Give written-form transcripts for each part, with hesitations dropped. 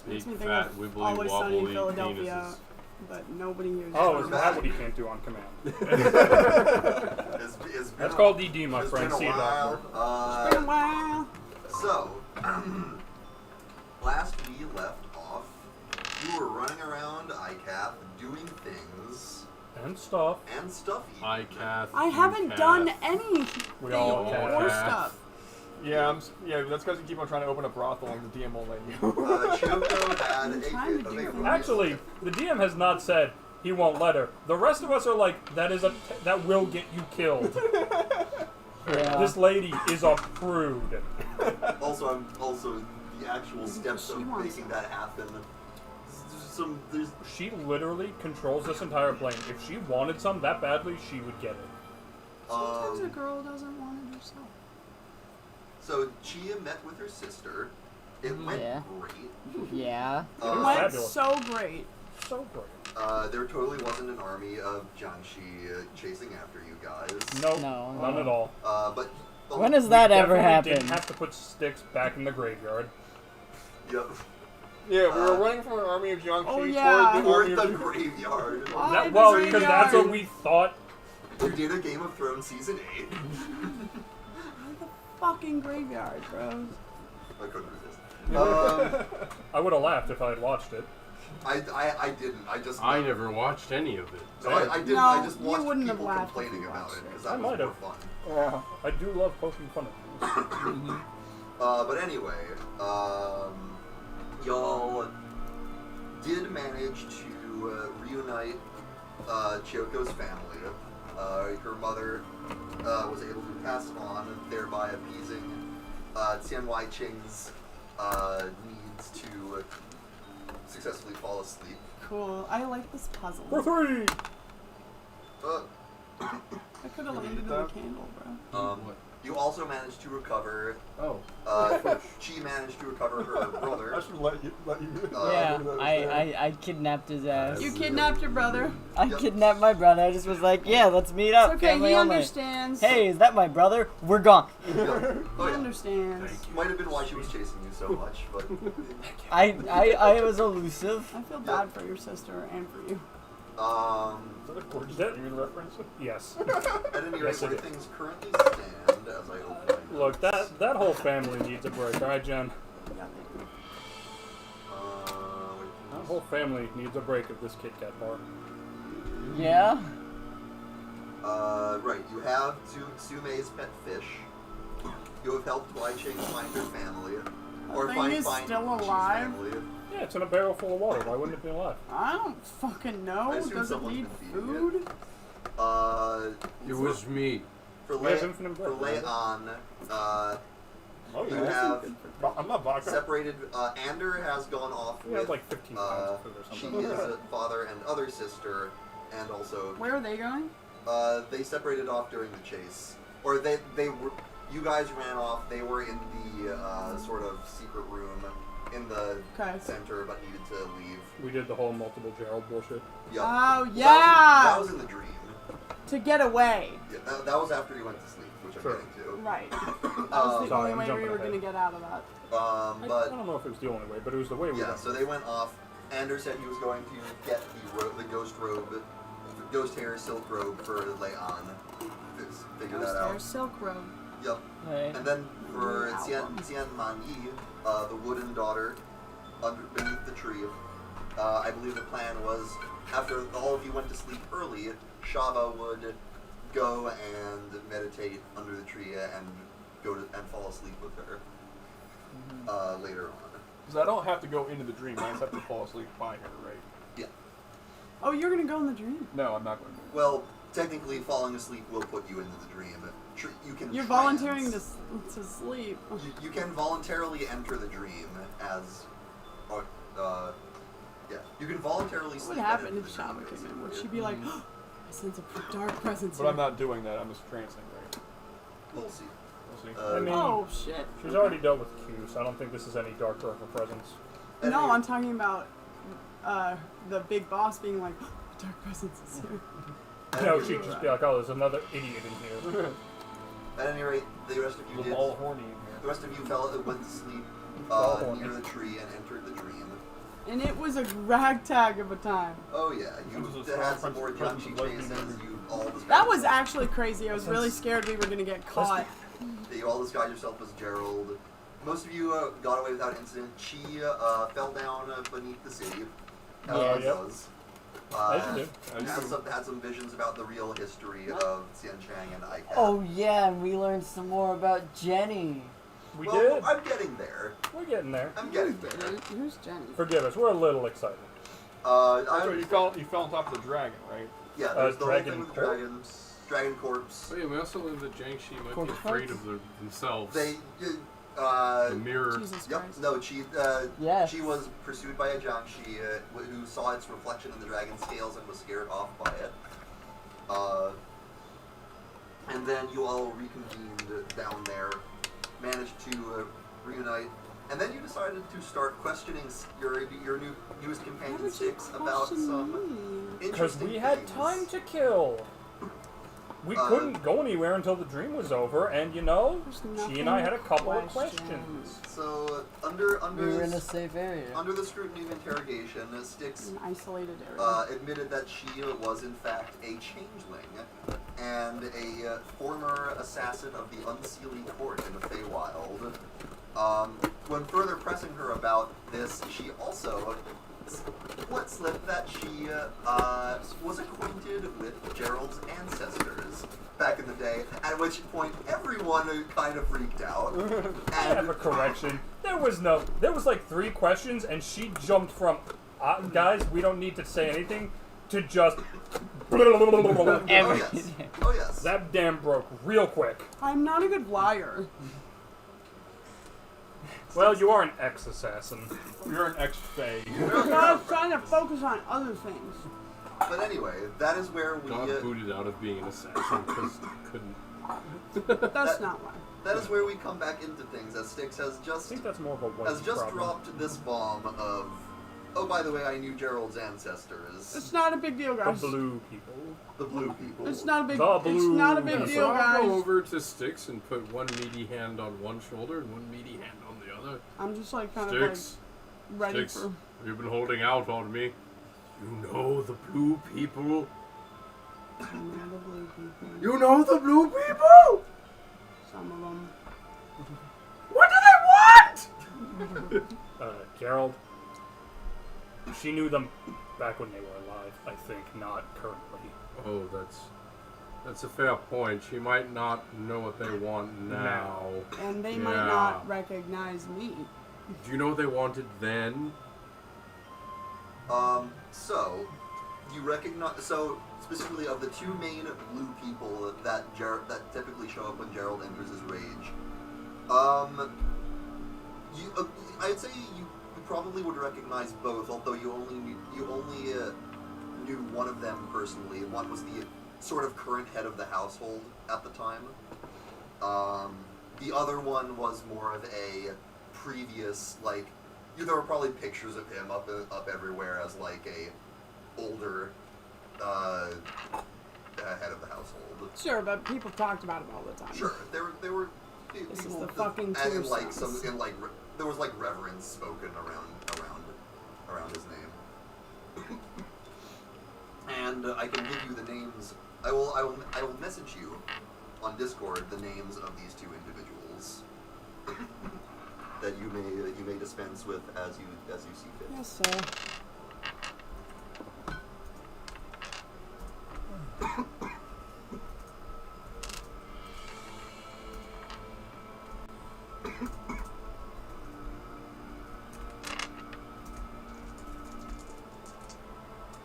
Big, me think fat, of wibbly, Always Sunny in wobbly Philadelphia, penises. but nobody hears Oh, it. is that what he can't do on command? That's called DD, my it's friend. been a See you, doctor. while. It's been a while. So, last we left off, you were running around ICAP doing things And stuff. and stuff. ICAF. I haven't done anything We all or have. stuff. Yeah, that's because you keep on trying to open a brothel and the DM won't let you. Chiyoko had I'm trying to do big things. Actually, the DM has not said he won't let her. The rest of us are like, that will get you killed. Yeah. This lady is a prude. Also, the actual steps She of wants making that happen. There's She literally controls this entire plane. If she wanted some that badly, she would get it. Sometimes a girl doesn't want it herself. So Chia met with her sister. It went Yeah. great. Yeah. It went Fabulous. so great. So great. There totally wasn't an army of Jiangxi chasing after you guys. Nope, No. none at all. But When has that ever Definitely happened? didn't have to put sticks back in the graveyard. Yep. Yeah, we were running from an army of Jiangxi Oh, yeah. toward the Or army the of... graveyard. Why the Well, because that's what graveyard? we thought. You did a Game of Thrones season 8. Fucking graveyard, bro. I couldn't resist. I would have laughed if I had watched it. I didn't. I never watched any of it. No, I didn't. No, I just you watched wouldn't have people laughed if complaining you about watched it it. because I that was might more have. fun. Yeah. I do love poking fun at things. But anyway, y'all did manage to reunite Chiyoko's family. Her mother was able to pass it on, thereby appeasing Tian Wai Qing's needs to successfully fall asleep. Cool. I like this puzzle. For 3! I could have landed in a candle, bro. You also managed to recover. Oh. She managed to recover her brother. I should let you. Yeah, I kidnapped his ass. You kidnapped your brother. I kidnapped my brother. I just was like, yeah, let's meet up. It's okay, family he only. understands. Hey, is that my brother? We're gone. He understands. Might have been why she was chasing you so much, but I was elusive. I feel bad for your sister and for you. Is that a Gorgeous That- Demon reference? Yes. at any rate, Yes, it where is. things currently stand, as I open my Look, notes, that whole family needs a break, alright, Jen? That whole family needs a break at this Kit Kat bar. Yeah. right, you have Sumei's pet fish. You have helped Wai Ching find her family. Or thing find is Qing's still alive? family. Yeah, it's in a barrel full of water. Why wouldn't it be alive? I don't fucking know. I assume Does it someone's need been feeding food? It was me. For He has infinite breath, Leon, Oh, you yeah. have I'm not vodka. separated. Ander has gone off We with had like 15 pounds of food or something. Chi's father and other sister, and also Where are they going? they separated off during the chase, or they were. You guys ran off. They were in the sort of secret room in the Okay. center, but needed to leave. We did the whole multiple Gerald bullshit. Yup. Oh, That yeah! was in the dream. To get away. Yeah, that was after you went to sleep, which I'm Sure. getting to. Right. That was the Sorry, only I'm way we jumping were ahead. going to get out of that. I But don't know if it was the only way, but it was the way we yeah, went. so they went off. Ander said he was going to get the ghost robe, the ghost hair silk robe for Leon. Figure that Ghost out. hair silk robe. Yep. Right. And then for New Tian album. Man Yi, the wooden daughter, beneath the tree, I believe the plan was after all of you went to sleep early, Shava would go and meditate under the tree and fall asleep with her later on. Because I don't have to go into the dream. I just have to fall asleep by her, right? Yeah. Oh, you're going to go in the dream. No, I'm not going to. Well, technically, falling asleep will put you into the dream. You can. You're trance. volunteering to sleep. You can voluntarily enter the dream as, yeah. You can voluntarily What sleep. would and happen enter if the dream, Shava came in? Would basically. she be like, I sense a dark presence But here. I'm not doing that. I'm just trancing, right? We'll see. We'll see. I mean, Oh, shit. she's already dealt with Q, so I don't think this is any darker of a presence. And No, you- I'm talking about the big boss being like, dark presence is here. No, she'd just be like, oh, there's another idiot in here. At any rate, the rest of you I'm did. all horny in here. The rest of you went to sleep All horny. near the tree and entered the dream. and it was a ragtag of a time. Oh yeah, you Princess of had some Princess- more Princess Yachi of Lesbian chases. Memory. You all disguised That was yourself- actually crazy. I was really scared we were gonna get caught. You all disguised yourself as Gerald. Most of you got away without incident. Chi fell down beneath the city. As one yep. does. As you do. Had some visions about the real history of Xianchang and Icat. Oh yeah, and we learned some more about Jenny. We well, did. I'm getting there. We're getting there. I'm getting there. Who's Jenny? Forgive us. We're a little excited. So you fell on top of the dragon, right? Yeah, there's the whole Dragon thing with corpse? dragons. Dragon corpse. Oh yeah, we also learned that Jiangxi might Corpse be afraid parts? of themselves. They, the mirror. Jesus yep, Christ. no, she Yes. she was pursued by a Jiangxi who saw its reflection in the dragon's scales and was scared off by it. And then you all reconvened down there, managed to reunite, and then you decided to start questioning your newest Why companion would you Styx about question some me? Because interesting we had things. time to kill. We couldn't go anywhere until the dream was over, and you know, There's she and I had a nothing couple to of question. questions. So We were in a safe area. under the scrutiny of interrogation, Styx An isolated area. admitted that she was in fact a changeling and a former assassin of the Unseelie Court in the Feywild. When further pressing her about this, she also let slip that she was acquainted with Gerald's ancestors back in the day, at which point everyone kind of freaked out. I have a correction. There was like 3 questions, and she jumped from, guys, we don't need to say anything, to just. Oh yes. Oh yes. That dam broke real quick. I'm not a good liar. Well, you are an ex-assassin. You're an ex-Fey. I was trying to focus on other things. But anyway, that is where we. Got booted out of being an assassin because couldn't. But that's not why. That is where we come back into things, as Styx has I just think that's more of a white problem. dropped this bomb of. Oh, by the way, I knew Gerald's ancestors. It's not a big deal, The guys. blue people. The blue people. It's not a big. The It's blue not a big people. deal, So I'll go guys. over to Styx and put one meaty hand on one shoulder and one meaty hand on the other. I'm just like kind Styx, of like ready Styx, for. you've been holding out on me. You know the blue people. Some of the blue people. You know the blue people. Some of them. What do they want? Gerald. She knew them back when they were alive, I think, not currently. Oh, that's a fair point. She might not know what they want now. And they might Yeah. not recognize me. Do you know what they wanted then? So, you recognize. So, specifically, of the 2 main blue people that typically show up when Gerald enters his rage, I'd say you probably would recognize both, although you only knew one of them personally. One was the sort of current head of the household at the time. The other one was more of a previous, like, there were probably pictures of him up everywhere as like a older head of the household. Sure, but people talked about him all the time. Sure, there were This is people the that- fucking and in like Tombstones. there was like reverence spoken around his name. And I can give you the names. I will message you on Discord the names of these 2 individuals that you may dispense with as you see fit. Yes, sir.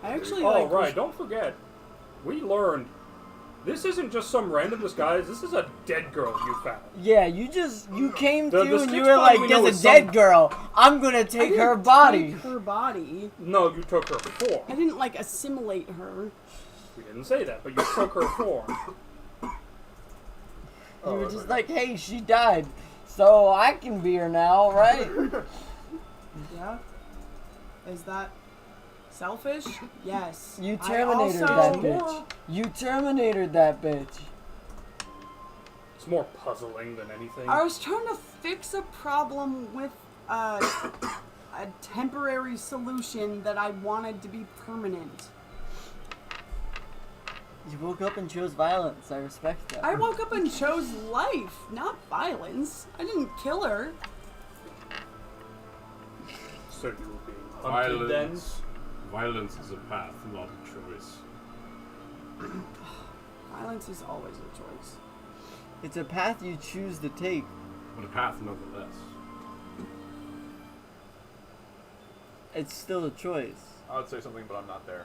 I actually Oh, like. right, don't forget. We learned this isn't just some random disguise, this is a dead girl you found. Yeah, you came The through and you Styx were body like, we know there's is a dead some- girl. I'm gonna take her body. Take her body. No, you took her form. I didn't like assimilate her. We didn't say that, but you took her form. You were just like, hey, she died, so I can be her now, right? Yeah. Is that selfish? Yes. You I terminated also- that bitch. You terminated that bitch. It's more puzzling than anything. I was trying to fix a problem with a temporary solution that I wanted to be permanent. You woke up and chose violence. I respect that. I woke up and chose life, not violence. I didn't kill her. So you were being hunted then? Violence is a path, not a choice. Violence is always a choice. It's a path you choose to take. But a path nonetheless. It's still a choice. I would say something, but I'm not there.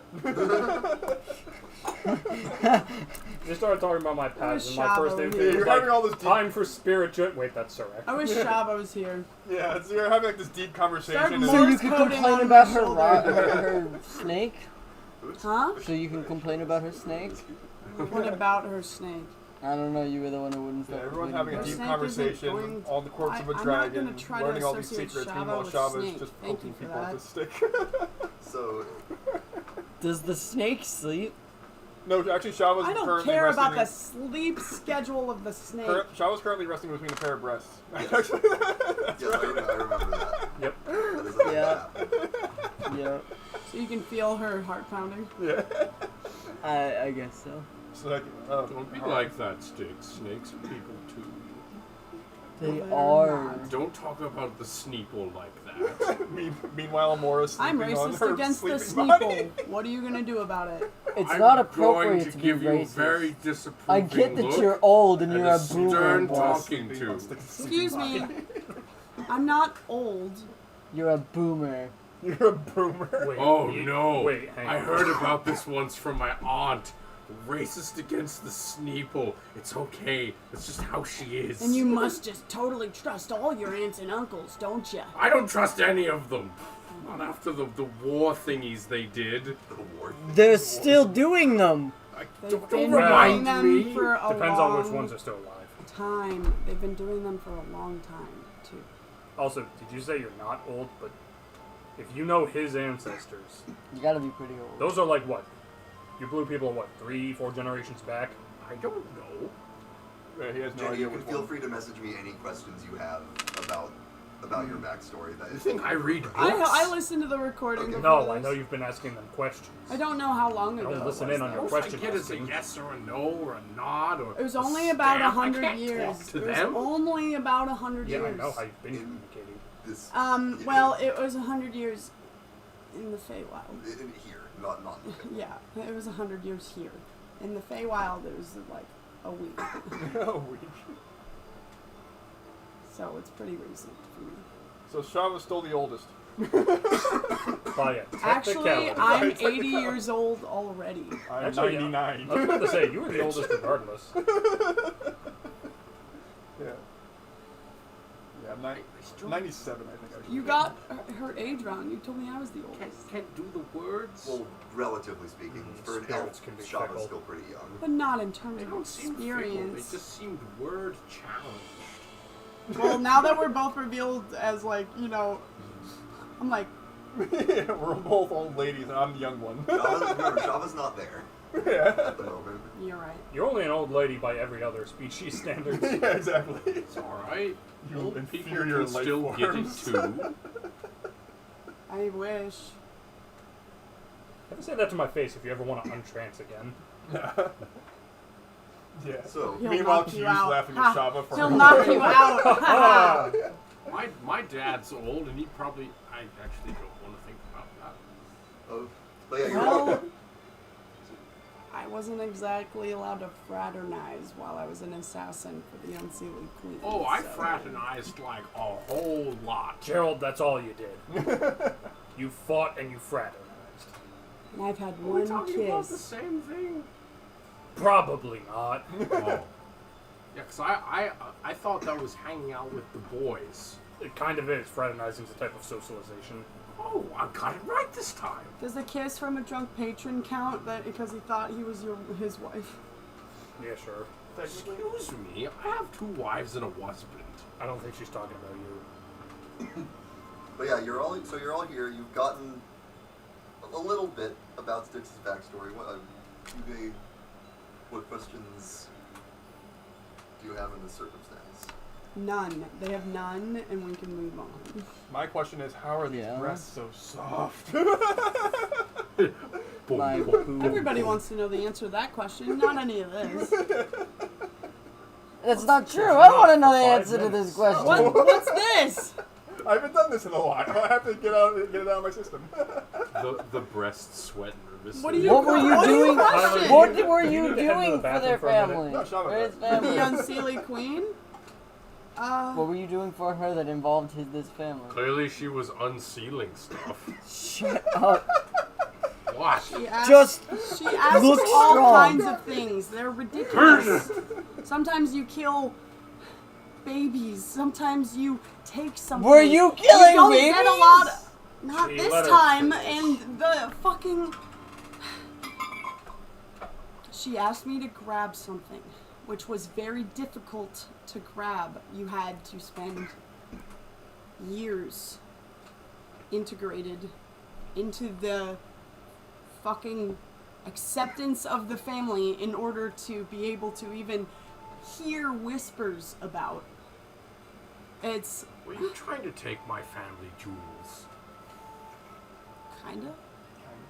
You started talking about my past and my Shavo first here. thing was You're like, having all this deep- time for spiritual. Wait, that's Sarek. I wish Shaba was here. Yeah, it's, you're having like this deep conversation. Start and So Morse you can coding complain on about my her, shoulder. her snake? Huh? So you can complain about her snake? What about her snake? I don't know, you were the one who wouldn't Yeah, stop everyone's complaining having a about Her deep snake conversation isn't going- on the corpse of a I'm not dragon, gonna try to learning all these associate secrets. Shava Meanwhile, with Shava's snake. just Thank poking you for people with that. a stick. So, it. Does the snake sleep? no, actually, Shava's I don't currently care resting about the in- sleep schedule of the snake. Shava's currently resting between a pair of breasts. yes, I remember that. Yep. That is a thing Yeah. that happened. Yeah, So you can feel her heart pounding. Yeah. I guess so. So like, Don't be like that, Sticks. Snakes are people too. They They're are. not. Don't talk about the Sneeple like that. Meanwhile, Amora's I'm sleeping on racist her against the sleeping body. Sneeple. What are you gonna do about it? It's I'm not going appropriate to to be give you a racist. very disapproving I get that look you're old and and you're a a boomer. stern but talking to. Excuse me. I'm not old. You're a boomer. You're a boomer. Wait, Oh you- no! Wait, hang I on. heard about this once from my aunt. Racist against the Sneeple. It's okay. It's just how she is. And you must just totally trust all your aunts and uncles, don't you? I don't trust any of them. Not after the war thingies they did. The war. They're still doing them. They've Don't been remind doing them me. for a Depends long on which ones are still alive. time. They've been doing them for a long time, too. Also, did you say you're not old? But if you know his ancestors, You gotta be pretty old. those are like what? You blue people, what, 3-4 generations back? I don't know. Yeah, he has no Jenny, idea you can which feel one. free to message me any questions you have about your backstory. That You is think I read books? I listened to the recording Okay. before No, I this. know you've been asking them questions. I don't know how long ago. Don't it listen was, in on your though. All I question get is a asking. yes or a no or a nod or It was a only about stamp. 100 I can't years. Talk to It was them. only about 100 Yeah, years. I know how you've been communicating. this. Well, it was 100 years in the Feywild. Here, not. Yeah, it was 100 years here. In the Feywild, it was like a week. Oh, weak. So it's pretty recent for me. So Shava's still the oldest. By a Actually, technicality. I'm 80 years old already. I'm Actually, 99. I was about to say, you were the oldest regardless. Yeah. Yeah, I'm 97, I think. Actually. You got her age wrong. You told me I was the oldest. Can't do the words. Well, relatively speaking, for an Spirits elf, can be Shava's fickle. still pretty young. But not in terms they of don't seem fickle. They experience. just seemed word challenged. Well, now that we're both revealed as, like, you know, I'm like, Yeah, we're both old ladies, and I'm the young one. Shava's not there Yeah. at the moment. you're right. You're only an old lady by every other species standards. Yeah, exactly. It's all right. You Old inferior people can life still get it forms. too. I wish. Never say that to my face if you ever want to untrance again. Yeah. So, He'll Meanwhile, knock you Q's out. laughing Ha. at Shava for He'll her. knock you out. My dad's old, and he probably. I actually don't want to think about that. but yeah, you're Well, I wasn't exactly allowed to fraternize while I was an assassin for the Unseelie Queen. Oh, I so- fraternized like a whole lot. Gerald, that's all you did. You fought and you fraternized. And I've had Are we one talking about the kiss. same thing? Probably not. Oh. Yeah, because I thought that was hanging out with the boys. It kind of is. Fraternizing's a type of socialization. Oh, I got it right this time. Does the kiss from a drunk patron count that because he thought he was his wife? Yeah, sure. Excuse me, I have 2 wives and a husband. I don't think she's talking about you. But yeah, you're all here. You've gotten a little bit about Styx's backstory. What questions do you have in this circumstance? None. They have none, and we can move on. My question is, how are these Yeah. breasts so soft? Like, Everybody wants to know the answer to that question, not any of this. That's not true. I want to know the answer to this question. What's this? I haven't done this in a while. I have to get it out of my system. The breasts sweat nervously. What are you What were you what are doing? questioning? What were You you need to head to the doing for bathroom their for a minute. family? No, shut up. For his The family. unseelie queen? What were you doing for her that involved this family? Clearly, she was unsealing stuff. Shut up. What? She asked, Just she asked look all strong. kinds of things. They're ridiculous. Sometimes you kill babies. Sometimes you take something. Were you killing You don't babies? get a lot of, not She this let her time. finish. And the fucking. She asked me to grab something, which was very difficult to grab. You had to spend years integrated into the fucking acceptance of the family in order to be able to even hear whispers about. It's Were you trying to take my family jewels? kinda,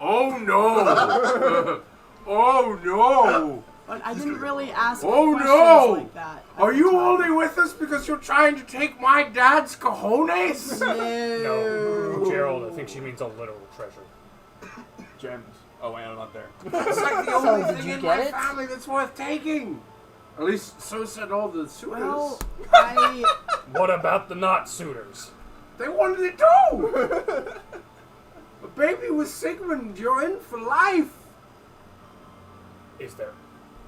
Oh no! Oh no! but I didn't really ask Oh questions no! like that. at Are the you time. only with us because you're trying to take my dad's cojones? No, Gerald, I think she means a literal treasure. Gems. Oh, wait, I'm not there. It's like the So, only did thing you in get my it? family that's worth taking. At least so said all the suitors. Well, I What about the not suitors? They wanted it too! A baby with Sigmund, you're in for life! Is there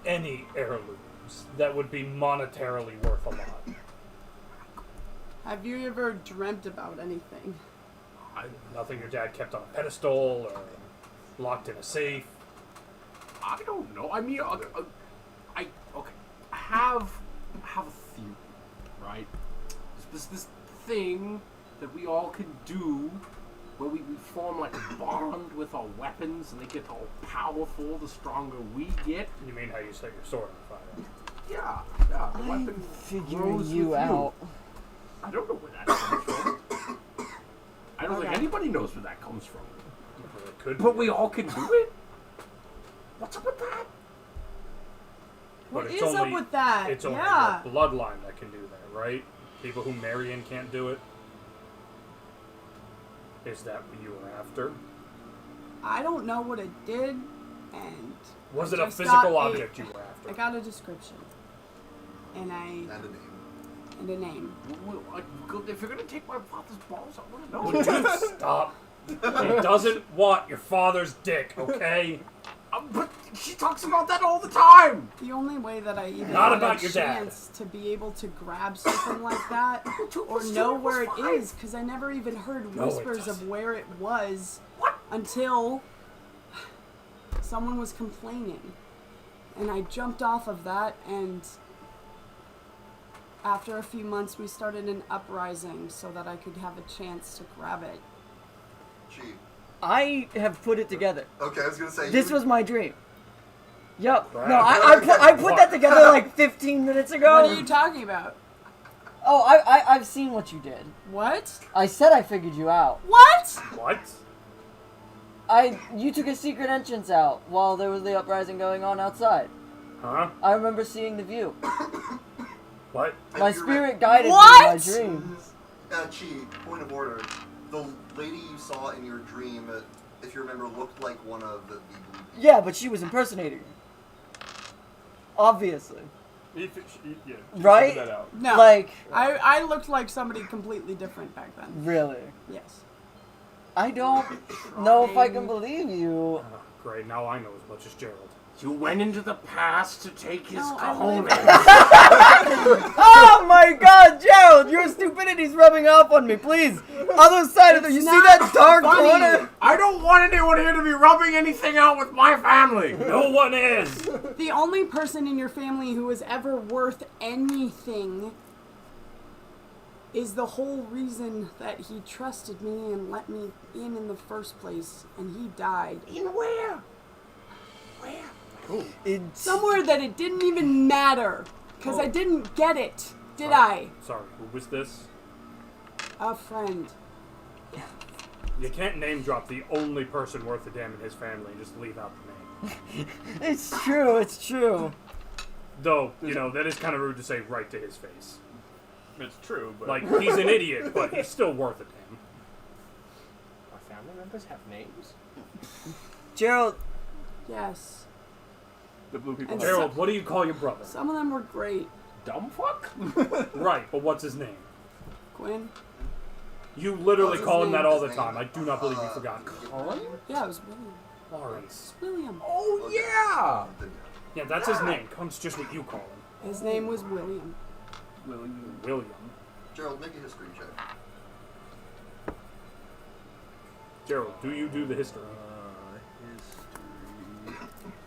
any heirlooms that would be monetarily worth a lot? have you ever dreamt about anything? Nothing your dad kept on a pedestal or locked in a safe? I don't know. I mean, I have a theory, right? This thing that we all can do, where we form like a bond with our weapons, and they get all powerful the stronger we get. You mean how you set your sword on fire? Yeah, the I'm weapon figuring grows you with out. I don't know where that comes from. I don't think Okay. anybody knows where that comes from. Well, it could But be. we all can do it. What's up with that? But What it's is only, up with that? It's only Yeah. your bloodline that can do that, right? People who marry in can't do it. Is that what you were after? I don't know what it did, and Was I it a just physical got object you were I after? got a description, and And a name. a name. If you're gonna take my father's balls, I want to know. Would you stop? He doesn't want your father's dick, okay? But she talks about that all the time. The only way that I even Not had about a your dad. chance to be able to grab something like that or know where it is, because I never even heard No, it whispers of doesn't. where it was until someone was complaining. And I jumped off of that, and after a few months we started an uprising so that I could have a chance to grab it. Gee. I have put it together. Okay, I was gonna say This was my dream. Yup. Right. No, I put that together like 15 minutes ago. What are you talking about? Oh, I've seen what you did. What? I said I figured you out. What? What? You took a secret entrance out while there was the uprising going on outside. Huh? I remember seeing the view. What? My And you're spirit guided me in What? my dreams. Chi, point of order. The lady you saw in your dream, if you remember, looked like one of the blue people. Yeah, but she was impersonating me. Obviously. Yeah, Right? figure that out. No. Like, I looked like somebody completely different back then. really. Yes. I don't know if I can believe you. Oh, great, now I know as much as Gerald. You went into the past to take his No, I live- cojones. Oh my god, Gerald, your stupidity's rubbing off on me, please. Other side of the, you It's see not that dark funny. corner? I don't want anyone here to be rubbing anything out with my family. No one is! The only person in your family who is ever worth anything is the whole reason that he trusted me and let me in the first place, and he died. In where? Where? It's, Somewhere that it didn't even matter, because I didn't get it. Did I? Sorry, who was this? A friend. You can't name drop the only person worth a damn in his family and just leave out the name. It's true, it's true. Though, you know, that is kind of rude to say right to his face. It's true, but Like, he's an idiot, but he's still worth a damn. Our family members have names? Gerald, Yes. the blue people. And have- Gerald, what do you call your brother? Some of them were great. Dumb fuck? Right, but what's his name? Quinn? You literally What's call his him that name? all the His time. I name? do not believe you forgot. Colin? Yeah, it was William. Lawrence. William. Oh, yeah! Yeah, that's his name. Comes just what you call him. His name was William. William. Gerald, make a history check. Gerald, do you do the history?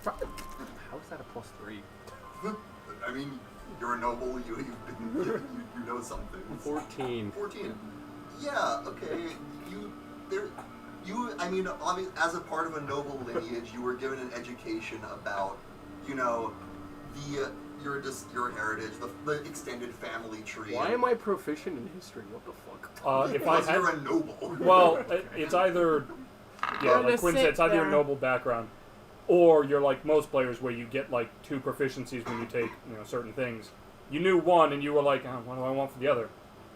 How is that a +3? I mean, you're a noble. You know something. 14. 14. Yeah. Okay. I mean, as a part of a noble lineage, you were given an education about, you know, your heritage, the extended family tree. Why am I proficient in history? What the fuck? If I Because you're had, a noble. well, it's either, yeah, You're like to Quinn said, sit it's either your there. noble background, or you're like most players where you get like 2 proficiencies when you take, you know, certain things. You knew one, and you were like, oh, what do I want for the other?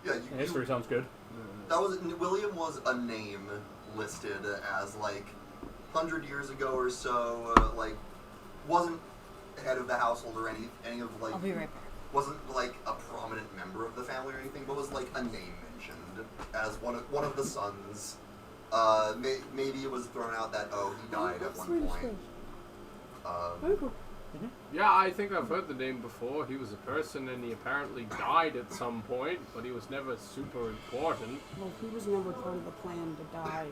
Yeah. History sounds good. William was a name listed as like 100 years ago or so. Like wasn't head of the household or any of like. I'll be right back. Wasn't like a prominent member of the family or anything, but was like a name mentioned as one of the sons. Maybe it was thrown out that he died at one point. Yeah, I think I've heard the name before. He was a person and he apparently died at some point, but he was never super important. Well, he was never part of the plan to die.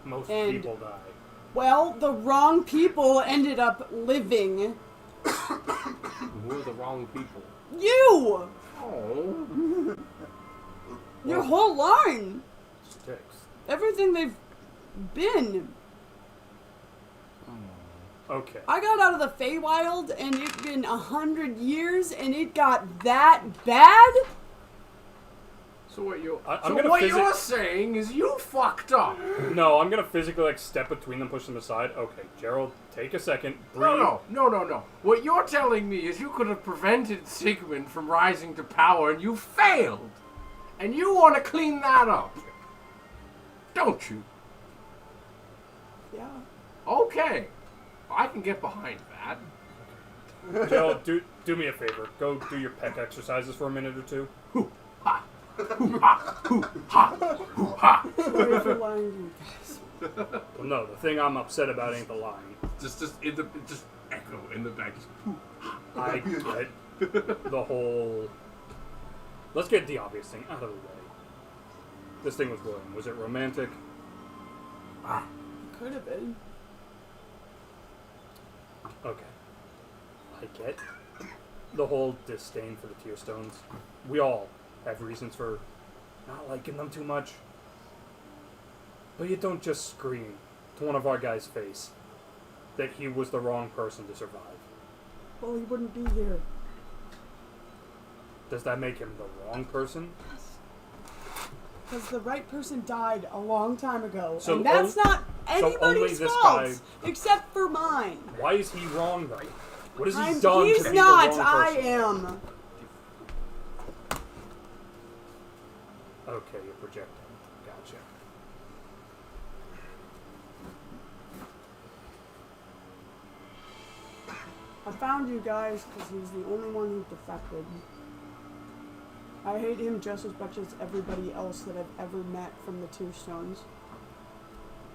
Most And- people die. Well, the wrong people ended up living. Who are the wrong people? You! Oh. Your whole line! Sticks. Everything they've been. Okay. I got out of the Feywild and it'd been 100 years and it got that bad? So what you're I'm so gonna what physic- you're saying is you fucked up. No, I'm gonna physically like step between them, push them aside. Okay, Gerald, take a second. Breathe. No. What you're telling me is you could have prevented Sigmund from rising to power and you failed. And you want to clean that up. Don't you? Yeah. Okay. I can get behind that. Gerald, do me a favor. Go do your peck exercises for a minute or two. Ha! Hoo ha! Hoo ha! Hoo ha! Sorry for lying to you guys. Well, no, the thing I'm upset about ain't the lying. Just echo in the back. I get the whole. Let's get the obvious thing out of the way. This thing with William, was it romantic? Could have been. Okay. I get the whole disdain for the Tear Stones. We all have reasons for not liking them too much. But you don't just scream to one of our guys' face that he was the wrong person to survive. Well, he wouldn't be here. Does that make him the wrong person? Because the right person died a long time ago. So and that's not only anybody's this fault. guy- Except for mine. Why is he wrong, though? What has he done He's to be not. the wrong I person? am. Okay, you're projecting. Gotcha. I found you guys because he's the only one who defected. I hate him just as much as everybody else that I've ever met from the Two Stones.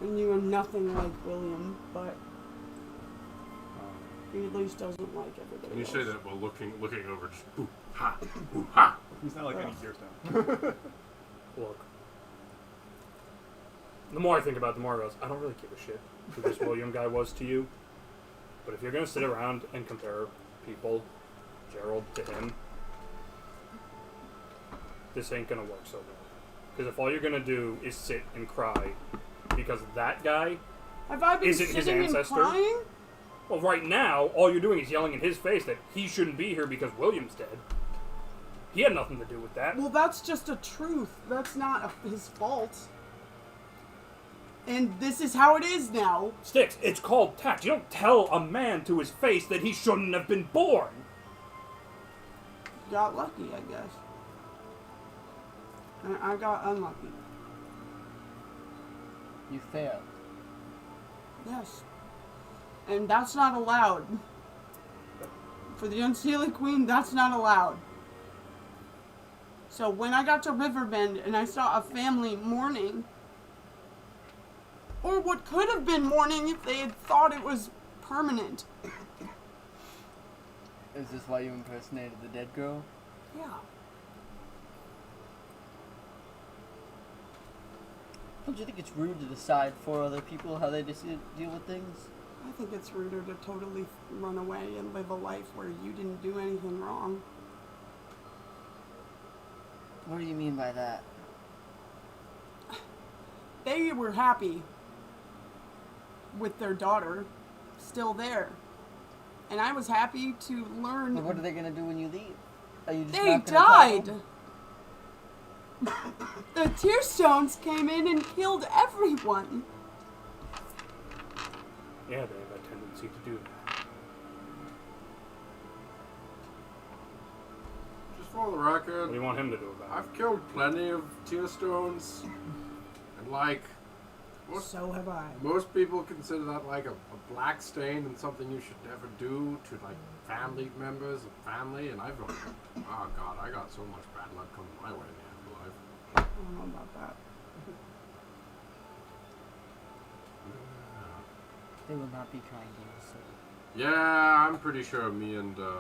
And you are nothing like William, but he at least doesn't like everybody And you else. say that while looking over, just hoo ha, hoo ha. He's not like any Tearstone. Look. The more I think about it, the more I realize I don't really give a shit who this William guy was to you. But if you're going to sit around and compare people, Gerald to him, this ain't going to work so well. Because if all you're going to do is sit and cry because that guy, Have I been Isn't his sitting and ancestor? crying? well, right now, all you're doing is yelling in his face that he shouldn't be here because William's dead. He had nothing to do with that. Well, that's just a truth. That's not his fault. And this is how it is now. Sticks, it's called tact. You don't tell a man to his face that he shouldn't have been born. Got lucky, I guess. I got unlucky. You failed. Yes. And that's not allowed. For the Unseelie Queen, that's not allowed. So when I got to Riverbend and I saw a family mourning, or what could have been mourning if they had thought it was permanent. Is this why you impersonated the dead girl? Yeah. Don't you think it's rude to decide for other people how they deal with things? I think it's ruder to totally run away and live a life where you didn't do anything wrong. What do you mean by that? They were happy with their daughter still there. And I was happy to learn. But what are they gonna do when you leave? Are you just They not gonna tell died! them? The Tearstones came in and killed everyone. Yeah, they have a tendency to do that. Just for the What record, do you want him to do about it? I've killed plenty of Tearstones. And like, So have I. most people consider that like a black stain and something you should never do to like family members of family. And I've, oh god, I got so much bad luck coming my way in the afterlife. I don't know about that. They will not be kind to you, so. Yeah, I'm pretty sure me and the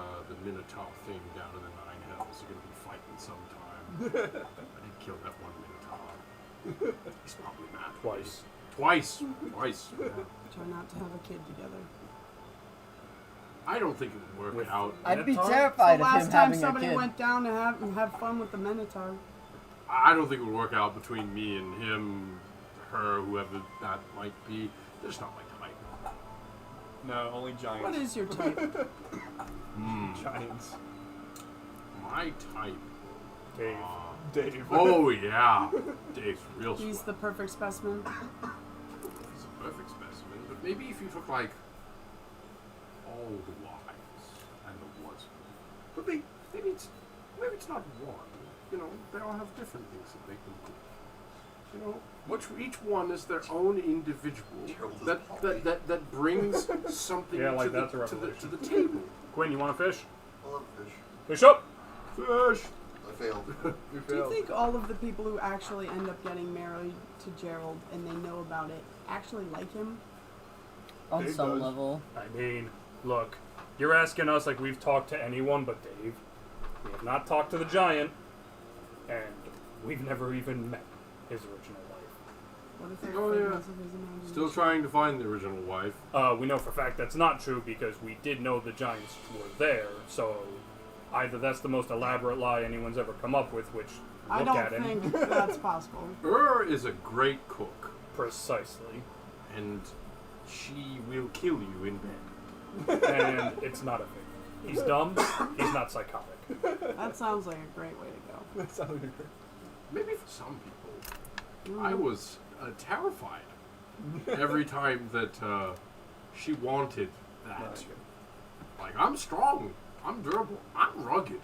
Minotaur thing down in the Nine Hells are gonna be fighting sometime. I did kill that one Minotaur. He's probably mad. Twice. Twice. Yeah. Try not to have a kid together. I don't think it would work With- out. I'd be Minotaur? terrified The of him last time having a somebody kid. went down to have fun with the Minotaur. I don't think it would work out between me and him, her, whoever that might be. They're just not my type. No, only giants. What is your type? Giants. My type. Dave. Dave. Oh yeah, Dave's real He's swell. the perfect specimen. He's a perfect specimen. But maybe if you took like all the wives and the husband, but maybe it's not one. You know, they all have different things that make them good. You know, each one is their own individual that brings something Yeah, like to, that's a to revelation. the table. Quinn, you want a fish? I love fish. Fish up! Fish. I failed. You Do you failed. think all of the people who actually end up getting married to Gerald and they know about it actually like him? On Dave some does. level. I mean, look, you're asking us like we've talked to anyone but Dave. We have not talked to the giant, and we've never even met his original wife. What if they're Oh, yeah. figments of his imagination? Still trying to find the original wife. We know for a fact that's not true because we did know the giants were there, so either that's the most elaborate lie anyone's ever come up with, which, I look don't at him. think that's possible. Is a great cook, Precisely. and she will kill you in bed. And it's not a thing. He's dumb, he's not psychotic. That sounds like a great way to go. That sounds great. Maybe for some people, I was terrified every time that she wanted that. Like, I'm strong, I'm durable, I'm rugged.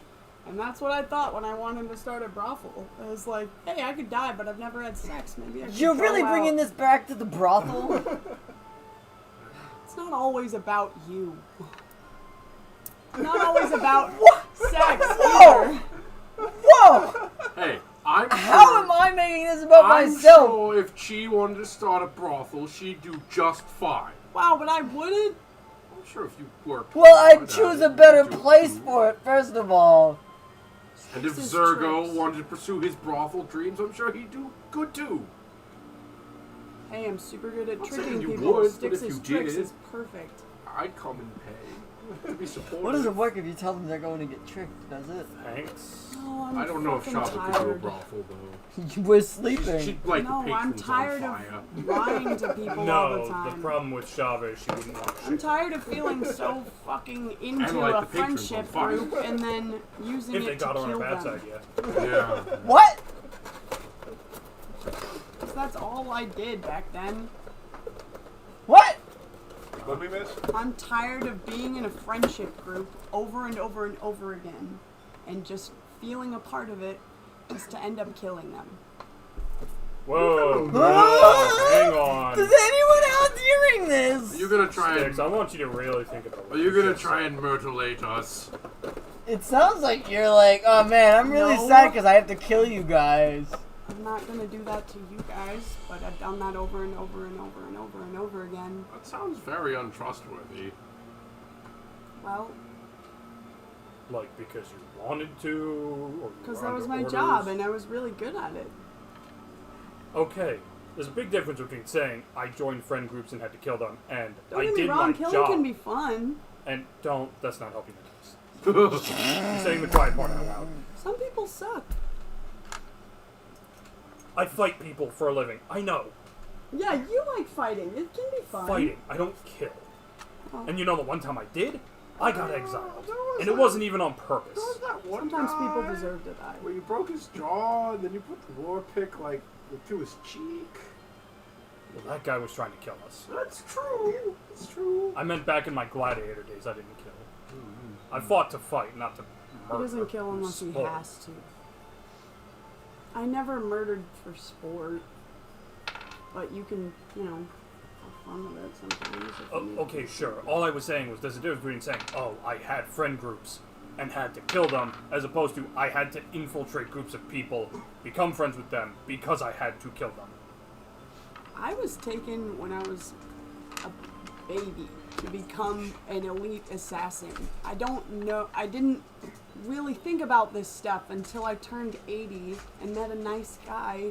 And that's what I thought when I wanted to start a brothel. I was like, hey, I could die, but I've never had sex. Maybe I could You're go really out. bringing this back to the brothel? It's not always about you. It's not always about sex either. Whoa! Hey, I'm How sure, am I making this about I'm myself? sure if she wanted to start a brothel, she'd do just fine. Wow, but I wouldn't. I'm sure if you worked Well, hard I'd at choose it, a better you'd do place too. for it, first of all. And if Tricks is Zergo tricks. wanted to pursue his brothel dreams, I'm sure he'd do good too. Hey, I'm super good at I'm tricking saying you people. would, but Sticks' if you tricks did- is perfect. I'd come and pay. To be supportive. What doesn't work if you tell them they're going to get tricked, does it? Thanks. Oh, I'm I don't know if fucking Shava could do a tired. brothel though. We're sleeping. She'd light No, the I'm patrons tired on fire. of lying to people all the No, time. the problem with Shava is she wouldn't want I'm shit. tired of feeling so fucking into like a the patrons on friendship fire. group and then using If it they got to on kill her bad them. side, yeah. Yeah. What? 'Cause that's all I did back then. What? What we miss? I'm tired of being in a friendship group over and over and over again and just feeling a part of it just to end up killing them. Whoa, Ah! hang on. Is anyone else hearing this? Are you gonna try Sticks, I and? want you to really think about Are you what gonna just try said. and mutilate us? It sounds like you're like, oh man, I'm really No. sad because I have to kill you guys. I'm not gonna do that to you guys, but I've done that over and over and over and over and over again. That sounds very untrustworthy. Well, Like, because you wanted to, or because you that were was under my orders? job and I was really good at it. Okay, there's a big difference between saying I joined friend groups and had to kill them, and Don't I get me did wrong, my killing job. can be fun. And that's not helping the case. You're saying the quiet part out loud. Some people suck. I fight people for a living. I know. Yeah, you like fighting. It can be fun. Fighting. I don't kill. Oh. And you know the one time I did? I got exiled. there was And it a- wasn't even on purpose. There was that one Sometimes people guy deserve to die. where you broke his jaw and then you put the war pick like to his cheek. Well, that guy was trying to kill us. That's true. It's true. I meant back in my gladiator days, I didn't kill. I fought to fight, not to murder. He doesn't kill or unless he spoil. has to. I never murdered for sport. But you can, have fun with it sometimes. if you need Okay, to. sure. All I was saying was there's a difference between saying, oh, I had friend groups and had to kill them, as opposed to I had to infiltrate groups of people, become friends with them, because I had to kill them. I was taken when I was a baby to become an elite assassin. I didn't really think about this stuff until I turned 80 and met a nice guy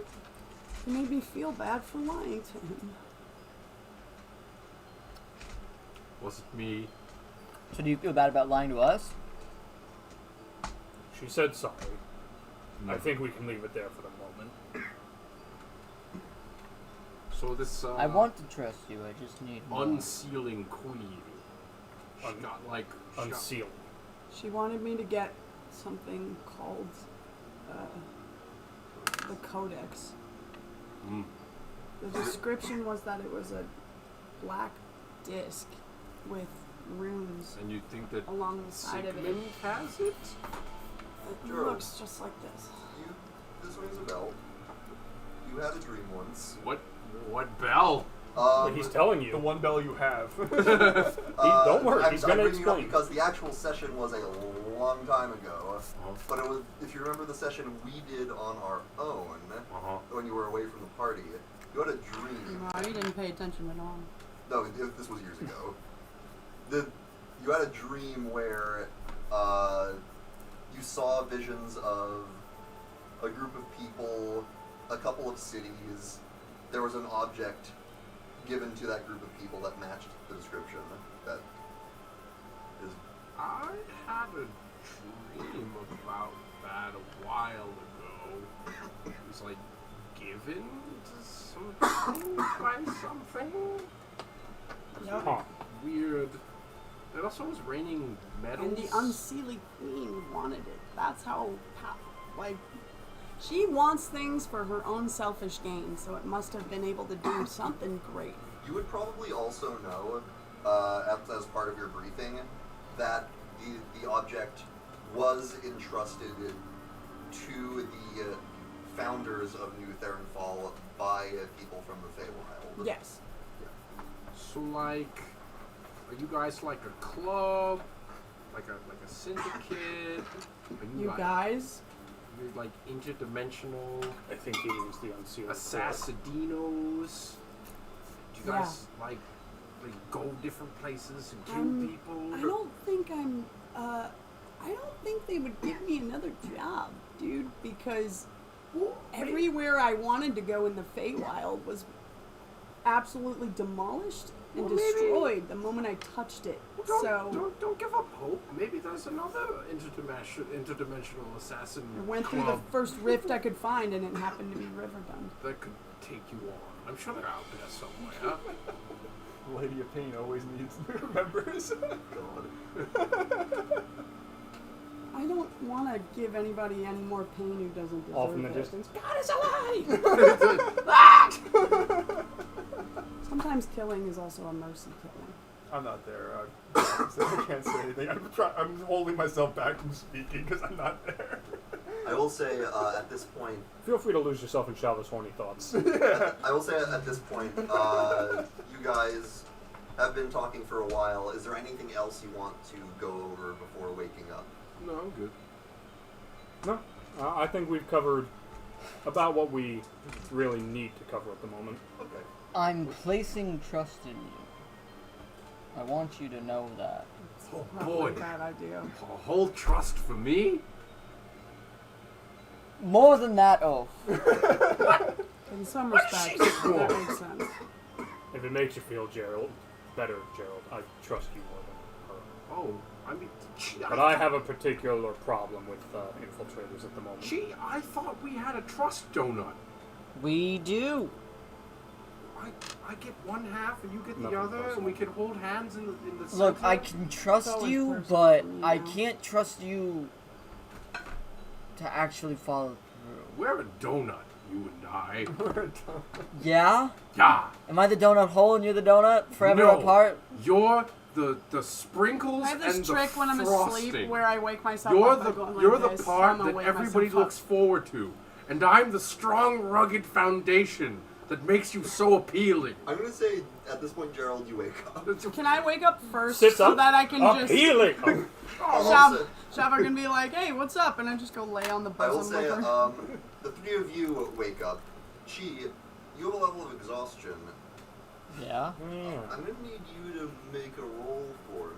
who made me feel bad for lying to him. Was it me? So do you feel bad about lying to us? She said sorry. I think we can leave it there for the moment. So this I want to trust you, I just need more. unsealing queen. She got like Unsealed. She wanted me to get something called the Codex. Mm. The description was that it was a black disc with runes And you think that along the side of it. Sigmund has it? It Sure. looks just like this. This rings a bell. You had a dream once. What bell? But he's telling The you. one bell you have. Don't worry, he's gonna I'm bringing it up explain. because the actual session was a long time ago. But it was, if you remember the session we did on our own, when you were away from the party, you had a dream. No, you didn't pay attention at all. No, this was years ago. You had a dream where you saw visions of a group of people, a couple of cities. There was an object given to that group of people that matched the description. That is. I had a dream about that a while ago. It was like given to something by something. Huh. Weird. It also was raining metals. And the Unseelie Queen wanted it. That's how, she wants things for her own selfish gain, so it must have been able to do something great. You would probably also know, as part of your briefing, that the object was entrusted to the founders of New Therenfall by people from the Feywild. Yes. So like, are you guys like a club, like a syndicate? Are You guys? You're like interdimensional I think he was the unsealed. assassinos. Do you guys like go different places and kill people? I don't think I don't think they would give me another job, dude, because everywhere I wanted to go in the Feywild was absolutely demolished and Well, maybe- destroyed the moment I touched it. Don't give up hope. Maybe there's another interdimensional assassin. I went through the club first rift I could find, and it happened to be Riverdun. that could take you on. I'm sure they're out there somewhere. Lady of Pain always needs new members. I don't want to give anybody any more pain who doesn't deserve Off in the it. distance. God is alive! Sometimes killing is also a mercy killing. I'm not there. So I can't say anything. I'm holding myself back from speaking because I'm not there. I will say at this point, Feel free to lose yourself in Shava's horny thoughts. I will say at this point, you guys have been talking for a while. Is there anything else you want to go over before waking up? No, I'm good. No, I think we've covered about what we really need to cover at the moment. Okay. I'm placing trust in you. I want you to know that. Oh Probably boy, a bad idea. a whole trust for me? More than that oath. In some respects, that makes sense. If it makes you feel better, Gerald, I trust you more than her. Oh, I mean, gee, But I have a particular problem with infiltrators at the moment. Gee, I thought we had a trust donut. We do. I get one half and you get the Nothing other, and personal. we can hold hands in the Look, center. I can trust always you, personal but for me I now. can't trust you to actually follow through. We're a donut, you and I. Yeah? Yeah. Am I the donut hole and you're the donut? Forever No. apart? You're the sprinkles I have this and trick the when I'm frosting. asleep where I wake myself You're up by going you're like the this. part I'm gonna that wake everybody myself looks forward to, and I'm the strong, rugged foundation that makes you so appealing. I'm gonna say at this point, Gerald, you wake up. up. Can I wake up first Sits so up, that I can just... appealing. Shava can be like, hey, what's up? And I just go lay on the I will bosom say, with her. the three of you wake up. Chi, you have a level of exhaustion. Yeah? I'm gonna need you to make a roll for me.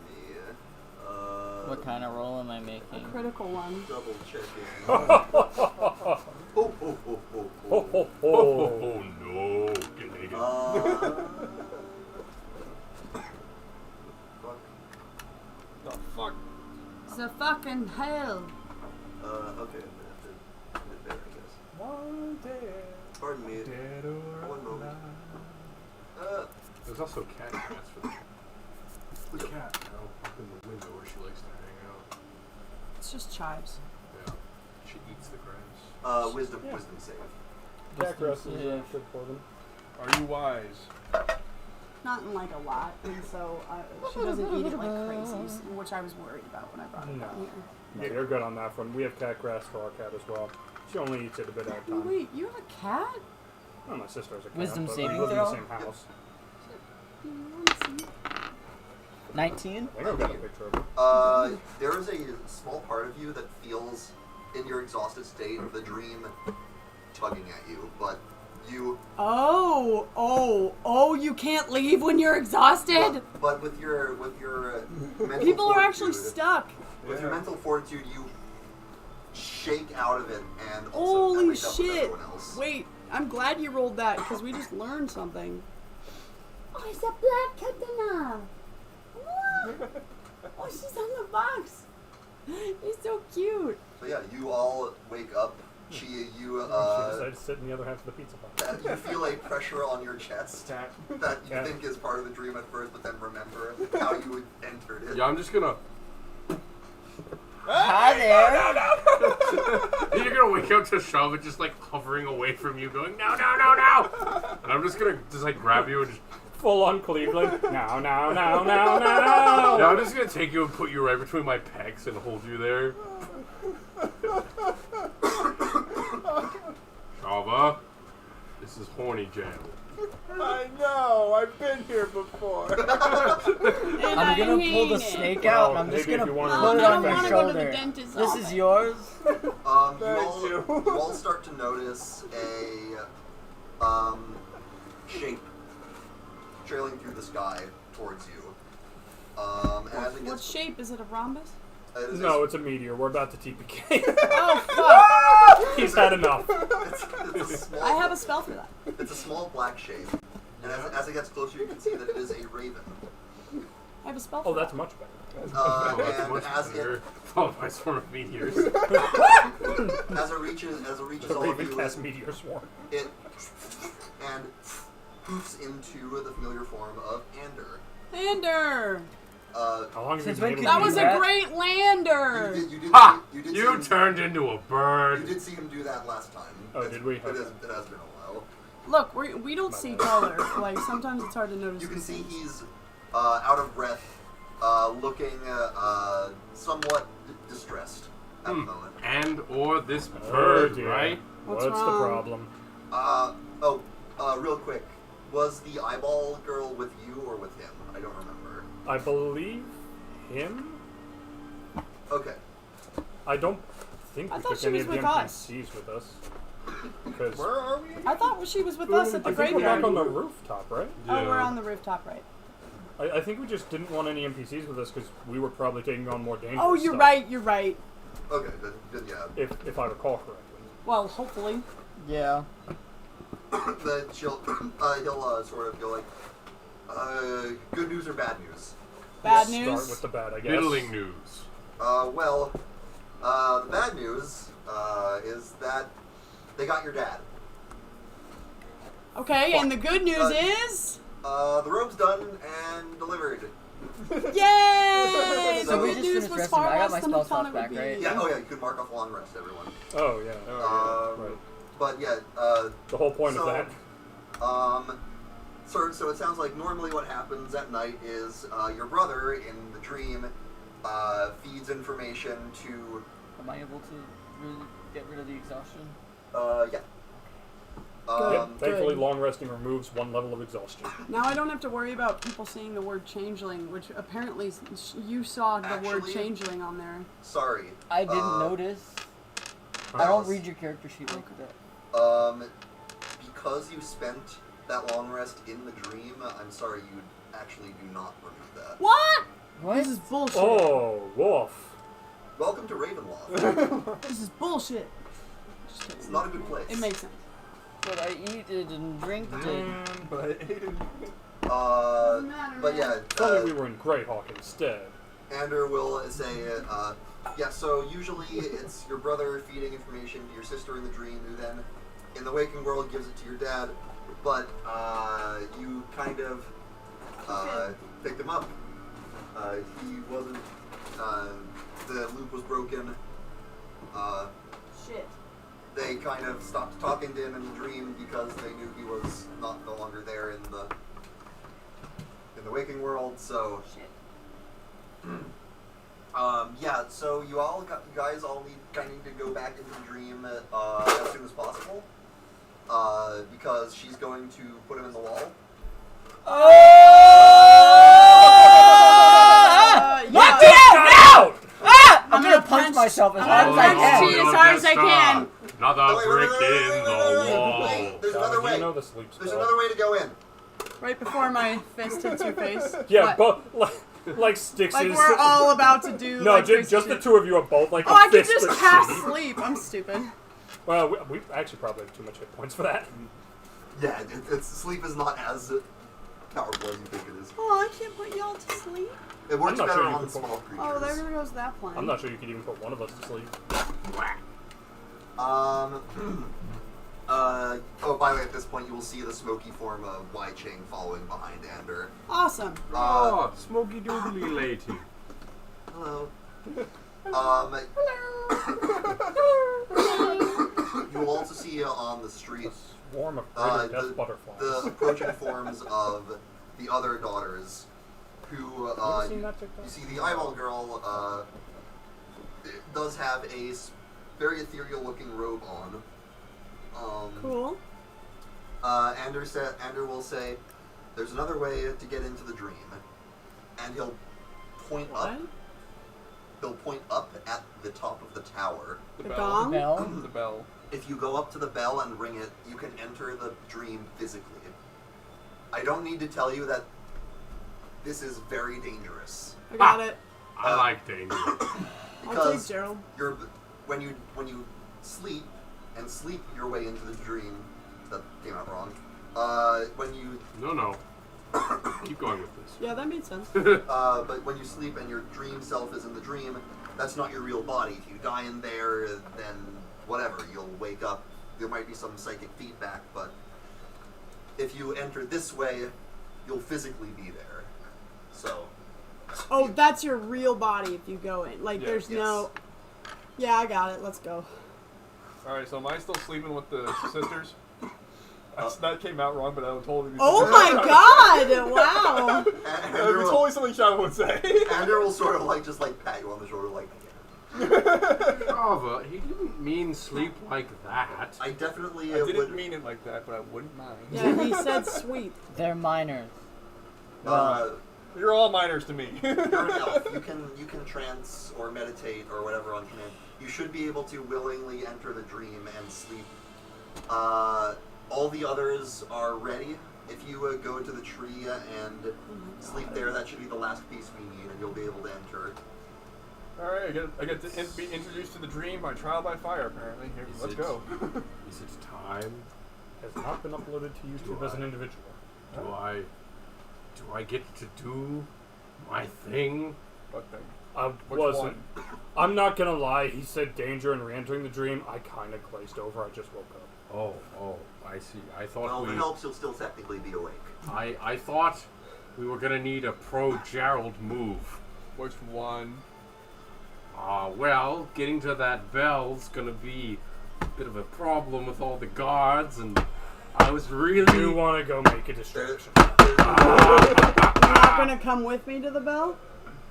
What kind of roll am I A making? critical one. Double checking. Ho, Oh, oh, oh, oh, ho, oh. ho. Oh no, get naked. Fuck. Oh, fuck. The fucking hell. Okay, I'm gonna have to end it there, I guess. One day. Pardon me. Dead or One moment. alive. There's also cat grass for the cat, you know, up in the window where she likes to hang out. It's just chives. Yeah, she eats the grass. Wisdom Yeah. save. Cat grass is Yeah. good for them. Are you wise? Not in like a lot, and so she doesn't eat it like crazy, which I was worried about when I brought it No. down here. No, you're good on that front. We have cat grass for our cat as well. She only eats it a bit at a time. Wait, you have a cat? Well, my sister has a cat, Wisdom but saving we live in throw? the same house. Do you want to see? 19? I think I've got a picture of her. There is a small part of you that feels, in your exhausted state, the dream tugging at you, but you... Oh, you can't leave when you're exhausted? But with your mental People are actually fortitude- stuck. With your mental fortitude, you shake out of it and also Holy wake up with shit. everyone else. Wait, I'm glad you rolled that, because we just learned something. Oh, it's a black katana. What? Oh, she's on the box. He's so cute. So yeah, you all wake up. Chi, you She decided to sit in the other half of the pizza box. you feel a pressure on your chest Stat. that you Yeah. think is part of the dream at first, but then remember how you entered it. Yeah, I'm just gonna. Hi there! You're gonna wake up to Shava just like hovering away from you, going no, no, no, no, and I'm just gonna just like grab you and just. Full on Cleveland. Now. Yeah, I'm just gonna take you and put you right between my pecs and hold you there. Shava, this is horny jail. I know. I've been here before. I'm gonna pull the snake out and I'm just maybe if gonna you wanna put it look on at your that. go to the shoulder. dentist's This office. is yours? You Thank you. all start to notice a shape trailing through the sky towards you. And as it What gets, shape? Is it a rhombus? it is No, it's a meteor. We're about to TPK. Oh, fuck. He's had enough. it's a small, I have a spell for that. It's a small black shape, And as it gets closer, you can see that it is a raven. I have a spell. Oh, for that's that. much better. That's And much as better. Followed by a swarm of meteors. it reaches The all of Raven you, cast Meteor Swarm. it and poofs into the familiar form of Ander. Lander. How long have Since you when been could able That to was do a that? great lander. Ha! You did see You him, turned into a you bird. did see him do that last time. Oh, did we? It has been a while. Look, we don't see color. Like sometimes it's hard to notice. You can these see things. he's out of breath, looking somewhat distressed at the moment. And or this Oh, bird, dear. right? What's the wrong? problem? Real quick, was the eyeball girl with you or with him? I don't remember. I believe him? Okay. I don't think I we thought took she any was of the with us. NPCs with us. Because Where are we? I thought she was with us at the I think we're graveyard. back on the rooftop, right? Oh, we're on the rooftop, right? I think we just didn't want any NPCs with us because we were probably taking on more dangerous Oh, you're stuff, right. You're right. Okay, then yeah. If I recall correctly. Well, hopefully. Yeah. Then he'll sort of go like, good news or bad news? Bad Start news. with the bad, I guess. Middling news. The bad news is that they got your dad. Okay, and the good news is, The robe's done and delivered. yay! So The we good just news finished was resting. far I got less my than I spell thought slots it back, would right? be. Yeah, you could mark off long rest, everyone. Oh, yeah. Right. But yeah, The whole point so, of that. So it sounds like normally what happens at night is your brother in the dream feeds information to Am I able to really get rid of the exhaustion? yeah. Yep, thankfully, good. long resting removes one level of exhaustion. Now I don't have to worry about people seeing the word changeling, which apparently you saw the word Actually- changeling on there. Sorry. I didn't notice. I don't read your character sheet like that. Because you spent that long rest in the dream, I'm sorry, you actually do not remove that. What? What? This is bullshit. Oh, wolf. Welcome to Ravenloft. This is bullshit. Just kidding. It's not a good place. It makes sense. But I eat it and drink it. But I ate it. But yeah, If only we were in Greyhawk instead. Ander will say, yeah, so usually it's your brother feeding information to your sister in the dream, who then, in the waking world, gives it to your dad, but you kind of picked him up. He wasn't, the loop was broken. Shit. They kind of stopped talking to him in the dream because they knew he was no longer there in the waking world, so... Shit. Yeah, so you guys all need to go back into the dream as soon as possible, because she's going to put him in the wall. Knock me out! I'm gonna punch myself as hard as I punch can. you as hard as I can. Another Wait, brick wait, in the wall. Wait, there's God, another do way. you know the sleep spell? There's another way to go in. Right before my fist hits your face. Yeah, What? but like Styx Like is. we're all about to do. No, like, just crazy the shit. two of you are both like. Oh, a I could fist just of cast shitty. sleep. I'm stupid. Well, we actually probably have too much hit points for that. Yeah, sleep is not as powerful as you think it is. Oh, I can't put y'all to sleep. It works not better sure you on can small creatures. Oh, there goes that plan. I'm not sure you could even put one of us to sleep. Oh, by the way, at this point, you will see the smoky form of Wai Ching following behind Ander. Awesome. Oh, smoky doodly lady. Hello. Hello. You will also see on the street Swarm of greater death butterflies. the approaching forms of the other daughters, who Have you ever seen that you TikTok? see the eyeball girl does have a very ethereal-looking robe on. Cool. Ander will say, "There's another way to get into the dream," and he'll point What? up. He'll point up at the top of the tower. The gong? Bell. The bell. If you go up to the bell and ring it, you can enter the dream physically. I don't need to tell you that this is very dangerous. I got it. I like danger. I'll take Because Gerald. when you sleep and sleep your way into the dream, that came out wrong. When you No. Keep going with this. Yeah, that made sense. but when you sleep and your dream self is in the dream, that's not your real body. If you die in there, then whatever, you'll wake up. There might be some psychic feedback, but if you enter this way, you'll physically be there. So. Oh, that's your real body if you go in. Like, Yeah. there's no... Yeah, I got it. Let's go. Alright, so am I still sleeping with the sisters? That came out wrong, but I would totally be Oh my god! Wow! That would be totally something Shava would say. Andrew will sort of like just like pat you on the shoulder like, Java, he didn't mean sleep like that. I definitely I didn't would. mean it like that, but I wouldn't mind. Yeah, he said sweet. They're minors. You're all minors to me. You're an elf. You can trance or meditate or whatever on command. You should be able to willingly enter the dream and sleep. All the others are ready. If you go to the tree and sleep there, that should be the last piece we need, and you'll be able to enter. Alright, I get to be introduced to the dream by trial by fire, apparently. Here, let's go. Is it time? Has not been uploaded to YouTube as an individual. Do I get to do my thing? What thing? I Which wasn't. I'm not gonna lie. He said danger and re-entering the dream. I kind of glazed over. I just woke up. Oh, I see. I thought Well, if it helps, you'll still technically be awake. I thought we were gonna need a pro Gerald move. Which one? Well, getting to that bell's gonna be a bit of a problem with all the guards, and I was really. You want to go make a distraction? You're not gonna come with me to the bell?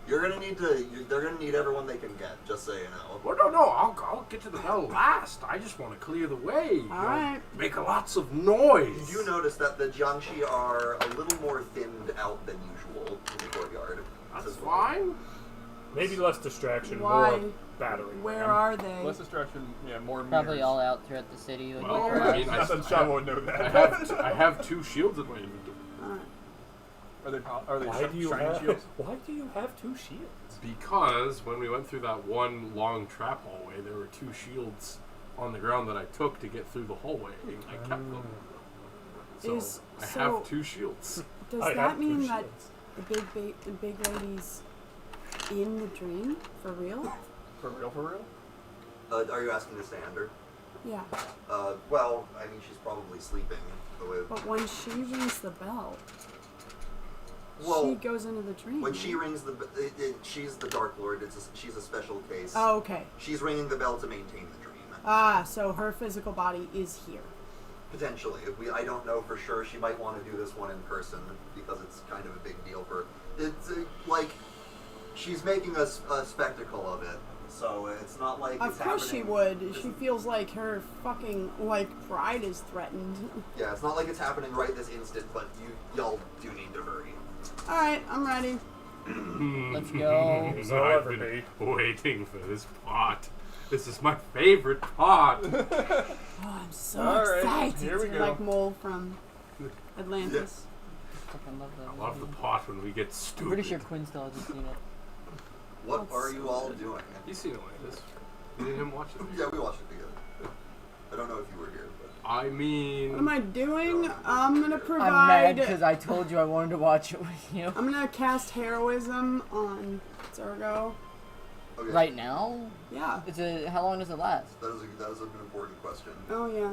You're gonna need to. They're gonna need everyone they can get. Just so you know. Well, no, I'll get to the bell last. I just want to clear the way. You know, Alright. make lots of noise. You do notice that the Jiangshi are a little more thinned out than usual in the courtyard. That's As well. fine. Maybe less distraction, Why? more battering. Where ram. are they? Less distraction, yeah, more Probably mirrors. all out throughout the city. Like Well, Where? I mean, Not that Shava would know that. I have 2 shields in my inventory. Alright. Are they Why do you shiny have? shields? Why do you have 2 shields? Because when we went through that one long trap hallway, there were 2 shields on the ground that I took to get through the hallway. I kept them. So I have 2 shields. Does I that have 2 mean that shields. the big lady's in the dream? For real? For real? Are you asking to stand her? Yeah. Well, I mean, she's probably sleeping. But when she rings the bell, Well, she goes into the dream. when she rings she's the Dark Lord. She's a special case. Oh, okay. She's ringing the bell to maintain the dream. So her physical body is here. Potentially. I don't know for sure. She might want to do this one in person because it's kind of a big deal for. It's like she's making a spectacle of it. So it's not like Of it's course she happening- would. She feels like her fucking, pride is threatened. Yeah, it's not like it's happening right this instant, but y'all do need to hurry. Alright, I'm ready. Let's go. So I've ever been be. waiting for this part. This is my favorite part. Oh, I'm so Alright, excited. here we go. Like Mole from Atlantis. Fucking love that I love the movie. part when we get I'm stupid. pretty sure Quinn still hasn't seen it. What That's are you all doing? You seen Atlantis? You didn't watch it? Yeah, we watched it together. I don't know if you were here, but I mean, What am I doing? I'm gonna I'm provide. mad because I told you I wanted to watch it with you. I'm gonna cast heroism on Zergo. okay. Right now? Yeah. How long does it last? That is an important question. Oh yeah.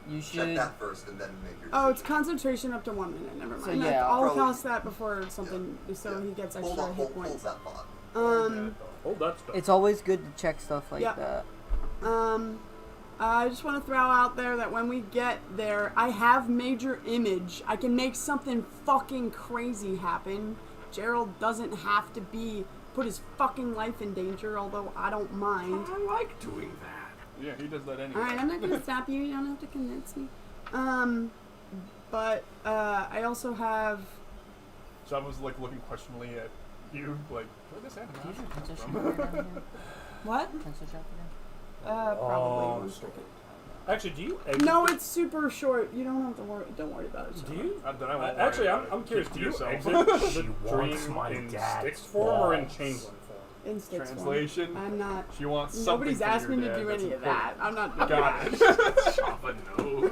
You Check should. that first and then make your decision. Oh, it's concentration up to 1 minute. Never mind. So, yeah, I'll probably- cast that before something, so he gets extra hold hit points. that thought. Hold that stuff. It's always good to check stuff like Yeah. that. I just want to throw out there that when we get there, I have major image. I can make something fucking crazy happen. Gerald doesn't have to put his fucking life in danger, although I don't mind. I like doing that. Yeah, he does that anyway. Alright, I'm not gonna stop you. You don't have to convince me. But I also have. Shava was like looking questionably at you, like, where'd this Do you animation have a come pencil from? sharpener down here? What? Pencil sharpener? Probably. Oh, one so- second. Actually, do you? Exit No, the- it's super short. You don't have to worry. Don't worry about it. Do you? Then I won't Actually, worry I'm about it. curious. Keep Do to you yourself. exit the She wants dream my in dad's sticks form or in balls. changeling form? In sticks form. Translation. I'm not. She wants something Nobody's from asked your me to dad do that's any of that. important. I'm not doing Got that. it. Java knows.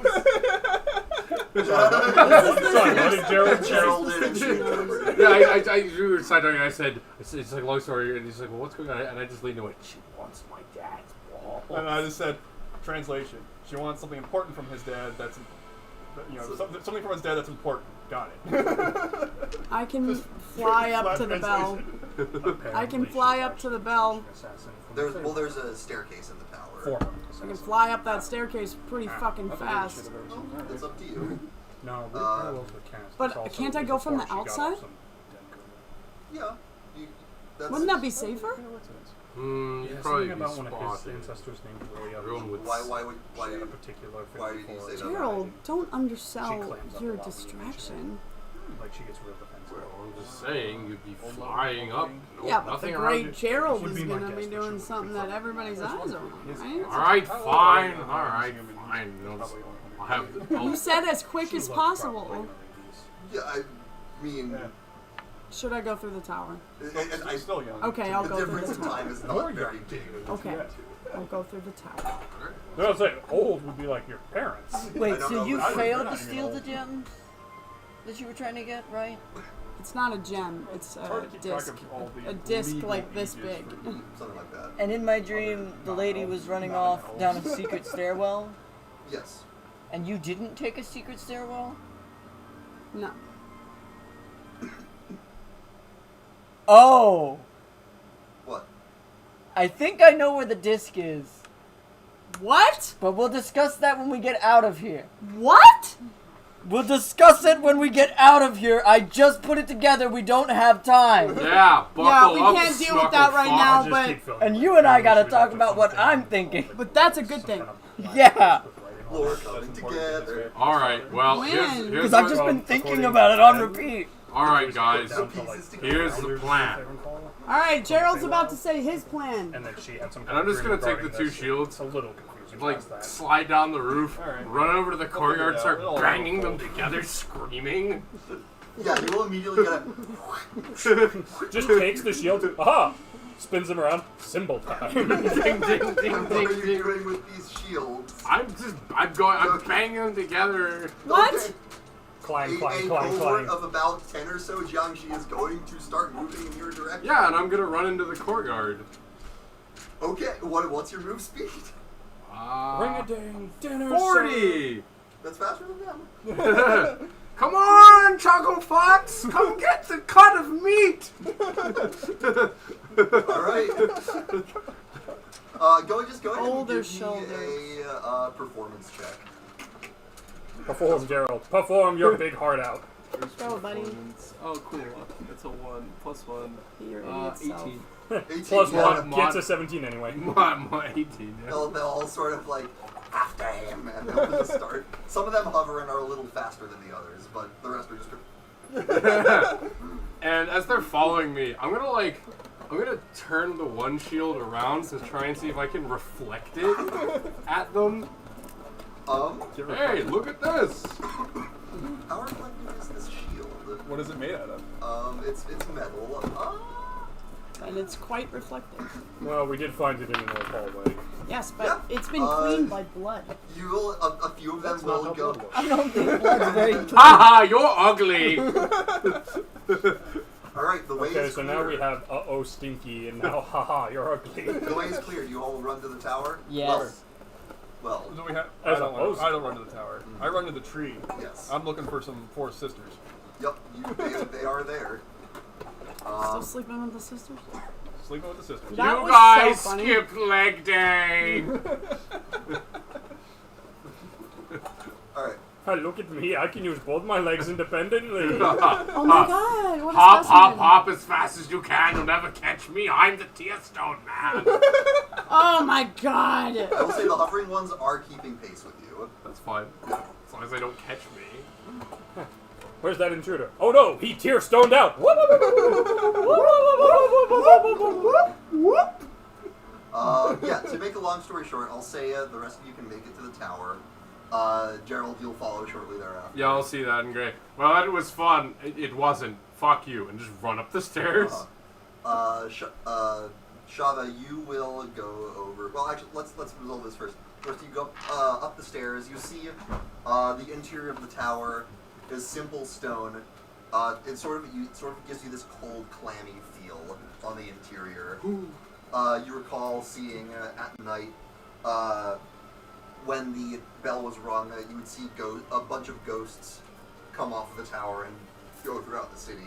Sorry, what did Gerald say? Gerald and she interpreted. Yeah, we were side talking, and I said, it's like a long story, and he's like, well, what's going on? And I just leaned away. She wants my dad's ball. And I just said, translation. She wants something important from his dad. That's, something from his dad that's important. Got it. I can fly up to the bell. I can fly up to the bell. There's a staircase in the tower. I can fly up that staircase pretty fucking fast. It's up to you. No, But can't I go from the outside? Yeah. That's, Wouldn't that be safer? You'd Yeah, probably something be about one of his spotted. ancestors named William. Everyone would Why She had a particular why thing did you for say that? Gerald, don't She undersell claims up your a lot of distraction. like she gets real defensive. Well, I'm just saying, you'd be flying up. No, Yeah, but the nothing around great you. Gerald Would is be my gonna be guess, but she doing would something prefer- that everybody's eyes are on, right? Alright, fine. Alright, fine. I'll have You said as quick as possible. Yeah, I mean, Should I go through the tower? and I still young. Okay, I'll the go through difference the in time tower. is not very big. Okay, I'll go through the tower. I was like, old would be like your parents. I Wait, don't so know, you but I- failed not to even steal old. the gems that you were trying to get, right? It's not a gem, it's a hard to keep track disc. of all the A disc legal like this ages big. for- Something like that. And in my dream, the lady was running off down a secret stairwell, Yes. and you didn't take a secret stairwell? No. Oh! What? I think I know where the disc is, What? but we'll discuss that when we get out of here. What? We'll discuss it when we get out of here. I just put it together. We don't have time. Yeah, buckle Yeah, we up, can't deal with snuckle that right fuck. now, Just but- keep filming. And you and I gotta Should talk have about what something I'm like thinking. But that's a good thing. Yeah. Lore coming together. Alright, well, When? here's Because I've what- just been thinking about it on repeat. Alright, guys, Put pieces together. here's the plan. Alright, Gerald's about to say his plan. And then she had some. And I'm just gonna take the regarding two this. shields, It's a little confusing. like, past that. slide down the roof, Alright. run over to the courtyard, it start out. It'll banging them unfold. together, screaming. Yeah, you will immediately get a. Just takes the shield. Aha! Spins them around. Symbol time. Ding, ding, ding, ding, What are ding, you ding. doing with these shields? I'm banging them together. What? Okay. Clang, A clang, clang, cohort clang. of about 10 or so Jiangshi is going to start moving in your direction. Yeah, and I'm gonna run into the courtyard. Okay, what's your move speed? Ring a ding. Dinner. 40! That's faster than them. Come on, Choco Fox! Come get the cut of meat! Alright. Go ahead Older and give shoulders. me a performance check. Perform, Gerald. Perform your big heart out. Go, buddy. Oh, cool. It's a 1 plus 1. Your idiot self. 18. 18, Plus yeah. one gets a 17 anyway. My 18. Yeah. They'll all sort of like, after him, and they'll just start. Some of them hover and are a little faster than the others, but the rest are just. And as they're following me, I'm gonna turn the one shield around to try and see if I can reflect it at them. Hey, look at this! How reflective is this shield? What is it made out of? It's metal. And it's quite reflective. Well, we did find it in an old hallway. Yes, but Yeah, it's been cleaned by blood. You will. A few of them That's not will how go. blood works. I don't think blood's very clean. Haha, you're ugly! All right, the way Okay, is so clear. now we have uh-oh stinky, and now haha, you're ugly. The way is clear. You all run to the tower. Yes. Well, Do we have? As I opposed- don't run to the tower. I run to the tree. yes. I'm looking for some four sisters. Yep. They are there. Still sleeping with the sisters? Sleeping with the sisters. That You was guys so funny. skip leg day! All right. Hey, look at me, I can use both my legs independently. Oh my god, what a Hop, specimen. hop, hop as fast as you can. You'll never catch me. I'm the Tear Stone Man. Oh my god. I will say the hovering ones are keeping pace with you. That's fine. As long as they don't catch me. Where's that intruder? Oh no, he tear stoned out. Yeah. To make a long story short, I'll say the rest of you can make it to the tower. Gerald, you'll follow shortly thereafter. Yeah, I'll see that and great. Well, that was fun. It wasn't. Fuck you. And just run up the stairs. Shava, you will go over. Well, actually, let's resolve this first. First, you go up the stairs. You see the interior of the tower is simple stone. It sort of gives you this cold, clammy feel on the interior. You recall seeing at night when the bell was rung, you would see a bunch of ghosts come off of the tower and go throughout the city.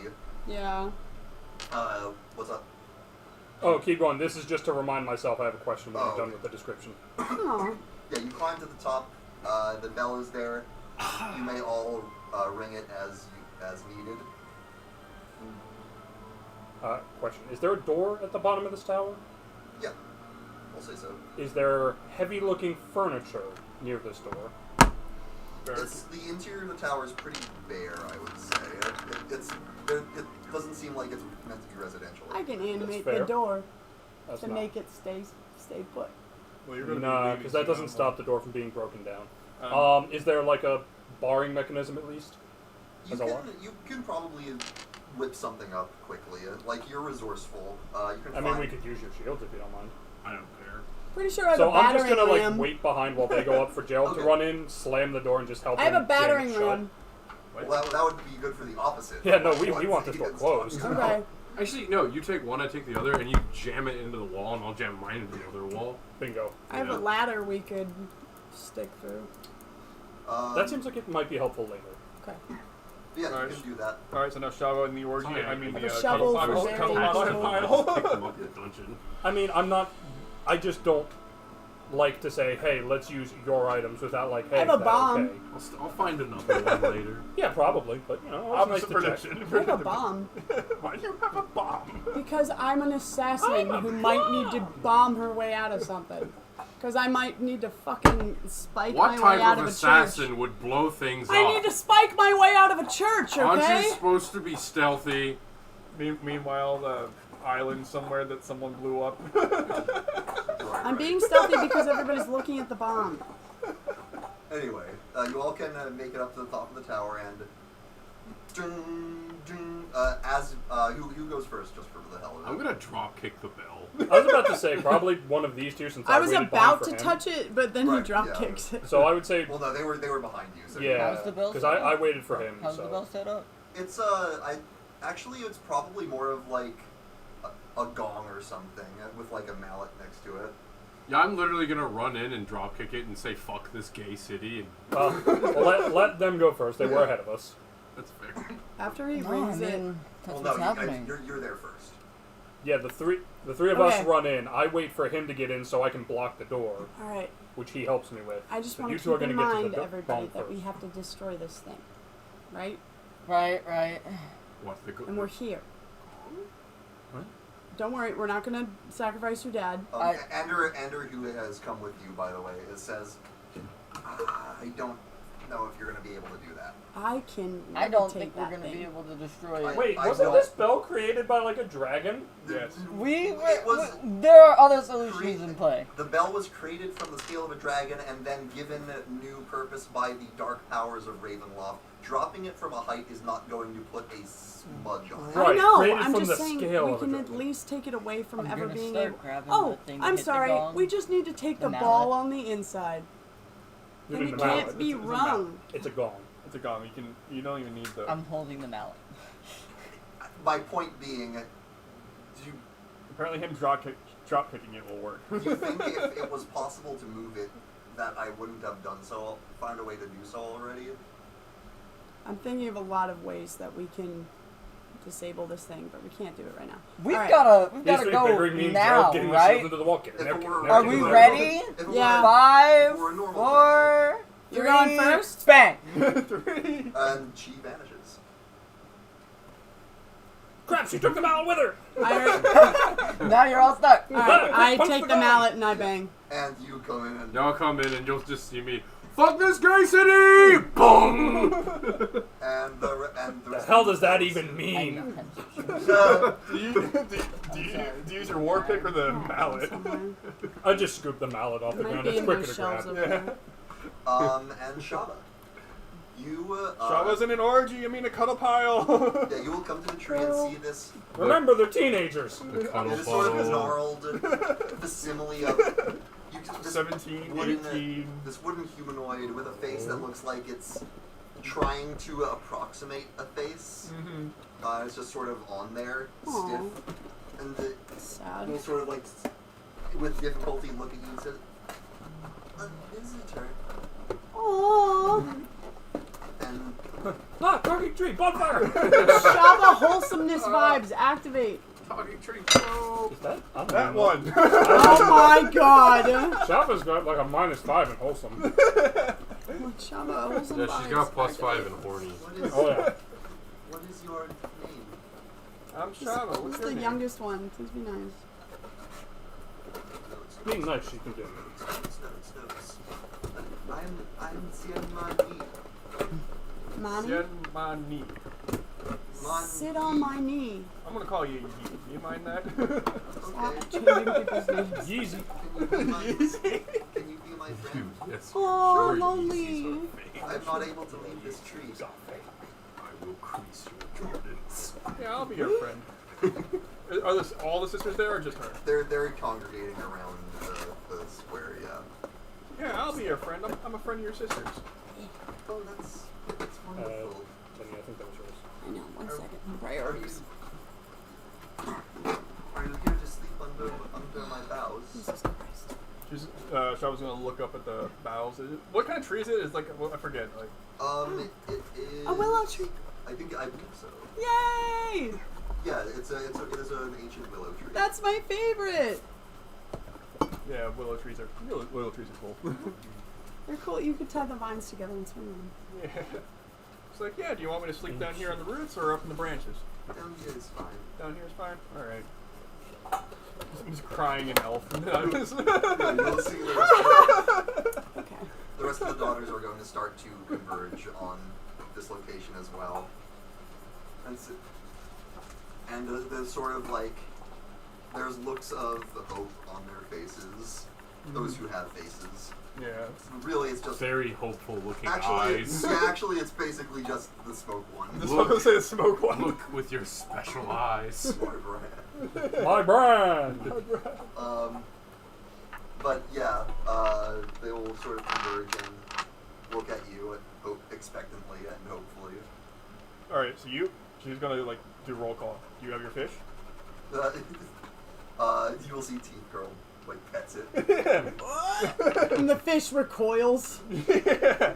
Yeah. What's up? Oh, keep going. This is just to remind myself I have a question when I'm done okay. with the description. Oh. Yeah, you climb to the top. The bell is there. You may all ring it as needed. Question. Is there a door at the bottom of this tower? Yeah, I'll say so. Is there heavy-looking furniture near this door? The interior of the tower is pretty bare, I would say. It doesn't seem like it's meant to be residential. I can animate fair. the door That's to not. make it stay put. Well, you're gonna be Nah, leaving because that soon, doesn't huh? stop the door from being broken down. Is there like a barring mechanism at least? You can probably whip something up quickly. Like, you're resourceful. You can I find... mean, we could use your shields if you don't mind. I don't care. Pretty sure I have So a I'm just battering gonna ram. wait behind while they go up for Gerald to Okay. run in, slam the door, and just help I have him a battering jam it shut. ram. Well, that would be good for the opposite. Yeah, no, we Once want he this door gets closed. talked Okay. about. Actually, no. You take one, I take the other, and you jam it into the wall, and I'll jam mine into the other wall. Bingo. I have a Yeah. ladder we could stick through. That seems like it might be helpful later. Okay. Yeah, Alright. you can do that. Alright, so now Shava and the orgy, Sorry, I mean I the have a shovel for cuddle very pile. Pick them up in the dungeon. I mean, I just don't like to say, hey, let's use your items without like, hey, I have a is that bomb. okay? I'll find another one later. Yeah, probably, but you know, it's nice Opposite to check. prediction. I have a bomb. Why do you have a bomb? Because I'm an assassin who might need to bomb her way out of something. Because I might need to fucking spike What my way out type of of a assassin church. would blow things up? I need to spike my way out of a church, Aren't you okay? supposed to be stealthy? Meanwhile, the island somewhere that someone blew up. I'm being stealthy because everybody's looking at the bomb. Anyway, you all can make it up to the top of the tower and... who goes first, just for the hell of it? I'm gonna drop kick the bell. I was about to say probably one of these two since I was waited about behind to for him. touch it, but then he Right, drop yeah. kicks it. So I would say, Well, no, they were behind you. So yeah, How's the bell because set I up? waited for him. How's so. the bell set up? It's actually it's probably more of like a gong or something with like a mallet next to it. Yeah, I'm literally gonna run in and drop kick it and say fuck this gay city. And Well, let them go first. They were ahead of us. that's fair. After he No, rings I it, mean, that's Well, what's no, happening. you're there first. Yeah, the three of Okay. us run in. I wait for him to get in so I can block the door, alright, which he helps me with. I just So want you to two are keep in gonna get to mind, the everybody, bomb that we first. have to destroy this thing. Right? Right. What the And we're here. What? Don't worry, we're not gonna sacrifice your dad. Andrew, who has come with you, by the way, says, I don't know if you're going to be able to do that. I can I don't levitate think we're that gonna thing. be able to destroy it. Wait, I wasn't don't- this bell created by like a dragon? Yes. There are other solutions in play. The bell was created from the scale of a dragon and then given new purpose by the dark powers of Ravenloft. Dropping it from a height is not going to put a smudge on it. Right, I know. created I'm from just the saying scale we of a can at dragon. least take it away from I'm ever gonna being start able. grabbing Oh, the thing to I'm hit the sorry. gong. We just need to take The the ball mallet. on the inside. You And need it the can't mallet. be It's a wrong. It's a gong. It's a gong. You don't even need the. I'm holding the mallet. My point being, Apparently, him drop kicking it will work. do you think if it was possible to move it, that I wouldn't have done so? I'll find a way to do so already. I'm thinking of a lot of ways that we can disable this thing, but we can't do it right now. We've Alright. gotta go Bickering means now, Gerald getting the right? shield into the wall. Get it, If now, it get it, were- now, Are get we it, now. ready? If it were- Yeah. 5, We're normal. 4, You're 3, going first? Bang! And she vanishes. Crap! She took the mallet with her. Now you're all stuck. Alright, I Punch take the the gong. mallet and I bang. And you come in and... Y'all come in and you'll just see me. Fuck this gay city! Boom! And the The rest hell of the does that town even is- mean? Do you use your war pick or the mallet? Somewhere. I just scooped the mallet off the It might ground. be It's in quicker those to shelves grab. over there. And Shava. You, Shava's in an orgy. I mean a cuddle pile. yeah, you will come to the tree and see this. Remember, they're teenagers. The cuddle It is sort of a ball. gnarled facsimile of. this 17, wooden, 18. this wooden humanoid with a face that looks like it's trying to approximate a face. Mm-hmm. It's just sort of on there, Aw. stiff, and it Sad. will sort of like, with difficulty, look at you and says, "A visitor." Aww. And Ah, talking tree, bonfire! Shava wholesomeness vibes activate. Talking tree. No. Is that? I don't That know. one. Oh my god. Shava's got like a -5 in wholesome. Shava wholesome Yeah, vibes. she's got +5 activate. in horny. what is, Oh yeah. what is your name? I'm Shava. Who's What's your the name? youngest one? Please be nice. Notes. Being nice, she can do it. Notes. I'm Sienmani. Mani? Sienmani. Sit on my knee. I'm gonna call you Yi. You mind that? Stop Okay. changing people's names. Yeezy. Can you be my friend? Yes. Oh, sure, lonely. Yeezys are fake. I'm not able to leave this tree. I will crease your Jordans. Yeah, I'll be your friend. Are this all the sisters there or just her? They're congregating around the square, yeah. Yeah, I'll be your friend. I'm a friend of your sister's. Oh, that's wonderful. Jenny, I think that was yours. I know, 1 second. Priorities. Are you here to sleep under my boughs? Jesus Christ. She's Shava's gonna look up at the boughs. What kind of tree is it? It's like I forget. Like It is A willow tree. I believe so. Yay! Yeah, it is an ancient willow tree. That's my favorite. yeah, willow trees are cool. They're cool. You could tie the vines together and swing them. Yeah. It's like, yeah. Do you want me to sleep down here on the roots or up in the branches? Down here is fine. Down here is fine. All right. I'm just crying in elf. Yeah, you'll see the Okay. rest of the daughters are going to start to converge on this location as well. And there's sort of like, there's looks of hope on their faces, those who have faces. Yeah. Really, it's just Very hopeful looking actually, eyes. yeah, actually, it's basically just the smoke one. This one was say the smoke one. Look with your special eyes. My brand. My brand! But yeah, they will sort of converge and look at you, expectantly and hopefully. All right. So she's gonna like do roll call. Do you have your fish? You will see Teeth Girl like pets it. And the fish recoils. yeah.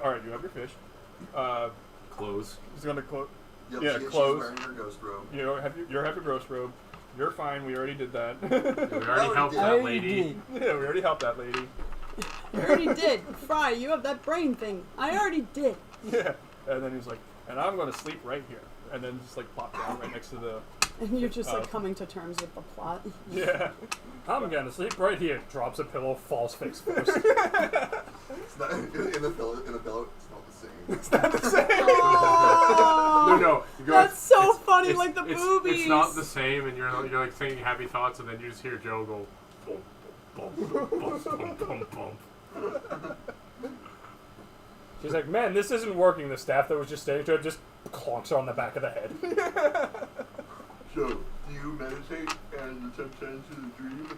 All right. You have your fish. Close. She's gonna close. Yep, Yeah, she's clothes. wearing her ghost robe. You have your ghost robe. You're fine. We already did that. We already helped did. that lady. Yeah, we already helped that lady. I already did. Fry, you have that brain thing. I already did. Yeah. And then he's like, and I'm gonna sleep right here. And then just like plop down right next to the. And you're just like coming to terms with the plot. Yeah. I'm gonna sleep right here. Drops a pillow, falls face first. It's not in the pillow. It's not the same. Oh, No. You go, that's so it's- funny, it's- like the it's, boobies. It's not the same, and you're like saying happy thoughts, and then you just hear Joe go, boom, boom, boom, boom, boom, boom. She's like, man, this isn't working. The staff that was just standing to it just clonks her on the back of the head. So, do you meditate and attempt to enter the dream?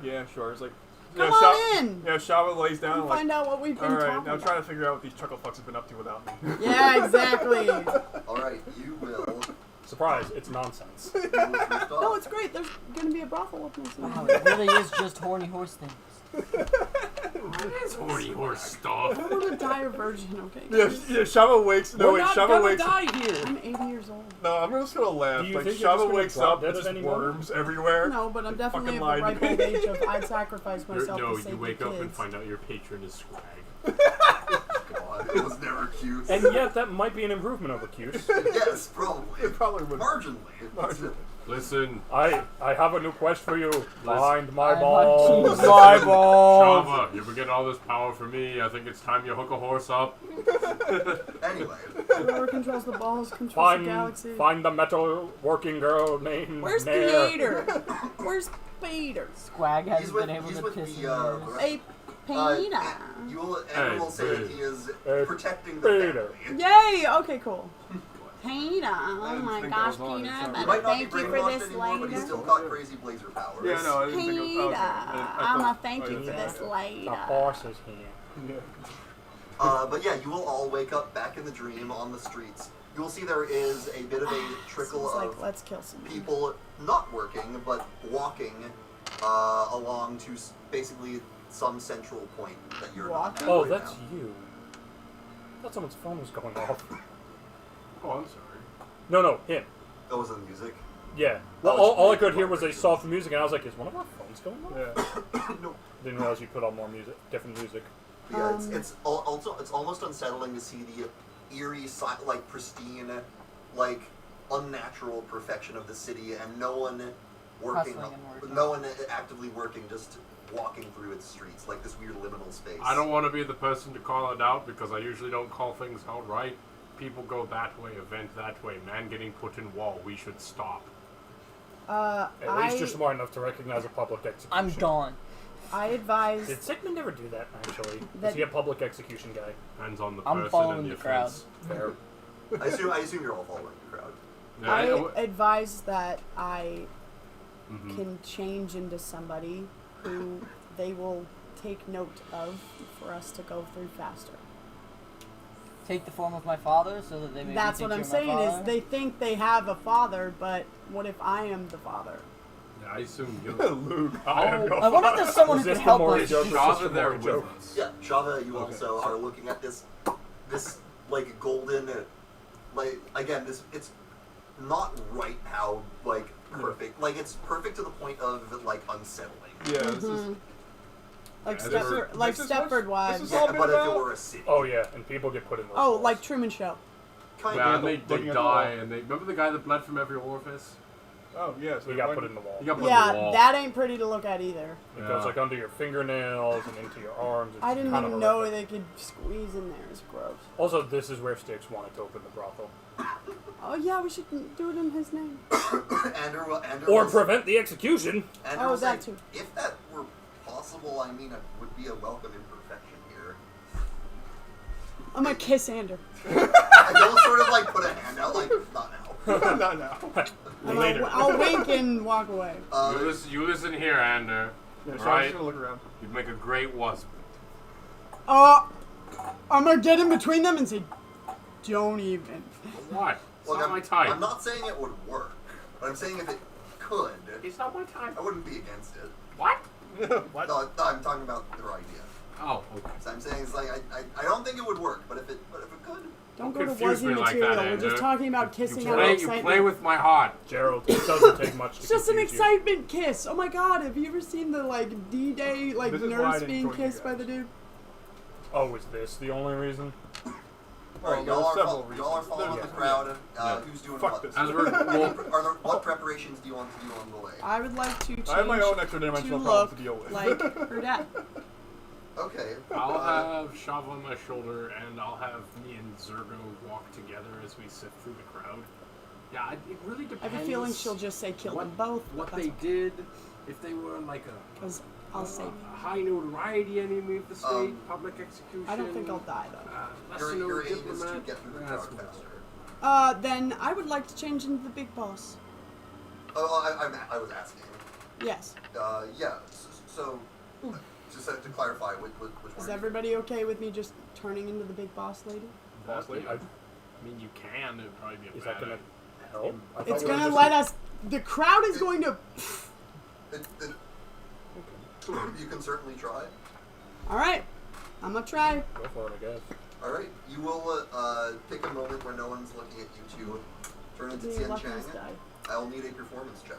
Yeah, sure. It's like. Come yeah, on in. Yeah, Shava lays down And like. find out what we've been Alright, talking now about. try to figure out what these chuckle fucks have been up to without me. Yeah, exactly. Alright, you will. Surprise, it's nonsense. You will drift off. No, it's great. There's gonna be a brothel opening soon. Wow, it really is just horny horse things. It's horny horse stuff. I want to die a virgin, okay? Yeah, Shava wakes. No, We're wait, not Shava gonna wakes. die here. I'm 80 years old. No, I'm just gonna laugh. Do you Like think you're just Shava gonna wakes drop up, dead it's at just any moment? worms everywhere. No, but I'm definitely fucking at the lied ripe to me. old age of I'd sacrifice myself No, to save you wake the up and kids. find out your patron is Swag. God, it was never cute. And yet, that might be an improvement over cute. Yes, probably. It probably would. Marginally. Marginally. Listen, I have a new quest for you. Behind my I want balls. to my balls. Shava, you ever get all this power from me? I think it's time you hook a horse up. Anyway, Whoever controls the balls controls the galaxy. Find the metal working girl named Where's Nair. Peter? Where's Peter? Squag has he's been with, able he's to with piss in the, yours. Hey, Peter. you will, everyone will say that he is Hey, protecting the Peter. family. Yay! Okay, cool. Peter, oh didn't my think gosh, that was on, Peter, sorry. I He better might not be thank you for brainwashed this anymore, but he's later. still got crazy blazer powers. Yeah, no, I didn't think Peter, of. Okay. I I'ma thought- thank oh, you yeah, for yeah, this yeah. later. The horse is here. Yeah. But yeah, you will all wake up back in the dream on the streets. You will see there is a bit of a trickle It's like, of let's kill someone. people not working, but walking along to basically some central point that you're not at Oh, right that's now. you. I thought someone's phone was going off. Oh, I'm sorry. No, him. That was the music. Yeah. Well, Oh, it's all I really could hear was quiet. a soft music, and I was like, is one of our phones going off? Yeah. No. Didn't realize you put on more music, different music. Yeah, it's almost unsettling to see the eerie, like pristine, like unnatural perfection of the city, and no one working, Hustling and working. no one actively working, just walking through its streets, like this weird liminal space. I don't want to be the person to call it out because I usually don't call things out right. People go that way, event that way, man getting put in wall. We should stop. At least you're smart enough to recognize a public execution. I'm gone. I advise Did Sigmund never do that, actually? That- Is he a public execution guy? Depends on the I'm person following and the the crowd. offense. Fair. I assume you're all following the crowd. Yeah, I advise that I Mhm. can change into somebody who they will take note of for us to go through faster. Take the form of my father so that they may That's take what I'm care of my saying is father. they think they have a father, but what if I am the father? Yeah, I assume you. Luke. I have no I wonder if there's someone Was who this can the help Maury us. joke? Shava there Maury with joke. us. Yeah, Shava, you Okay, also are looking at this like golden, like again, it's not right how like perfect, like it's perfect to the point of like unsettling. Yeah, this is. Mhm. Like Yeah, Stepford, like this is what- Stepford Wives. this is Yeah, all been but if it about? were a city, Oh, yeah, and people get put in those Oh, walls. like Truman Show. kind Yeah, of. and they looking at the die, wall. and they remember the guy that bled from every orifice. Oh, yeah. So He got put in the wall. He got put in the Yeah, wall. that ain't pretty to look at either. It Yeah. goes like under your fingernails and into your arms. It's I didn't kind even of know horrific. they could squeeze in there. It's gross. Also, this is where Styx wanted to open the brothel. Oh yeah, we should do it in his name. Andrew Or was- prevent the execution. Andrew Oh, was that saying, too. if that were possible, I mean, it would be a welcome imperfection here. I'm gonna kiss Ander. I don't sort of like put a hand out, like not now. Not now. Later. I'll wink and walk away. You listen here, Ander. Yeah, so I'm Right. just gonna look around. You'd make a great wasp. I'm gonna get in between them and say, "Don't even." What? It's Look, not my type. I'm not saying it would work, but I'm saying if it could, It's not my type. I wouldn't be against it. What? What? No, I'm talking about their idea. Oh, okay. So I'm saying it's like I don't think it would work, but if it could, Don't Don't go to confuse Wuzzy me like material. that, We're just Ander. talking about kissing You out of play excitement. with my heart. Gerald, it doesn't take much to It's just an confuse you. excitement kiss. Oh my god, have you ever seen the like D-Day like This is why I nurse didn't being join you kissed by guys. the dude? Oh, is this the only reason? alright, there's y'all are several y'all are reasons. following There's- the crowd. Yeah. Who's doing Fuck what? this. As we're well, What preparations do you want to do on the way? I would like to change I have my own extra dimensional to problems look to deal with. like her dad. Okay. I'll have Shava on my shoulder, and I'll have me and Zergo walk together as we sift through the crowd. Yeah, it really I depends. have a feeling she'll just say kill them both. What they did, if they were like Because I'll save you. a high notoriety enemy of the state, public execution. I don't think I'll die though. Lesser Your known aim is to diplomat. get through the That's crowd what- faster. Then I would like to change into the big boss. Oh, I was asking. Yes. Yeah. So, just to clarify, which Is one? everybody okay with me just turning into the big boss lady? Boss lady. I mean, you can. It'd probably be a Is bad that gonna idea. help? I thought It's you were gonna just- let us. The crowd is going to. You can certainly try. All right, I'm gonna try. Go for it, I guess. All right. You will pick a moment where no one's looking at you to turn into The Tian luckiest Chang. die. I'll need a performance check.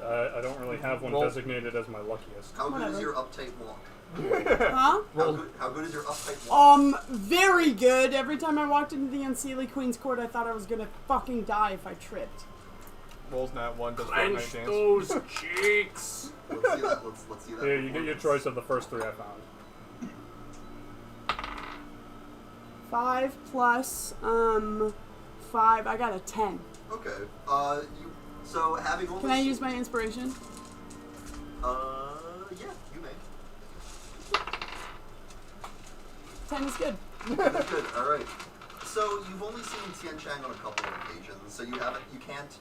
I don't really have one Roll. designated as my luckiest. How good is Whatever. your uptight walk? Huh? How good is your uptight walk? Very good. Every time I walked into the Unseelie Queen's court, I thought I was gonna fucking die if I tripped. Rolls nat 1, does 4 Clench night chance. those cheeks. Let's see that. Let's see that. Here, you get your performance. choice of the first three I found. 5 plus 5. I got a 10. Okay. So having only. Can I use my inspiration? Yeah, you may. 10 is good. That's good. All right. So you've only seen Tian Chang on a couple of occasions, so you can't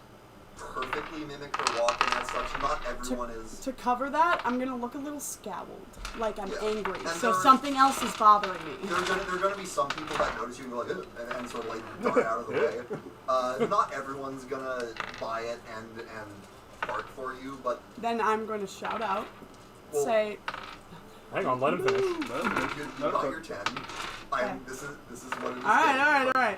perfectly mimic her walking as such. Not everyone is. To cover that, I'm gonna look a little scowled, like I'm Yeah. angry. And So there- something else is bothering me. There are gonna be some people that notice you and go like, "Ugh," and sort of like dart out of the way. Not everyone's gonna buy it and bark for you, but Then I'm going to shout out, Well- say, Hang on, let him finish. you got your 10. Okay. This is what it is. all right.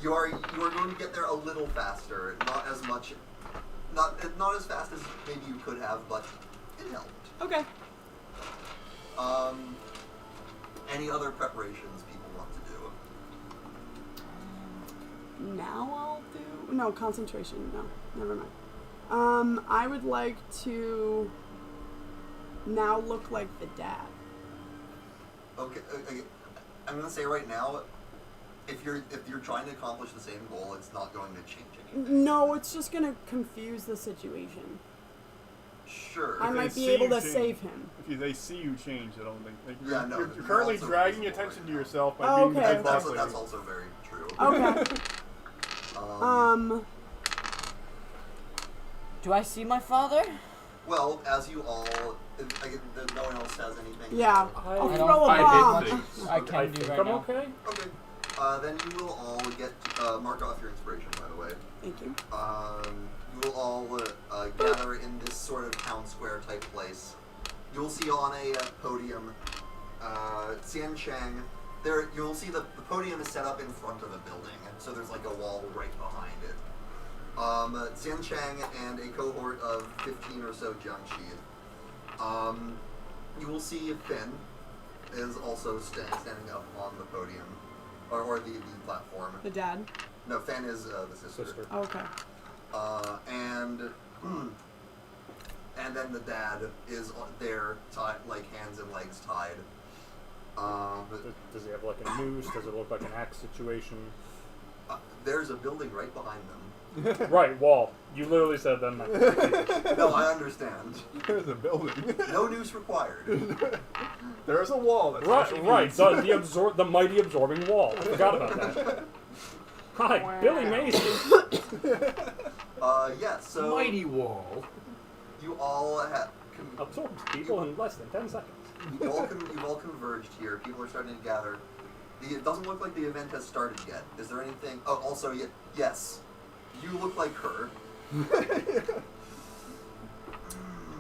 You are going to get there a little faster, not as much, not as fast as maybe you could have, but it helped. Okay. Any other preparations people want to do? Now I'll do... No, concentration. No, never mind. I would like to now look like the dad. Okay, I'm gonna say right now, if you're trying to accomplish the same goal, it's not going to change anything. No, it's just going to confuse the situation. Sure. I If might they be see able you to change. save him. If they see you change, I don't think. Like, Yeah, no, You're you're currently also dragging visible attention right to now. yourself by Oh, being okay. the That's, boss that's lady. also very true. Okay. Do I see my father? Well, as you all, no one else has anything. Yeah. I I'll don't throw a I bomb. hate things. I can I do think right I'm now. okay. Okay. Then you will all get mark off your inspiration, by the way. Thank you. You will all gather in this sort of town square type place. You will see on a podium, Xian Chang. There, you will see the podium is set up in front of a building, so there's like a wall right behind it. Xian Chang and a cohort of 15 or so Jiangxi. You will see Finn is also standing up on the podium, or the platform. The dad. No, Finn is the sister. Okay. And then the dad is there, tied, like hands and legs tied. Does he have like a noose? Does it look like an axe situation? There's a building right behind them. Right, wall. You literally said that. No, I understand. There's a building. No noose required. There's a wall. That's all she Right, needs. the mighty absorbing wall. I forgot about that. Hi, Billy Mason. Yeah. So Mighty wall. you all have. Absorbs people in less than 10 seconds. You've all converged here. People are starting to gather. It doesn't look like the event has started yet. Is there anything? Oh, also, yes. You look like her.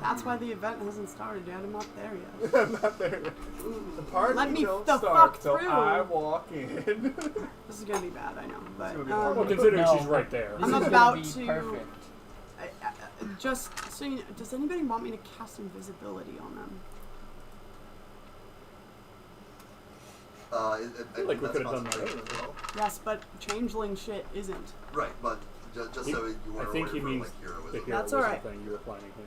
That's why the event hasn't started yet. I'm not there yet. I'm not there. The party Let me don't the start fuck till through. I walk in. This is gonna be bad, I know. But gonna be horrible. Well, considering No. she's right there. I'm This is about gonna be to- perfect. just so you know, does anybody want me to cast invisibility on them? I feel like we that's could have done that concentration earlier. as well. Yes, but changeling shit isn't. Right, but just so you were I think aware he for, means like, the heroism. hero That's was alright. the thing you were planning here.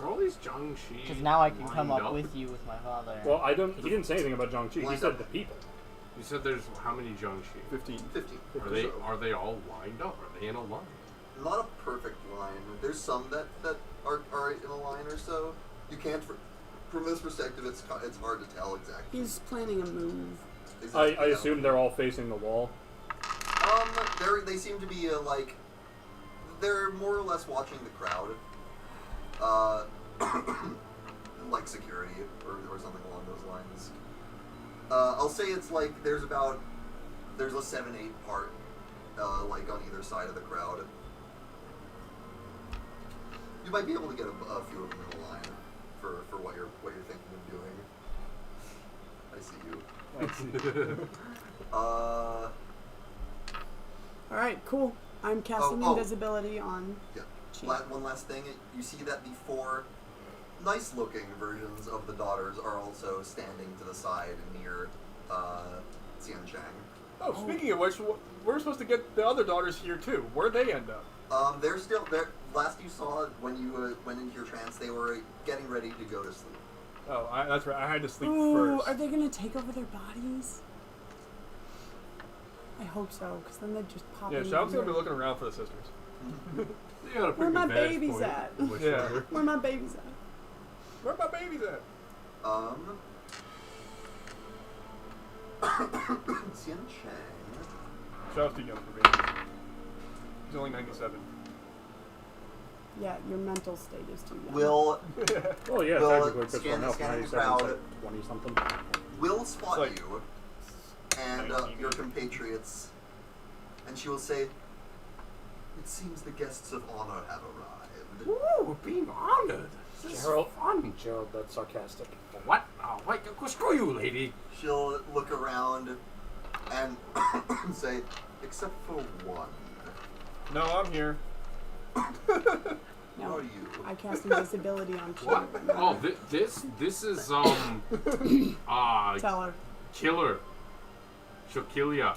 Are all these Jiangxi? Because now I can come lined up with you with my father. Well, he didn't say anything about Zhangqi. He Lined said up. the people. You said there's how many Jiangxi? 15. 15. Are they all lined up? Are they in a line? Not a perfect line. There's some that are in a line or so. You can't, from this perspective, it's hard to tell exactly. He's planning a move. I exactly how- assume they're all facing the wall. They seem to be they're more or less watching the crowd. Like security or something along those lines. I'll say it's like there's a 7-8 part like on either side of the crowd. You might be able to get a few of them in a line for what you're thinking of doing. I see you. Alright, cool. I'm casting Oh. invisibility on Yeah. Chi. One last thing, you see that the 4 nice-looking versions of the daughters are also standing to the side near Xian Chang. Oh, speaking of which, we're supposed to get the other daughters here too. Where'd they end up? They're still there. Last you saw when you went into your trance, they were getting ready to go to sleep. Oh, that's right. I had to sleep Ooh, first. are they gonna take over their bodies? I hope so, because then they'd just pop Yeah, in. Shout's gonna be here. looking around for the sisters. You got a pretty Where my good vantage babies point at? of which Yeah. order. Where my babies at? Where my babies at? Xian Chang. Shadow's too young for me. He's only 97. Yeah, your mental state is too young. Will Oh yeah, Well, technically, because scan- now scanning the 97 is crowd. like 20 something. will spot It's like you and 19. your compatriots, and she will say, "It seems the guests of honor have arrived." Ooh, we're being honored. This is Gerald. fun. Gerald, that's sarcastic. What? Oh, wait, go screw you, lady. She'll look around and say, "Except for one. No, I'm here. Who No, are you?" I cast invisibility on What? Chiyoko. Oh, this is Tell her. killer. She'll kill ya.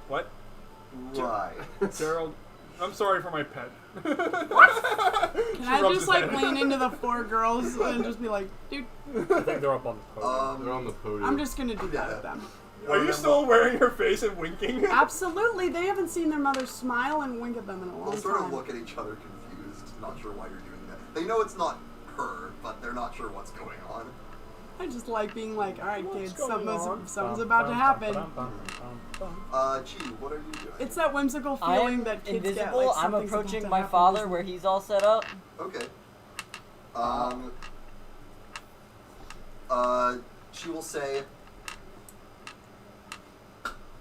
What? Right. Gerald, I'm sorry for my pet. Can She I rubs just his like head. lean into the 4 girls and just be like, dude, I think they're up on the podium. They're on the podium. I'm just gonna do that with them. Are you still wearing her face and winking? Absolutely, they haven't seen their mother smile and wink at them in a long They'll sort of time. look at each other confused, not sure why you're doing that. They know it's not her, but they're not sure what's going on. I just like being like, all right, kids, something's Bum, about to bum, happen. bum, bum, bum, bum. Chi, what are you doing? It's that whimsical feeling I'm that kids invisible. get. Like I'm something's about approaching to my happen. father where he's all set up. Okay. She will say,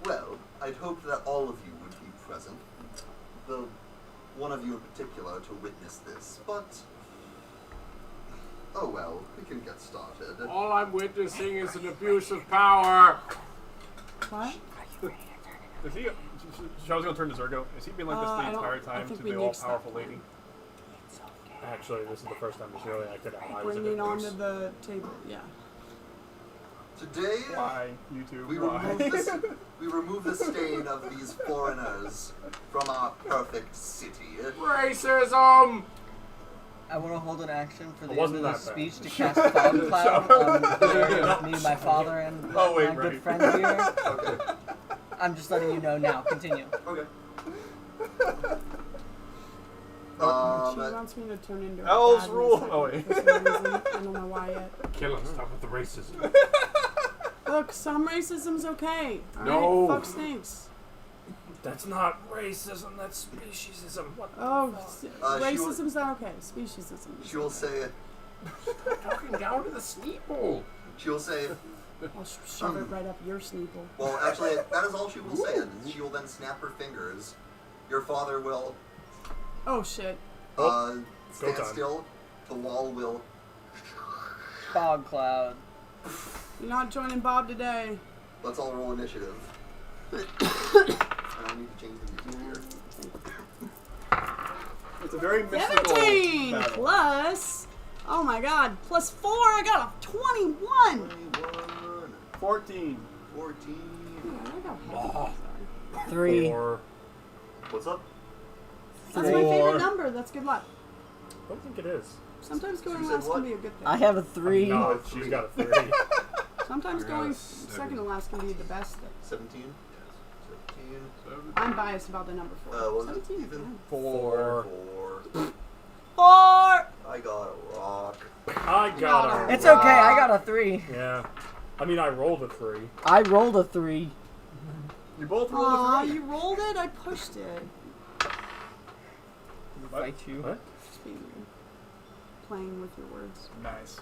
"Well, I'd hoped that all of you would be present. The one of you in particular to witness this, but oh well, we can get started." All I'm witnessing is an abuse of power. What? Is he? Shadow's gonna turn to Zergo. Is he been like this I the don't- entire I time think to we the nixed that all-powerful plan. lady? Actually, this is the first time he's really acted out. I was a Bring bit it onto loose. the table. Yeah. Today, Why, you two? we Why? remove the stain of these foreigners from our perfect city. Racism. I want to hold an action for the It end wasn't of the that bad. speech to cast fog cloud on me, my father, and Oh, wait, my right. good friend here. Okay. I'm just letting you know now. Continue. Okay. She wants me to turn into a Elves bad rule. recycle Oh, wait. for some reason. I don't know why yet. Kill us. Stop with the racism. Look, some racism's okay. All No. right? Fuck snakes. That's not racism, that's speciesism. What the Oh, fuck? racism's not okay. Speciesism. is She will okay. say, Talking down to the steeple. she will say, I'll shove it right up your sneeple. well, actually, that is all she will say. And she will then snap her fingers. Your father will Oh shit. stand time. still. The wall will. Fog cloud. You're not joining Bob today. Let's all roll initiative. And I need to change the music here. It's a very mystical 17 battle. plus. Oh my god. Plus 4. I got a 21. 21, 14. 14. I got half. 3. Or, What's up? That's my favorite number. That's good luck. I don't think it is. Sometimes going She said last what? can be a good thing. I have a 3. No, she's got a 3. Sometimes I got going a 7. second to last can be the best thing. 17? Yes. 17. I'm biased about the number 4. What was it? 17 is Even? good. 4. 4. 4. I got a rock. I got a It's okay. I got a 3. Yeah. I mean, I rolled a 3. I rolled a 3. You both rolled Aw, a 3? you rolled it? I pushed it. What? Fight you. What? Just being weird. Playing with your words. Nice.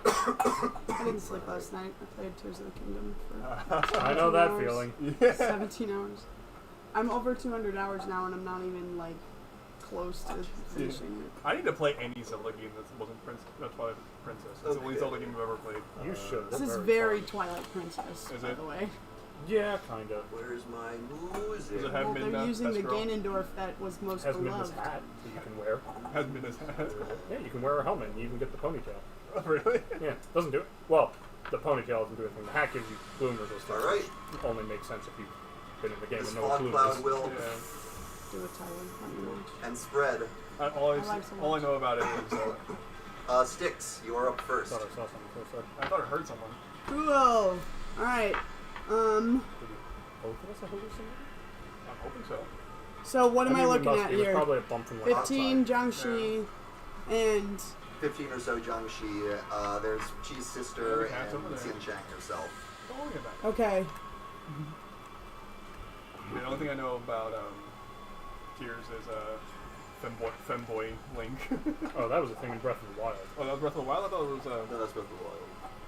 I didn't sleep last night. I played Tears of the Kingdom for I know that 17 feeling. Yeah. 17 hours. I'm over 200 hours now, and I'm not even like close to finishing it. I need to play any Zelda game that wasn't Twilight Princess. It's the only Okay. Zelda game I've ever played. You should. This They're is very fun. Twilight Princess, Is by it? the way. Yeah, kind of. Where's my Does music? it have Well, been they're using the best girl? Ganondorf that was most Has Midna's beloved. hat that you can wear. Has been his Yeah, you can wear a helmet and you even get the ponytail. Really? Yeah, doesn't do it. Well, the ponytail doesn't do anything. The hat gives you bloom resistance. Alright. Which only makes sense if you've been in the game This and know what fog bloom cloud is. will Yeah. Do it, Tyler. Let me know. and spread. All I know about it is Styx, you are up I first. thought I saw something for a second. I thought I heard someone. Cool. Alright. Did you both of us a hallucinate? I'm hoping so. So what am I mean, we looking must at be. It was here? probably a bump from like 15, Jiangxi, and 15 or so Jiangxi. There's Chi's sister Yeah, we have and someone there. Xian Chang herself. Don't worry about it. Okay. The only thing I know about Tears is femboy Link. Oh, that was a thing in Breath of the Wild. Oh, that was Breath of the Wild? I thought it was... No, that's Breath of the Wild.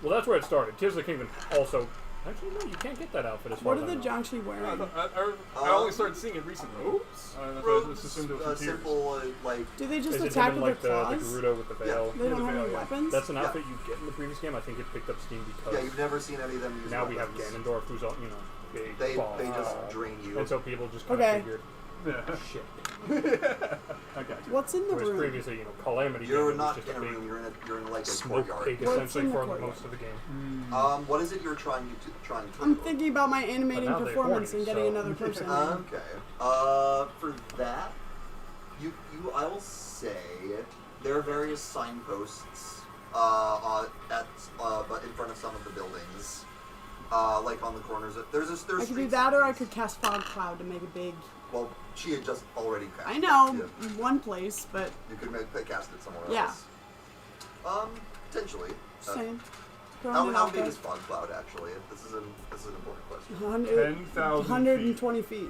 Well, that's where it started. Tears of the Kingdom also... Actually, no, you can't get that outfit as far What as are I the know. Jiangshi wearing? I only started seeing it recently. Oops. That's why I just assumed it was from Tears. Simple, Do they just Is it attack him in, with like, their the claws? Gerudo with the veil? They don't Yeah, have any yeah. weapons? That's an outfit you get in the previous game. I think it picked up steam because Yeah, you've never seen any of them use now we have weapons. Ganondorf, who's all, big They ball. just drain you. And so people just kind Okay. of figured, Yeah. shit. I got you. What's in the Whereas room? previously, Calamity You're Ganon was not just in a a big room. You're in like a smoke courtyard. cake What's essentially in the for courtyard? most of the game. What is it you're trying to I'm do? thinking about my animating But now they're performance horny, and getting so- another person. Okay. For that, I will say there are various signposts but in front of some of the buildings, like on the corners. There's I could do street that, or I signs. could cast Fog Cloud to make a big. Well, she had just already cast. I know, Yeah. one place, but You could cast it somewhere Yeah. else. Potentially. same. How big is Fog Cloud actually? This is an important question. 10,000 120 feet.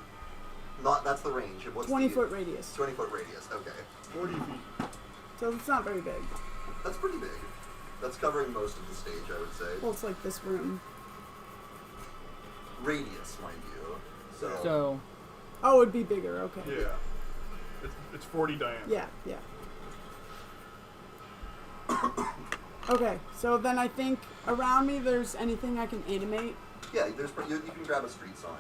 That's the range. What's 20-foot radius. 20-foot radius. Okay. 40 feet. So it's not very big. That's pretty big. That's covering most of the stage, I would say. Well, it's like this room. Radius, mind you. So, Oh, it'd be bigger. Okay. Yeah. It's 40 diameter. Yeah. Okay, so then I think around me there's anything I can animate. Yeah, you can grab a street sign.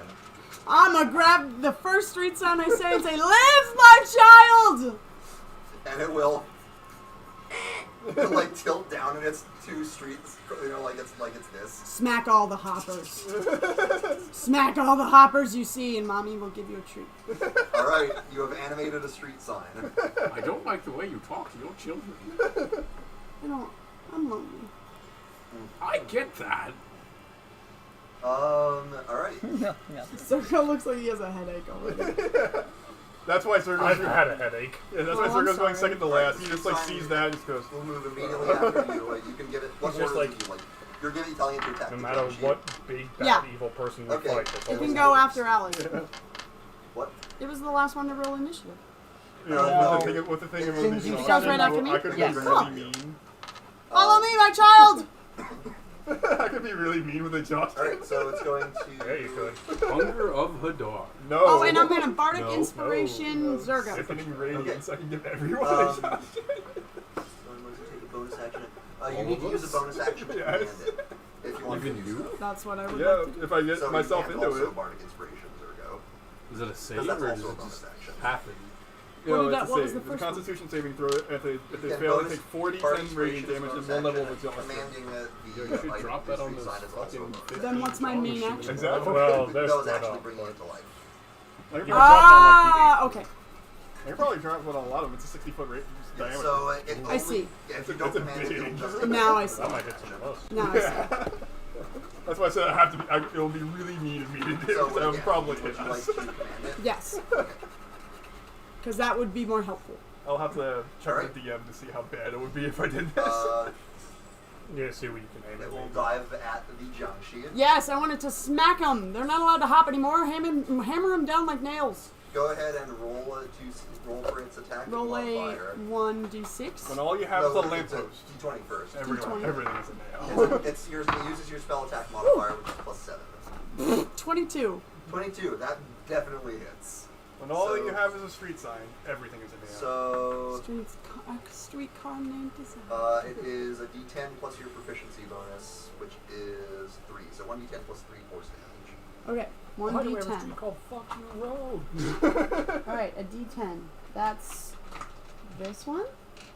I'm gonna grab the first street sign I say and say, "Live, my child!" And it will like tilt down and it's two streets, like it's this. Smack all the hoppers. Smack all the hoppers you see, and mommy will give you a treat. Alright, you have animated a street sign. I don't like the way you talk to your children. I'm lonely. I get that. Alright. yeah. Circo looks like he has a headache already. That's why Sergo's I've had a headache. Yeah, that's Oh, why I'm Sergo's going sorry. second to last. He Alright, just like street sees sign. that and just goes, We'll move immediately after you. You can give it. What It's just order like- would you like? You're telling it to attack. No the matter Jiangshi. what big, bad, Yeah. evil person we Okay. fight, that's You always can how go it is. after Alex. What? It was the last one to roll initiative. you know, with the thing of Didn't being you guys right after me? I could Yes. be really mean. Follow me, my child! I could be really mean with a job. Alright, so it's going to. Yeah, you could. Hunger of Hadar. No. Oh, and I'm gonna Bardic No, Inspiration Zergo. Sickening radiance. I can give everyone Um, a shot. So I'm going to take a bonus action. You All need of to use a us? bonus action to command Yes. it. If you want Even to do you? so. That's what I would Yeah, like to do. if I get So myself you can into also it. Bardic Inspiration, Zergo. Is it a save Because that's or also does a it bonus just action. happen? You know, What it's a was save. the It's a first one? Constitution saving throw. If they Yeah, fail, they bonus- take 40 Bardic 10 radiant Inspiration is damage and bonus 1 level action. of exhaustion. Commanding Yeah, you the should drop that on street this sign is also a fucking bonus. 50. Then what's my main Machine. action? Exactly. Well, they're That was split actually up. bringing but- it to life. I can You can drop it on, like, the Okay. I can probably drop it on a lot of them. It's a 60-foot diameter. So it I see. Yeah, if you don't It's a command it, it'll big- just. Now I see. That might hit someone else. Now I see. That's why I said I have to be. It'll be really mean of me to do. So So I'm again, probably would hit you like us. to command it? Yes. Okay. Because that would be more helpful. I'll have to check Alright. the DM to see how bad it would be if I did this. Yeah, see what you can aim It at. will maybe. dive at the Jiangshi. Yes, I wanted to smack them. They're not allowed to hop anymore. Hammer them down like nails. Go ahead and roll for its attack Roll a modifier. 1d6. When all you have is a lamppost. D20 first. D20. Everything is a nail. It uses your spell attack modifier, which is +7. 22. 22. That definitely hits. When all So- you have is a street sign, everything is a nail. So Streetcar named design. it is a D10 plus your proficiency bonus, which is 3. So 1d10 plus 3 force damage. Okay, Why do we have a 1d10. street called Fuck You Road? Alright, a d10. That's this one?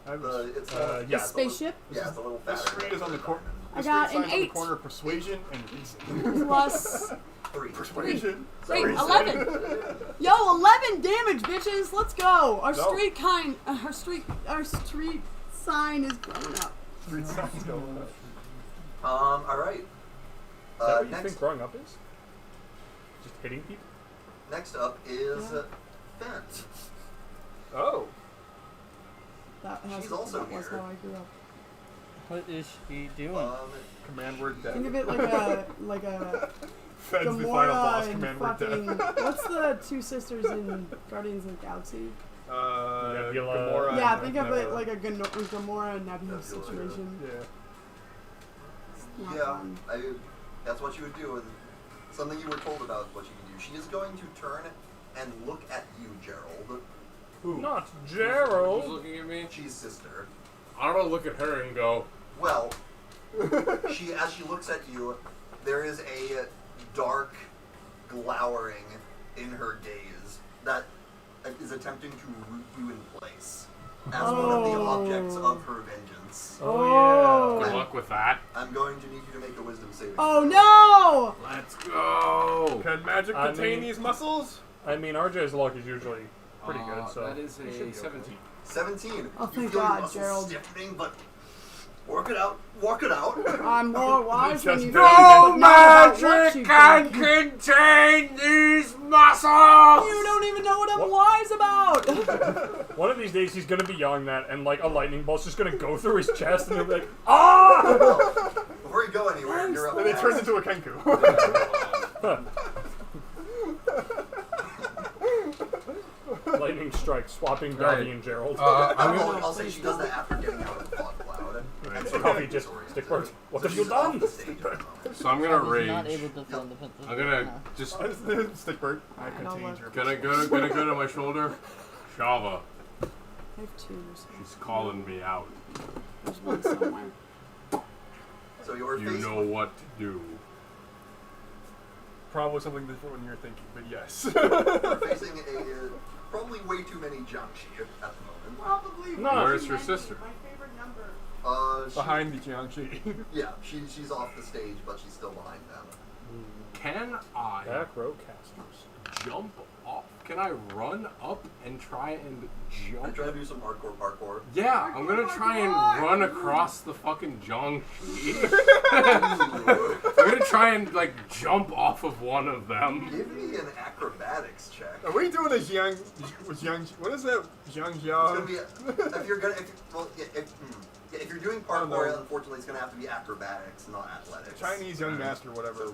It's Yeah. The spaceship Yeah, it's a little fatter. This street is on the corner. I got an 8. corner of persuasion and reason. plus 3. Persuasion. Wait, reason. 11. Yo, 11 damage, bitches. Let's go. Our Go. our street sign is growing up. Street signs going up. Alright. Is that what you Next, think growing up is? Just hitting people? next up is Yeah. Fen. Oh. That She's also that was here. how I grew up. What is she doing? Command word death. Think of it like a Fed's the final boss. Gamora and Command word fucking. death. What's the two sisters in Guardians of the Galaxy? Nebula. Gamora. Yeah, and think of Nebula. it like a Gamora and Nebula Nebula, situation. Yeah. It's not Yeah, fun. that's what you would do. And something you were told about what you can do. She is going to turn and look at you, Gerald. Not Who's Gerald. looking at me? She's sister. I don't look at her and go, Well, as she looks at you, there is a dark glowering in her gaze that is attempting to root you in place as one of the objects of her vengeance. Oh good yeah. luck with that. I'm going to need you to make a wisdom saving Oh throw. no! Let's go. Can magic I contain mean- these muscles? I mean, RJ's luck is usually pretty good, so. That is You should be a 17. 17. Oh, You thank feel God, your muscles Gerald. stiffening, but work it out. Walk it out. I'm more wise than Just you. no but not about what magic you can think. contain these muscles! You don't even know what I'm What? wise about. One of these days he's gonna be yelling that, and like a lightning bolt's just gonna go through his chest, and he'll be like, ah! Before you go anywhere, you're up Then it next. turns into a Kenku. Lightning strike, swapping Right. Darby and Gerald. I'll say she does that after getting out of the fog cloud. And so Coffee just stick words. What have you she's off done? the stage at the moment. So I'm I gonna was rage. not able to find the pencil. I'm gonna just Stickbird. I don't contain look. your. gonna go to my shoulder. Shava, I have two. So she's calling me out. there's one somewhere. So you're You facing, know what to do. Probably something different when you're thinking, but yes. you're facing a probably way too many Jiangxi at the moment. Probably. No. Where's her sister? My favorite number. Behind the Jiangxi. Yeah, she's off the stage, but she's still behind them. Can I Back row casters. jump off? Can I run up and try and I'm jump? trying to do some hardcore parkour. Yeah, I'm gonna try and run across the fucking Jiangxi. I'm gonna try and like jump off of one of them. Give me an acrobatics check. Are we doing a Jiang? What is that? It's gonna Jiangjia? be if you're gonna if you're doing Oh, no. parkour, unfortunately, it's gonna have to be acrobatics, not athletics. Chinese young master, whatever.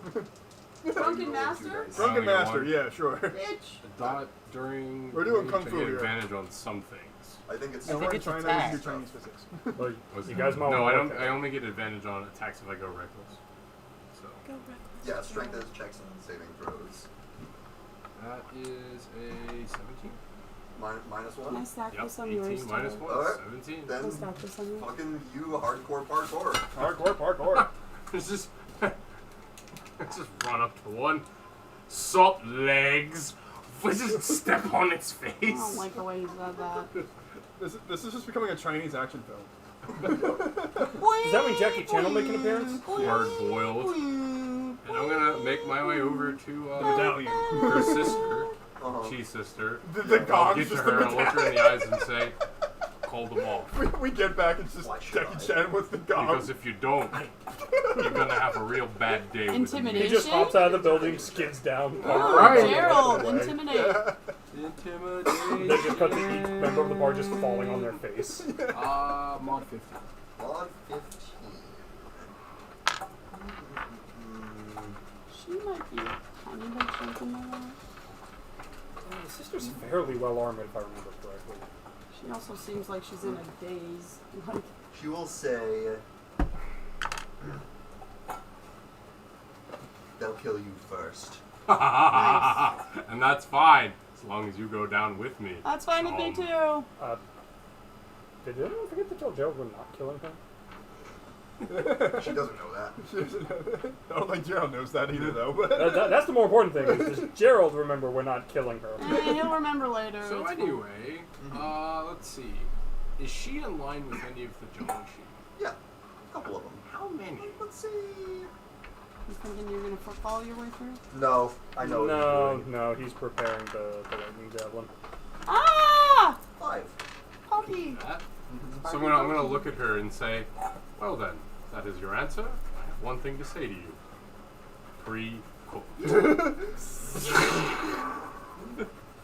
Drunken master? Drunken you got master, one? yeah, sure. Bitch. Dot during. We're doing range, kung I fu get here. advantage on some things. I think it's. I think We're in it's China, attack. we do Chinese physics. Well, Was you it- guys might No, wanna I look don't. at I it. only get advantage on attacks if I go reckless. So Yeah, strength as checks and saving throws. that is a 17. Minus Can I one. stack Yep, this on yours? 18 minus Tyler? 1, Alright. 17. Can I Then stack this on yours? fucking you hardcore parkour. Parkour. It's just. Just run up to one. Sup, legs. We just step on its face. I don't like the way he said that. This is just becoming a Chinese action film. Does that mean Jackie Chan will make an appearance? Hard boiled. And I'm gonna make my way over to Medallion. her sister, Uh-huh. Chi's sister. The I'll gong's get to just her, the I'll look her in the eyes and say, call the ball. We get back, it's just Why should Jackie I? Chan with the gong. Because if you don't, you're gonna have a real bad day with me. He Intimidation? just hops out of the building, skids down. Oh, Right. Gerald, intimidate. Intimidation. They just cut to each member of the bar just falling on their face. Mod 15. Mod 15. She might be a tiny bit something like that. The sister's fairly well armored, if I remember correctly. She also seems like she's in a daze. Like, She will say, they'll kill you first. Nice. And that's fine, as long as you go down with me. that's fine with me too. Did anyone forget to tell Gerald we're not killing her? She doesn't know that. I don't think Gerald knows that either, though. But That's the more important thing. Is just Gerald remember we're not killing her. He'll remember later. So it's fine. anyway, let's see. Is she in line with any of the Jiangxi? Yeah, a couple of them. How many? Let's see. You thinking you're gonna football your way through? No, I know what No, he's doing. no, he's preparing the lightning javelin. Ah! 5. Puppy! That? So I'm gonna look at her and say, well then, if that is your answer, I have one thing to say to you. Pre-cooked.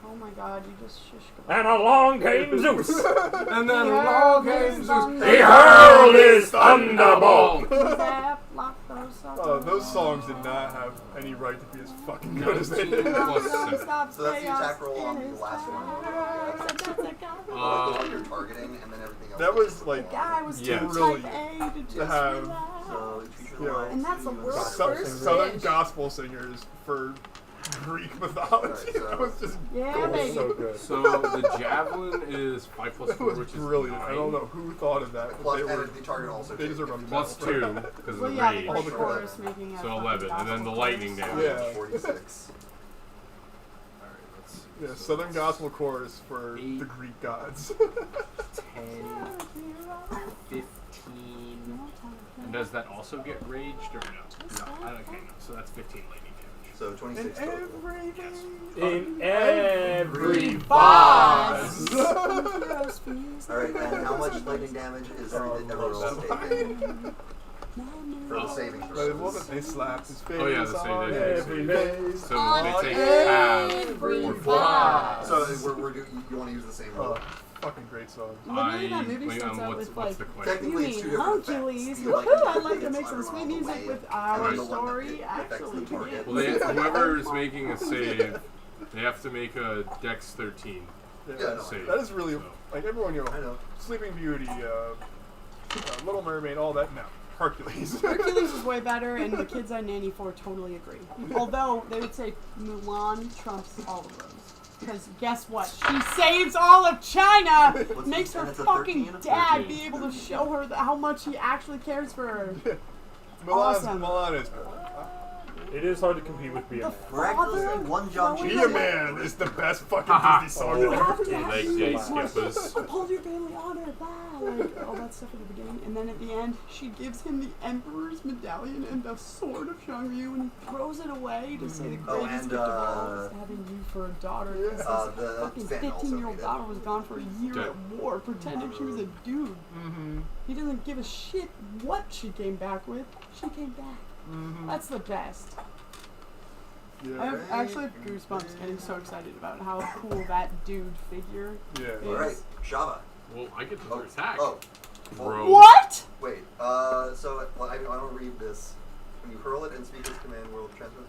Oh my god, you just shish And along came Zeus. And then along came Zeus. He hurled his thunderbolt. Those songs did not have any right to be as fucking good as they did. Plus 7. So that's the attack roll on the last one. Like you're targeting, and then everything else. That was like Guy was Yeah. too Really type A to just to have- relax. So each feature Yeah. lines, And that's the you worst got first Southern fish. gospel singers for Greek mythology. Alright, so- That was just Yeah, gold. baby. So good. So the javelin is 5 plus That 4, was which is brilliant. 9. I don't know who thought of that. But Plus, they and were, the target also. they deserve a Plus medal. 2 because of Well, the yeah, the rage. All Greek the chorus making a So fucking 11, and then the gospel lightning chorus. damage. Yeah. 46. Alright, let's see. Yeah, So Southern that's gospel chorus for 8. the Greek gods. 10, 15. And does that also get raged or no? No, okay, no. So that's 15 lightning damage. So 26 total. In every boss. Alright, and how much lightning damage is everyone else taking? For the saving But it throws. wasn't they slapped his face Oh, yeah, the save, on they every face. So On they take half every or boss. So you want to use the same roll? Fucking great song. The minute that movie starts out what's with, the like, question? you Technically, it's two mean different Hercules? effects. Woohoo! I'd like to It's make some everyone sweet on the music way, with and our then the one that story affects actually the target. Well, whoever's making a save, they have to make a Dex 13 Yeah, Yeah, no, save. that is really So- like everyone, I know. Sleeping Beauty, Little Mermaid, all that. No, Hercules. Hercules is way better, and the kids I nanny for totally agree. Although they would say Mulan trumps all of those. Because guess what? She saves all of China! What's Makes this? her And it's a fucking 13? dad 13. be able to show her how much he actually cares for her. Milan, Awesome. Milan is. It is hard to compete with being a man. Miraculously, Father one jump. flowing Be a Man is the best fucking Disney song Oh, ever. yeah. Leg day skippers. Uphold your family honor, blah, like all that stuff at the beginning, and then at the end, she gives him the Emperor's medallion and the sword of Shang-Yu, and he throws it away to say the Oh, greatest and, gift of all is having you for a daughter. Because his the fucking fan also 15-year-old made it. daughter was gone for a year Dead. at war, pretending she was a dude. Mm-hmm. He doesn't give a shit what she came back with. She came back. Mm-hmm. That's the best. I Yeah. have actually have goosebumps getting so excited about how cool that dude figure Yeah. is. Alright, Shava. Well, I get another attack. Oh. Bro. What? Wait, so well, I don't read this. When you hurl it and speak its command word transmit.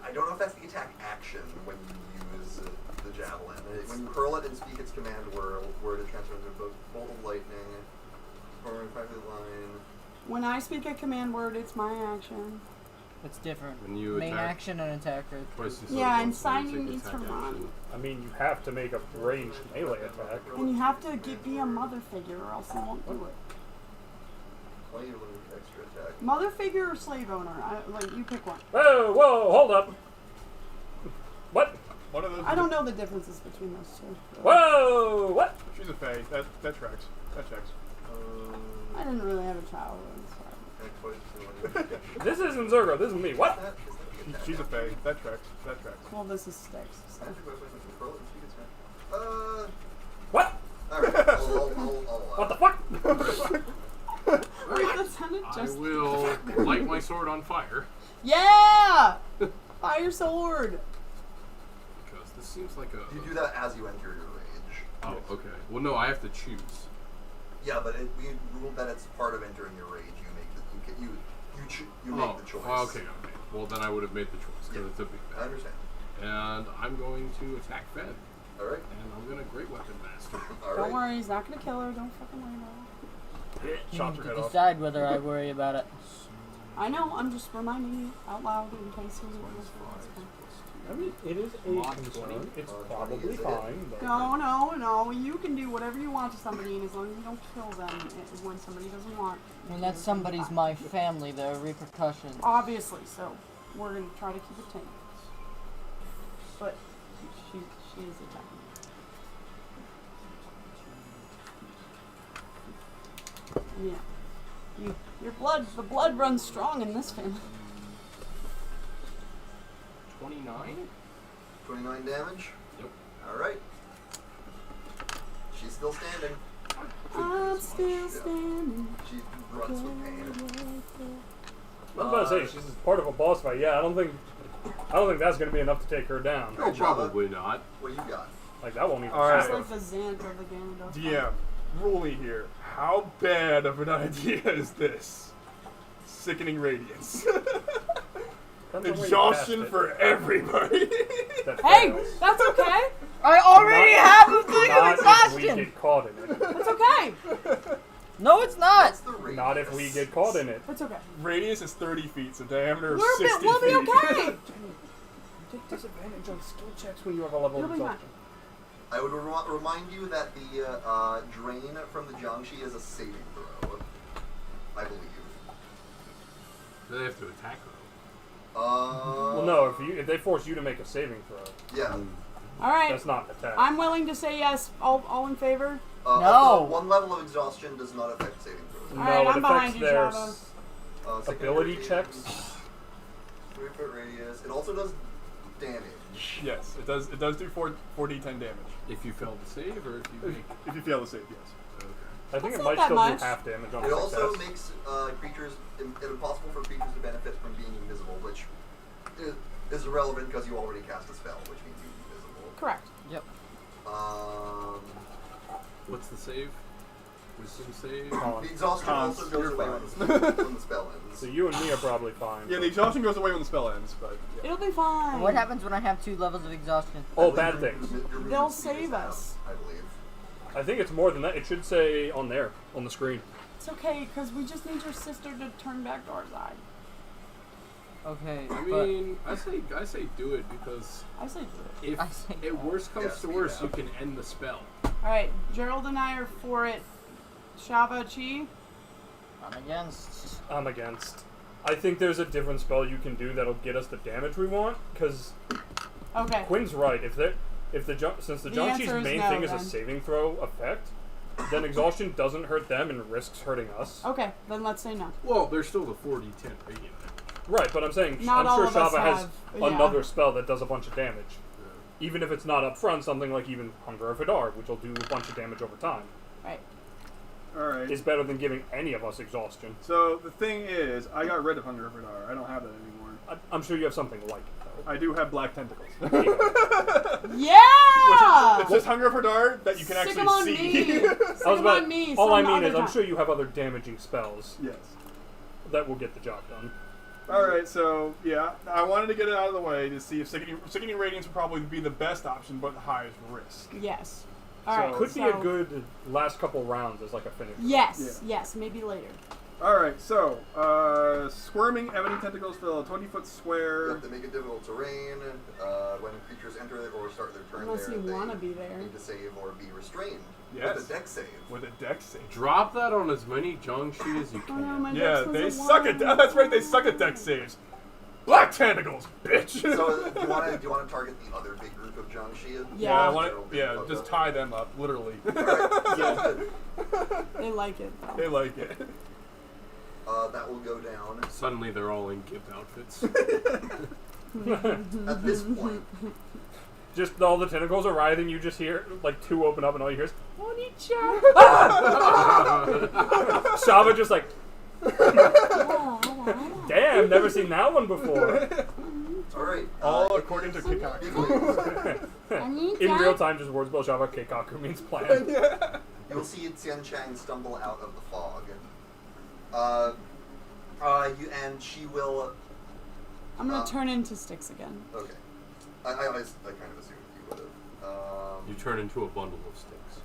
I don't know if that's the attack action when you use the javelin. When you hurl it and speak its command word it transmits a bolt of lightning, or in fact the line. When I speak a command word, it's my action. It's different. When you Main attack action and attack are twice as Yeah, and once, then you signing take needs attack to run. action. I mean, you have to make a ranged melee attack. And you have to be a mother figure or else you won't do it. Why are you looking for extra attack? Mother figure or slave owner? Like, you pick one. Whoa, whoa, hold up. What? One of those. I don't know the differences between those two. Whoa, what? She's a fae. That tracks. That checks. I didn't really have a childhood, so. This isn't Zergo, this is me. What? She's a fae. That tracks. That tracks. Well, this is sticks. So. What? Alright, What the fuck? Wait, that sounded I just. will light my sword on fire. Yeah! Fire sword! Because this seems like a... You do that as you enter your rage. Oh, okay. Well, no, I have to choose. Yeah, but we ruled that it's part of entering your rage. You make the you make the choice. Oh, okay. Well, then I would have made the choice because it's a big I bad. understand. And I'm going to attack Fed. All right. And I'm going to Great Weapon Master. All Don't right. worry, he's not gonna kill her. Don't fucking worry about it. You Chopped need her to head off. decide whether I worry about it. I know, I'm just reminding you out loud in case you I mean, it is a Mod concern. 20. It's 20 probably is it? fine, but... No. You can do whatever you want to somebody, and as long as you don't kill them when somebody doesn't want. When that somebody's my family, there are repercussions. Obviously, so we're gonna try to keep it tame. But she is attacking. Yeah. The blood runs strong in this family. 29? 29 damage. Yep. All right. She's still standing. I'm still standing. She grunts with pain. I'm about to say, she's part of a boss fight. Yeah, I don't think I don't think that's going to be enough to take her down. No, probably not. What you got? Like, that won't even All right. It's happen. like the Xant of the Ganondorf. DM, rule me here. How bad of an idea is this? Sickening Radiance. Depends on where you Exhaustion cast it. for everybody. That Hey, fails. that's okay. I already have a thing of Not if we exhaustion. get caught in it. That's okay. No, it's not. That's the radius. Not if we get caught in it. That's okay. Radius is 30 feet, so diameter is We'll 60 be feet. okay. You take disadvantage on skill checks when you have a level of It'll be fine. exhaustion. I would remind you that the drain from the Jiangxi is a saving throw. I believe. They have to attack her. Well, no, if they force you to make a saving throw, Yeah. All right. that's not an attack. I'm willing to say yes. All in favor? No. One level of exhaustion does not affect saving throws. No, Alright, it I'm behind affects you, their Java. Secondary ability checks. 3-foot radius. It also does damage. Yes, it does. It does do 4d10 damage If you fail to save, or if you make. if you fail to save. Yes. I think That's it not might that still much. do half damage on It success. also makes creatures impossible for creatures to benefit from being invisible, which is irrelevant because you already cast a spell, which means you're invisible. Correct. Yep. What's the save? Wisdom save? The exhaustion Cons, also goes you're away fine. when the spell ends. So you and me are probably fine. Yeah, the exhaustion goes away when the spell ends, but yeah. It'll be fine. What happens when I have 2 levels of exhaustion? Oh, I bad believe things. your movement They'll speed is save half, us. I believe. I think it's more than that. It should say on there, on the screen. It's okay, because we just need your sister to turn back to our side. Okay, I but mean, I say do it because I say do it. if I say it worst comes Yes, to worst, yeah. you can end the spell. Alright, Gerald and I are for it. Shava, Chi? I'm against. I'm against. I think there's a different spell you can do that'll get us the damage we want. Because Okay. Quinn's right. Since the The Jiangxi's answer is main no, thing is a then. saving throw effect, then exhaustion doesn't hurt them and risks hurting us. Okay, then let's say no. Well, there's still the 4d10 radiant. Right, but I'm saying Not all I'm of sure us Shava has have- yeah. another spell that does a bunch of damage. Even if it's not up front, something like even Hunger of Hadar, which will do a bunch of damage over time, Right. All right. is better than giving any of us exhaustion. So the thing is, I got rid of Hunger of Radar. I don't have that anymore. I'm sure you have something like it, though. I do have black tentacles. Yeah! It's just Hunger of Radar that you can Stick 'em actually on see. me. Stick I was 'em about- on me all I some mean is other I'm time. sure you have other damaging spells Yes. that will get the job done. All right, so yeah, I wanted to get it out of the way to see if Sickening Radiance would probably be the best option, but the highest risk. Yes. So- Alright. Could be a good last couple rounds as like a finish. Yes, Yeah. yes, maybe later. All right, so squirming ebony tentacles fill a 20-foot You square. have to make it difficult terrain. When creatures enter it or start their turn Unless there, you they wanna be there. need to save or be restrained Yes. with a deck save. With a dex save. Drop that on as many Jiangxi as you Oh no, can. my Yeah, dex was they a suck at. 1. That's right, they suck at dex saves. Black tentacles, bitch. So do you want to target the other big group of Jiangxi? Yeah. I want to. Yeah, just tie them up, literally. Alright, Yeah. They like it, though. They like it. that will go down. Suddenly they're all in gimp outfits. At this point, Just all the tentacles are writhing, you just hear like 2 open up and all you hear is Onicha! Shava just like, damn, never seen that one before. alright. All according to Kikaku. In real time, just words about Shava, Keikaku means plan. You'll see Xian Chang stumble out of the fog. And she will. I'm gonna turn into sticks again. Okay. I kind of assumed you would have. You turn into a bundle of sticks.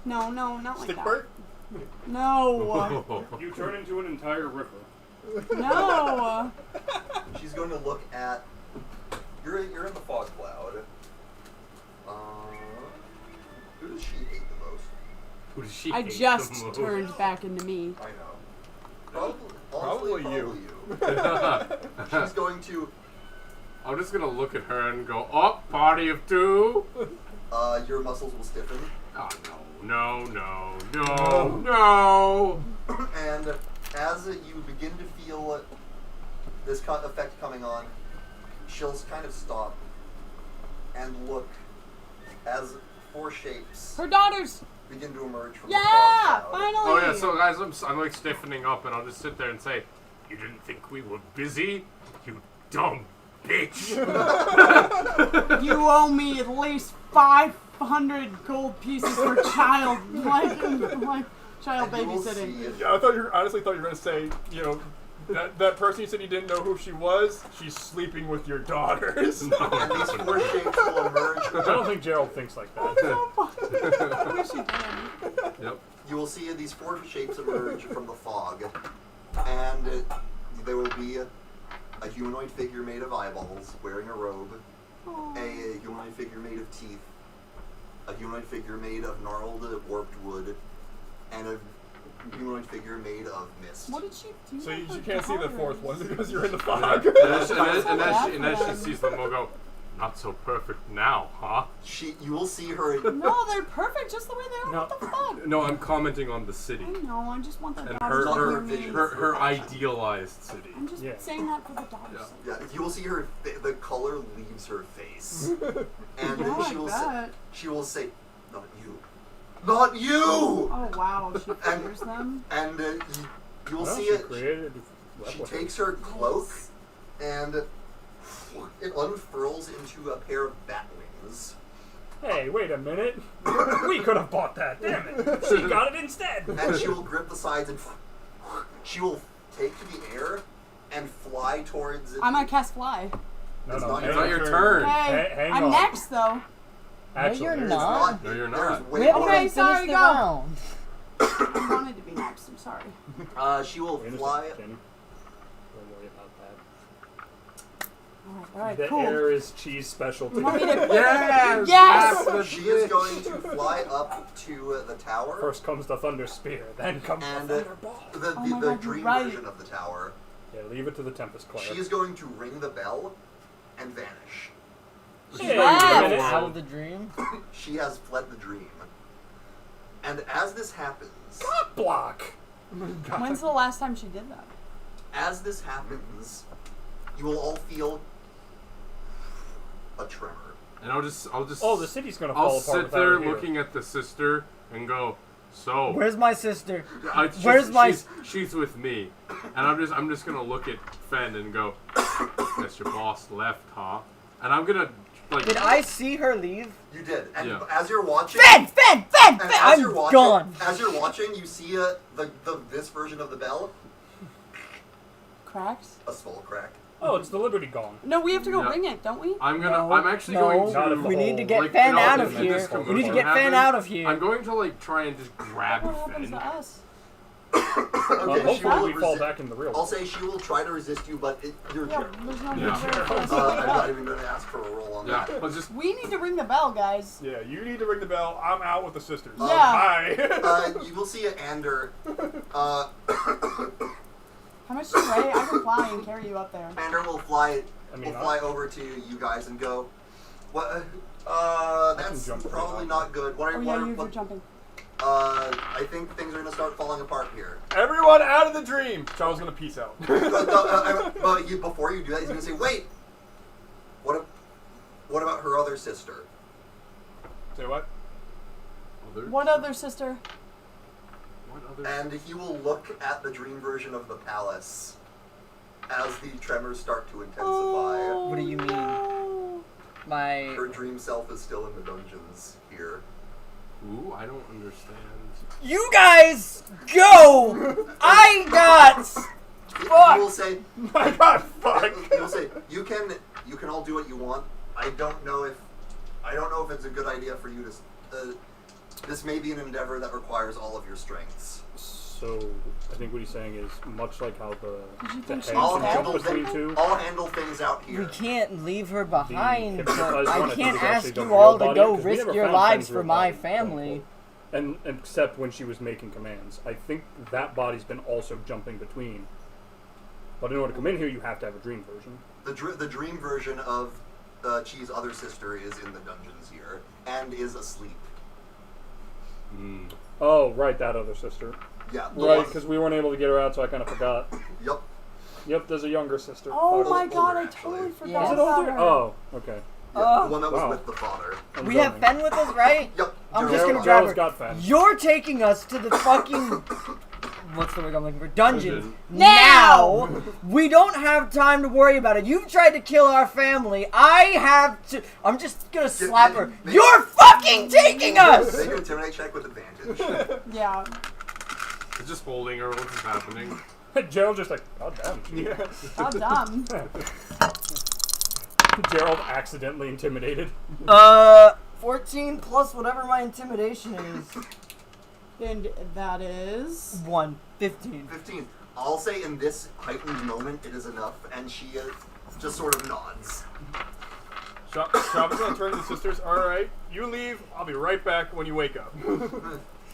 No, not like Stick that. Burt? No, You turn into an entire river. no. She's going to look at. You're in the fog cloud. Who does she hate the most? Who does she I hate just the most? turned back into me. I know. Honestly, Probably you. She's going to. I'm just gonna look at her and go, oh, party of 2. Your muscles will stiffen, Oh, no. and as you begin to feel this effect coming on, she'll kind of stop and look as 4 shapes Her daughters. begin to emerge from Yeah, the fog cloud. finally. Oh, yeah, so guys, I'm like stiffening up and I'll just sit there and say, you didn't think we were busy? You dumb bitch. You owe me at least 500 gold pieces for child child And you will babysitting. see- Yeah, honestly thought you were gonna say, you know, that person you said you didn't know who she was, she's sleeping with your daughters. And these 4 shapes will emerge. I don't think Gerald thinks like that. I wish he did. Yep. You will see these 4 shapes emerge from the fog, and there will be a humanoid figure made of eyeballs, wearing a robe, a humanoid figure made of teeth, a humanoid figure made of gnarled, warped wood, and a humanoid figure made of mist. What did she do? So you with her can't see the 4th daughters? one because you're in the fog. And as she sees them, we'll go, not so perfect now, huh? You will see her. No, they're perfect just the way they are. No. What the fuck? No, I'm commenting on the city. I know. I just want their And daughters to hear her, me. her idealized city. I'm just Yeah. saying that for the daughters' Yeah. sake. Yeah, you will see her. The color leaves her face, and Yeah, then she I will say, bet. "Not you, not you." Oh wow, she fears them. And you will Well, see she it. created She replicas. takes her cloak, and it unfurls into a pair of bat wings. Hey, wait a minute. We could have bought that, damn it. She got it instead. And she will grip the sides, and she will take to the air and fly towards. I'm gonna cast fly. No, It's no, not hang It's not on. your turn. Hey, hang I'm on. next though. Actually, you're there's not. No, you're There's not. way We haven't more. Okay, even sorry, finished the go. round. I wanted to be next. I'm sorry. She will Wait a fly. second, Jenny. Don't worry about that. All right, The cool. air is cheese specialty. You want me to? Yes! Yes! That's She the is bitch. going to fly up to the tower, First comes the thunder spear, then comes and the thunderball. the, Oh my the God, you're dream right. version of the tower. Yeah, leave it to the Tempest Claire. She is going to ring the bell and vanish. Hey, Yes! wait a Out minute. of the dream. She has fled the dream. And as this happens, Cock block. When's the last time she did that? as this happens, you will all feel a tremor. And I'll just. Oh, the city's gonna I'll fall apart sit without there her here. looking at the sister and go, so. Where's my sister? She's, my- She's with me, and I'm just gonna look at Fen and go, guess your boss left, huh? And I'm gonna like. Did I see her leave? You did, and Yeah. as you're watching, Fen! and as I'm you're watching, gone. as you're watching, you see this version of the bell, Cracks? a skull crack. Oh, it's the Liberty Gong. No, we have to go Yeah. ring it, don't we? I'm gonna. No, I'm actually no, going Not to. if the We need to get like, Fen you know, out if of this here. commotion We need to get Fen happens, out of here. I'm going to like try and just grab What happens Fen. to us? Okay, Hopefully she will we fall resi- back in the real I'll world. say she will try to resist you, but you're Yeah, Gerald. there's no Yeah. reason for us to I'm wake not up. even going to ask for a roll on Yeah, that. but just. We need to ring the bell, guys. Yeah, you need to ring the bell. I'm out with the sisters. Yeah. Bye. You will see Ander. How much do you weigh? I can fly and carry you up there. Ander will fly. I mean, Will fly over to you guys and go. What? That's jump pretty probably high. not good. What? Oh Are, yeah, what, you're what, jumping. I think things are gonna start falling apart here. Everyone out of the dream. Charles gonna peace out. But before you do that, he's gonna say, "Wait. What about her other sister?" Say what? Other? What other sister? What other? And he will look at the dream version of the palace as the tremors start to intensify. Oh, What do you mean? no. My Her dream self is still in the dungeons here. Ooh, I don't understand. You guys go! I got He will say, I got fucked. he will say, you can all do what you want. I don't know if it's a good idea for you to. This may be an endeavor that requires all of your strengths. So, I think what he's saying is much like how the think heads she I'll was can dead? jump handle, between two. I'll handle things out We here. can't leave her behind, but hypnotized one, I I think, can't is actually ask the you real all to body, go 'cause we risk never your found lives Fen's for real my body, family. And except when she was making commands. I think that body's been also jumping between. But in order to come in here, you have to have a dream version. The dream version of Chi's other sister is in the dungeons here and is asleep. Hmm. Oh, right, that other sister. Yeah. the Right, one- because we weren't able to get her out, so I kind of forgot. Yep. Yep, there's a younger sister. Oh Fuck. my older, god, I actually. totally Yeah. forgot Is it about older? her. Oh, okay. Yeah, the one that was Wow. with the father. I'm We have zoning. Fen with us, right? Yep. I'm Gerald- just gonna grab Gerald's her. got Fen. You're taking us to the fucking what's the word I'm looking for? Dungeons. Dungeon. Now! We don't have time to worry about it. You've tried to kill our family. I have to. I'm just gonna slap her. You're fucking taking us! Make an intimidate check with advantage. Yeah. It's just holding her. What's happening? Gerald just like, God damn. Yeah. How dumb. Gerald accidentally intimidated. 14 plus whatever my intimidation is. And that is 1. 15. 15. I'll say in this heightened moment it is enough, and she just sort of nods. Shava's gonna turn to the sisters. Alright, you leave. I'll be right back when you wake up.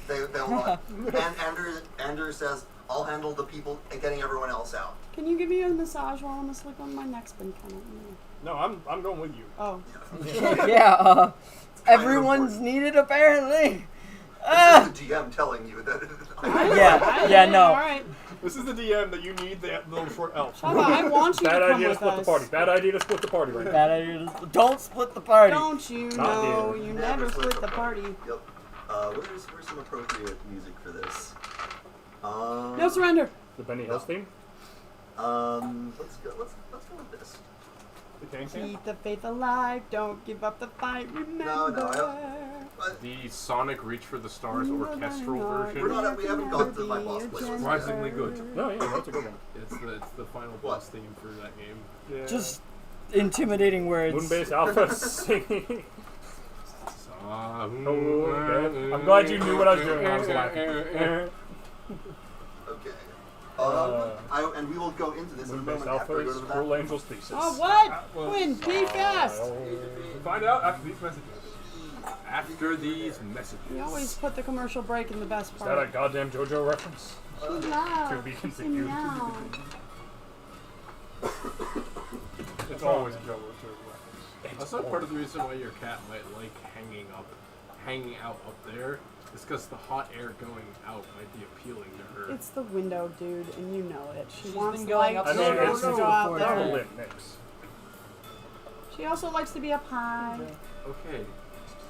They'll nod. And Andrew says, I'll handle the people and getting everyone else out. Can you give me a massage while I'm asleep on my neck's been kind of. No, I'm going with you. Oh. Yeah, everyone's needed apparently. This is the DM telling you that. No. Alright. This is the DM that you need the little short elf. Shava, I want you Bad to come idea to with split us. the party. Bad idea to split the party right now. Bad idea. Don't split the party. Don't you Not know here. you never split the party. Yep. Where's some appropriate music for this? No surrender. The Benny Hills theme? Let's go with this. The can. Keep the faith alive. Don't give up the fight. Remember. The Sonic Reach for the Stars orchestral version. We haven't got to my boss place. Surprisingly good. No, yeah, that's a good one. It's the final boss theme for that game. Yeah. Just intimidating words. Moonbase Alpha singing. I'm glad you knew what I was doing when I was laughing. Okay. And we will go into this in a Moonbase moment Alpha after we go is to the Cruel bathroom. Angel's Thesis. Oh, what? well, Quinn, be fast. Find out after these messages. After these messages. We always put the commercial break in the best Is that a part. goddamn JoJo reference? No. To be continued. No. It's always a JoJo reference. That's not part of the reason why your cat might like hanging out up there. It's because the hot air going out might be appealing to her. It's the window, dude, and you know it. She She's wants been to going like up I mean, there it's to go out record not a there. that. lit mix. She also likes to be up high. Okay.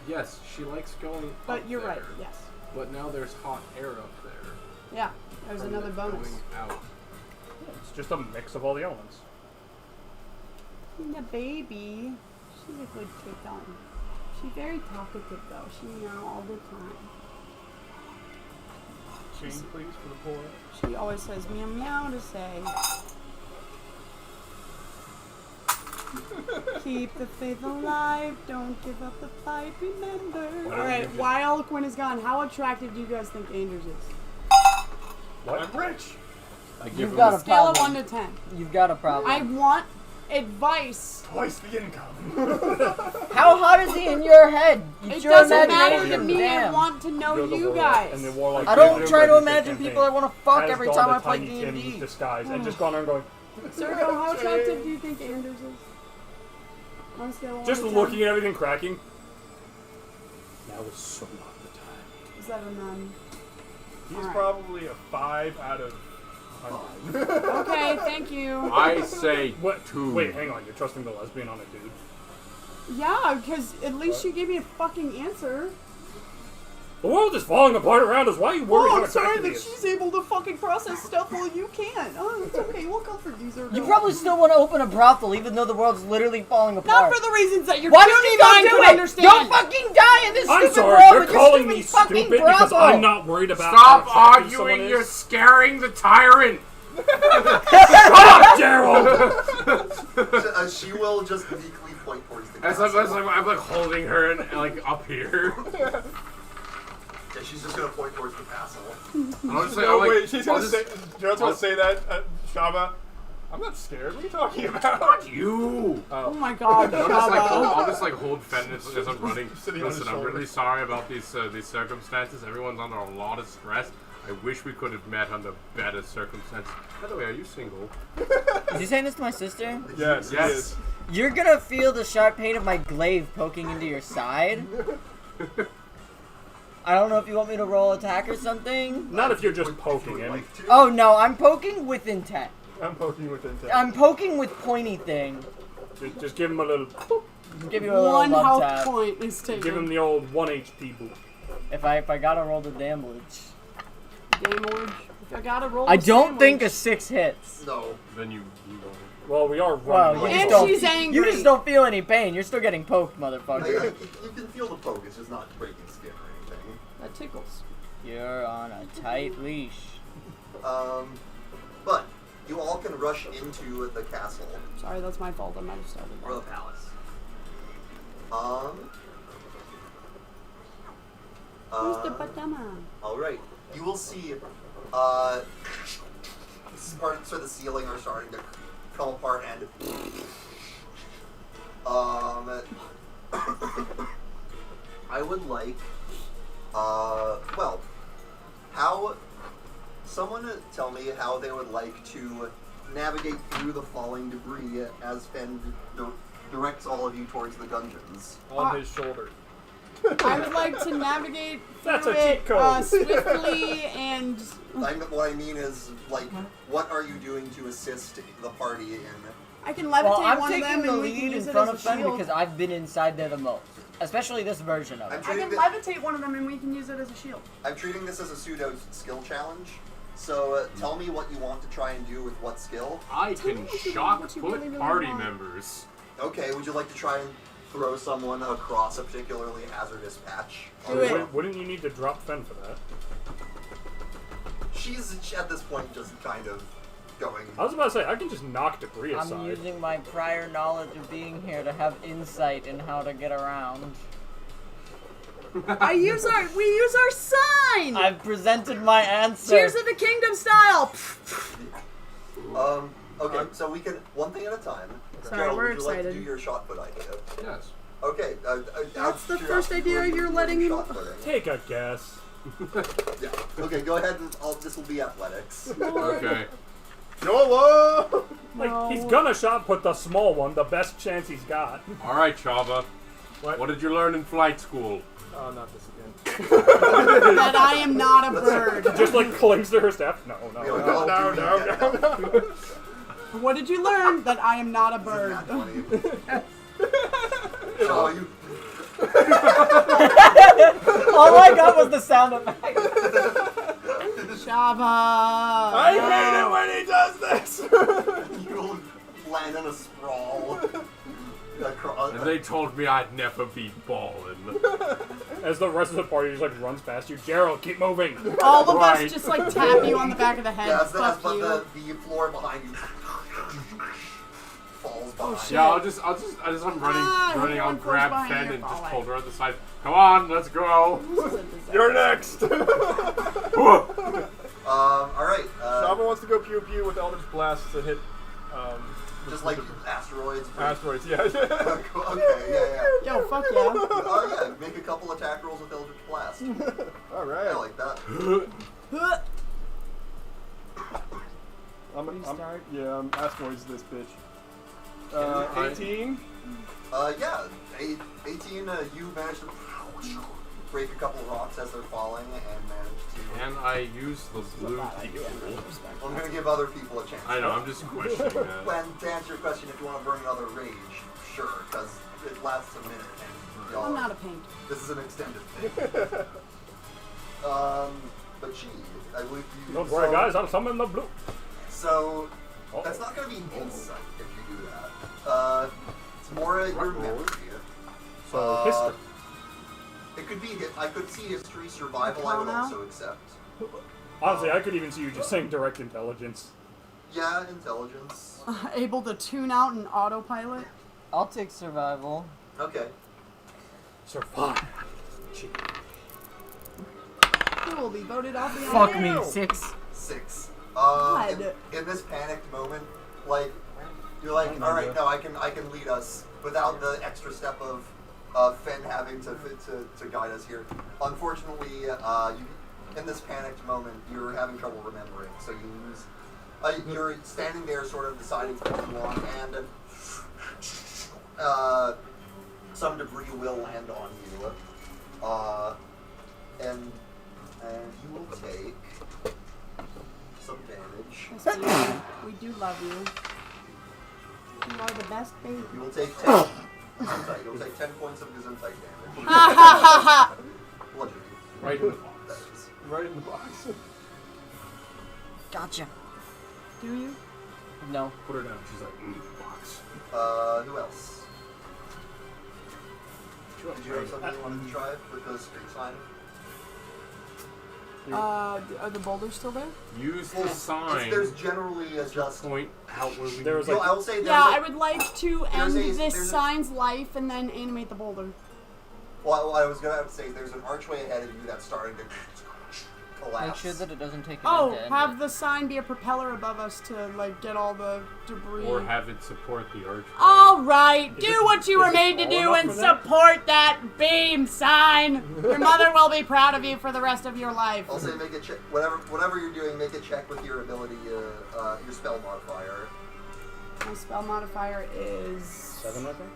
Yes, she likes going But up you're there, right, yes. But now there's hot air up there. Yeah, there's from another it bonus. Going out. It's just a mix of all the elements. And the baby, she's a good kitten. She's very talkative though. She meow all the time. Change, please, for the poor. She always says meow meow to say. Keep the faith alive, don't give up the fight, remember. Alright, while Quinn is gone, how attractive do you guys think Anders is? What? I'm rich. I give You've him got a Scale of problem. 1 to 10. You've got a problem. I want advice. Twice the income. How hot is he in your head? It It's your doesn't matter to imagination. me, I Damn. want to know You're the you warlock, guys. and the warlock I don't did try to their imagine campaign. people I want to fuck Has every gone time to I play Tiny Tim D&D. disguise and just gone around going, Sergio, how attractive do you think Anders is? On a scale of 1 just to 10? looking at everything cracking. Now is so not the time. Is that a none? He's Alright. probably a 5 out of 100. Okay, thank you. I say What? 2. Wait, hang on. You're trusting the lesbian on a dude? Yeah, because at least she gave me a fucking answer. The world is falling apart around us. Why are you worried Oh, how I'm sorry attractive he that is? she's able to fucking process stuff while you can't. Oh, it's okay. We'll comfort you, Sergio. You probably still want to open a brothel even though the world's literally falling Not apart. for the reasons that you're Why don't you trying go do to it? understand. You'll fucking die in this I'm stupid sorry, world they're with your calling stupid me fucking stupid because brothel. I'm not worried about Stop how attractive someone arguing! You're is. scaring the tyrant! Shut up, Gerald! She will just meekly point towards the As I'm like holding her and like up here. Yeah, she's just gonna point towards the castle. And I'm just like, No, I'm like, wait, she's I'll gonna just- say, Gerald's gonna I'll- say that, Shava. I'm not scared. What are you talking about? Not you! Oh my god, I'll just Shava. like hold Fenton as I'm running. Sitting on his Listen, I'm shoulder. really sorry about these circumstances. Everyone's under a lot of stress. I wish we could have met under better circumstances. By the way, are you single? Is he saying this to my sister? Yes, Yes. he is. You're gonna feel the sharp pain of my glaive poking into your side. I don't know if you want me to roll attack or something. Not if you're just If you poking would him. like to. Oh no, I'm poking with intent. I'm poking with intent. I'm poking with pointy thing. Just give him a little. Give you a little One love health tap. point is taken. Give him the old 1 HP boot. If I gotta roll the damage. Damage. I gotta roll. I a don't think a sandwich. 6 hits. No. Then you Well, we are Well, running. you And just don't. she's angry. You just don't feel any pain. You're still getting poked, Like, motherfucker. you can feel the poke, it's just not breaking skin or anything. That tickles. You're on a tight leash. But you all can rush into the castle Sorry, that's my fault. I might have started or the that. palace. Who's the patama? All right. You will see. Parts of the ceiling are starting to come apart, and I would like. Well, how? Someone tell me how they would like to navigate through the falling debris as Fen directs all of you towards the dungeons. On his shoulder. I would like to navigate That's through a cheat it code. swiftly and. What I mean is, like, what are you doing to assist the party in? I can levitate Well, I'm one of them taking the and we can lead in use it front as of a Fen shield. because I've been inside there the most. Especially this version of I'm it. I treating, can levitate one of them and we can use it as a shield. I'm treating this as a pseudo skill challenge. So tell me what you want to try and do with what skill. I Tell me can what you shock really, put really party want. members. Okay, would you like to try and throw someone across a particularly hazardous patch? Do it. Wouldn't you need to drop Fen for that? She's at this point just kind of going. I was about to say, I can just knock debris aside. I'm using my prior knowledge of being here to have insight in how to get around. We use our sign! I've presented my answer. Tears of the Kingdom style! Okay, so we can one thing at a time. Sorry, Gerald, we're would you like to excited. do your shot put idea? Yes. Okay. That's the first idea you're letting him- shot putting. Take a guess. Yeah. Okay, go ahead and this will be athletics. Okay. YOLO! Like, he's gonna shot put the small one, the best chance he's got. All right, Chava. What? What did you learn in flight school? Oh, not this again. That I am not a bird. Just like clings to her staff. No. No. What did you learn? That I am not a bird. Nat 20. Oh, you. All I got was the sound effect. Shava! I hate it when he does this! You'll land in a sprawl. Across. And they told me I'd never be ballin'. As the rest of the party just like runs past you, Gerald, keep moving. All of Right. us just like tap you on the back of the head. Yeah, Fuck but you. the floor behind you falls behind. shit. Yeah, as I'm running, everyone I'll falls grab behind Fen you, and just falling. hold her on the side. Come on, let's go. This is a disaster. You're next! Alright. Shava wants to go pew pew with Eldritch Blast to hit, Just like asteroids. asteroids, yeah. Okay, yeah. Yo, fuck yeah. Oh yeah, make a couple attack rolls with Eldritch Blast. Alright. I like that. Restart. I'm asteroids this bitch. 18? Yeah, 18, you managed to break a couple rocks as they're falling and managed to... Can I use the blue teal? I'm gonna give other people a chance. I know, I'm just questioning that. And to answer your question, if you want to burn another rage, sure, because it lasts a minute and y'all... I'm not a paint. This is an extended thing. But gee, I believe you... Don't worry, guys, I'll summon the blue. So, Oh. that's not going to be insight if you do that. It's more your memory. So, history. It could be, I could see history, survival, I would Arcana? also accept. Honestly, I could even see you just saying direct intelligence. Yeah, intelligence. Able to tune out an autopilot. I'll take survival. Okay. Survive. Who will be voted off the Fuck island? me, 6. 6. God. In this panicked moment, like, you're like, alright, no, I can lead us without the extra step of Fen having to guide us here. Unfortunately, in this panicked moment, you're having trouble remembering, so you lose. You're standing there, sort of deciding what you want, and some debris will land on you, and you will take some damage. Yes, we do love you. You are the best baby. You will take 10. Gesundheit. You'll take 10 points of Gesundheit damage. Bludgeoning. Right in the box. That is. Right in the box. Gotcha. Do you? No. Put her down. She's like, box. Who else? Did you have something you wanted to try with the street sign? Are the boulders still there? Use the sign. There's generally a just. Point out where we. There was No, like I will say there's Yeah, a- I would like to there's end a- this there's a- sign's life and then animate the boulder. Well, I was gonna have to say there's an archway ahead of you that's starting to collapse. Make sure that it doesn't take an Oh, end to end have it. the sign be a propeller above us to like get all the debris. Or have it support the archway. All right, Is do it- what you is were it made to tall do enough and for that? support that beam sign. Your mother will be proud of you for the rest of your life. I'll say make a check. Whatever you're doing, make a check with your ability, your spell modifier. My spell modifier is 7, I think.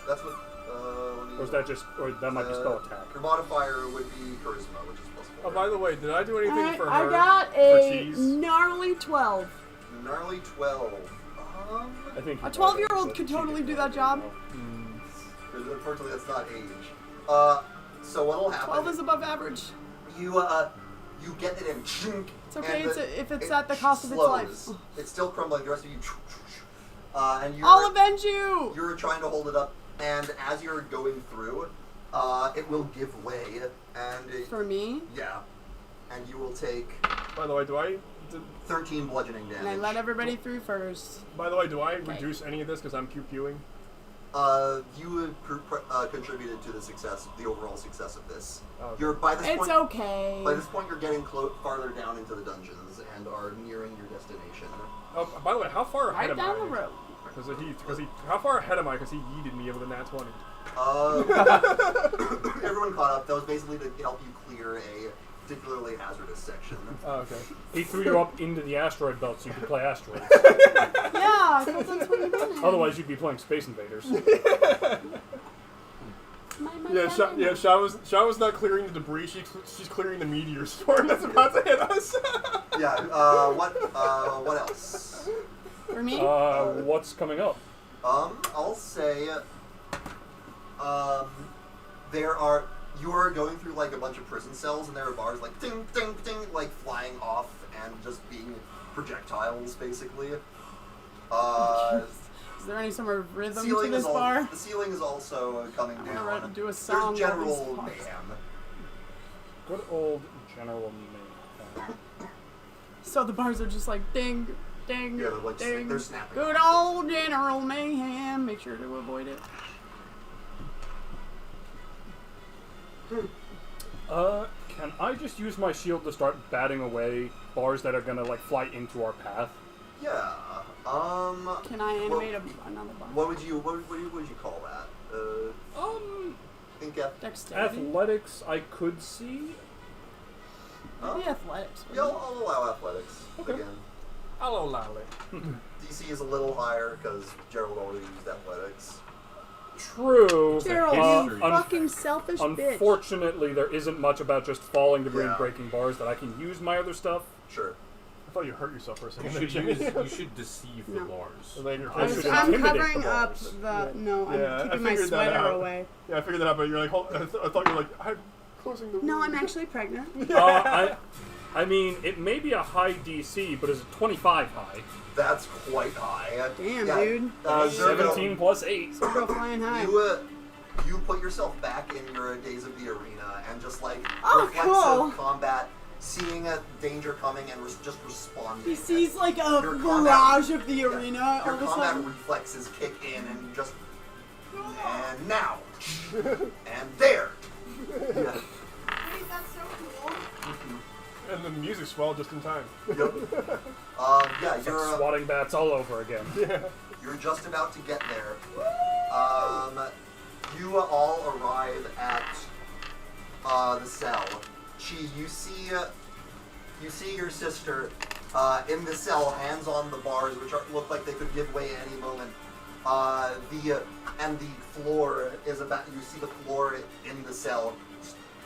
That's what. Let me- Or is that just, or that might be spell attack? Your modifier would be charisma, which is +4. Oh, by the way, did I do anything Alright, for her? I got for a cheese? gnarly 12. Gnarly 12. I think A 12-year-old could totally do that job. Unfortunately, that's not age. So what'll happen? 12 is above average. You get it and It's okay and if it's it at the cost of its slows. life. It's still crumbling. The rest of you, and I'll avenge you! you're trying to hold it up, and as you're going through, it will give way, and For me? yeah, and you will take By the way, do I? 13 bludgeoning damage. And I let everybody through first. By the way, do I reduce any of this because I'm pew-pewing? You contributed to the overall success of this. Okay. You're by this It's point. okay. By this point, you're getting farther down into the dungeons and are nearing your destination. Oh, by the way, how far ahead Right am down I? the road. Because he, how far ahead am I? Because he yeeted me over the nat 20. Everyone caught up. That was basically to help you clear a particularly hazardous section. Oh, okay. He threw you up into the asteroid belt so you could play asteroids. Yeah, I thought that's what you wanted. Otherwise, you'd be playing Space Invaders. Yeah, Shawa's not clearing the debris. She's clearing the meteor storm that's about to hit us. Yeah. What else? For me? What's coming up? I'll say, you are going through like a bunch of prison cells, and there are bars like ding, ding, ding, like flying off and just being projectiles, basically. Is there any sort of rhythm to Ceiling this is bar? the ceiling is also coming I'm down. gonna write- do a song There's of these general bars. mayhem. Good old General Mayhem. So the bars are just like ding, ding, Yeah, they're like ding. they're snapping. Good old General Mayhem. Make sure to avoid it. Can I just use my shield to start batting away bars that are gonna like fly into our path? Yeah. Can I animate another bar? What would you call that? Think of. Dexterity. Athletics, I could see. Maybe athletics. Yeah, I'll allow athletics again. Hello, Lally. DC is a little higher because Gerald already used athletics. True. Gerald, history. you fucking selfish bitch. Unfortunately, there isn't much about just falling debris Yeah. and breaking bars that I can use my other stuff. Sure. I thought you hurt yourself for a second. You should deceive the No. bars. And then your I face should is- I'm intimidate covering the up bars. the. No, I'm Yeah, I keeping my figured that sweater out. away. Yeah, I figured that out, but you're like, I thought you were like, I'm closing the No, room. I'm actually pregnant. I mean, it may be a high DC, but is it 25 high? That's quite high. Damn, Yeah, dude. Zergo, 17 plus 8. Go flying high. You put yourself back in your days of the arena and just like Oh, reflexive cool. combat, seeing a danger coming and just responding. He sees like a Your barrage of the arena all Your of a combat sudden. reflexes kick in and you just and now and there. Yeah. Wait, that's so cool. And the music's swelled just in time. Yep. Yeah, It's like swatting bats all over again. you're just about to get there. You all arrive at the cell. You see your sister in the cell, hands on the bars, which look like they could give way at any moment. The floor is about. You see the floor in the cell,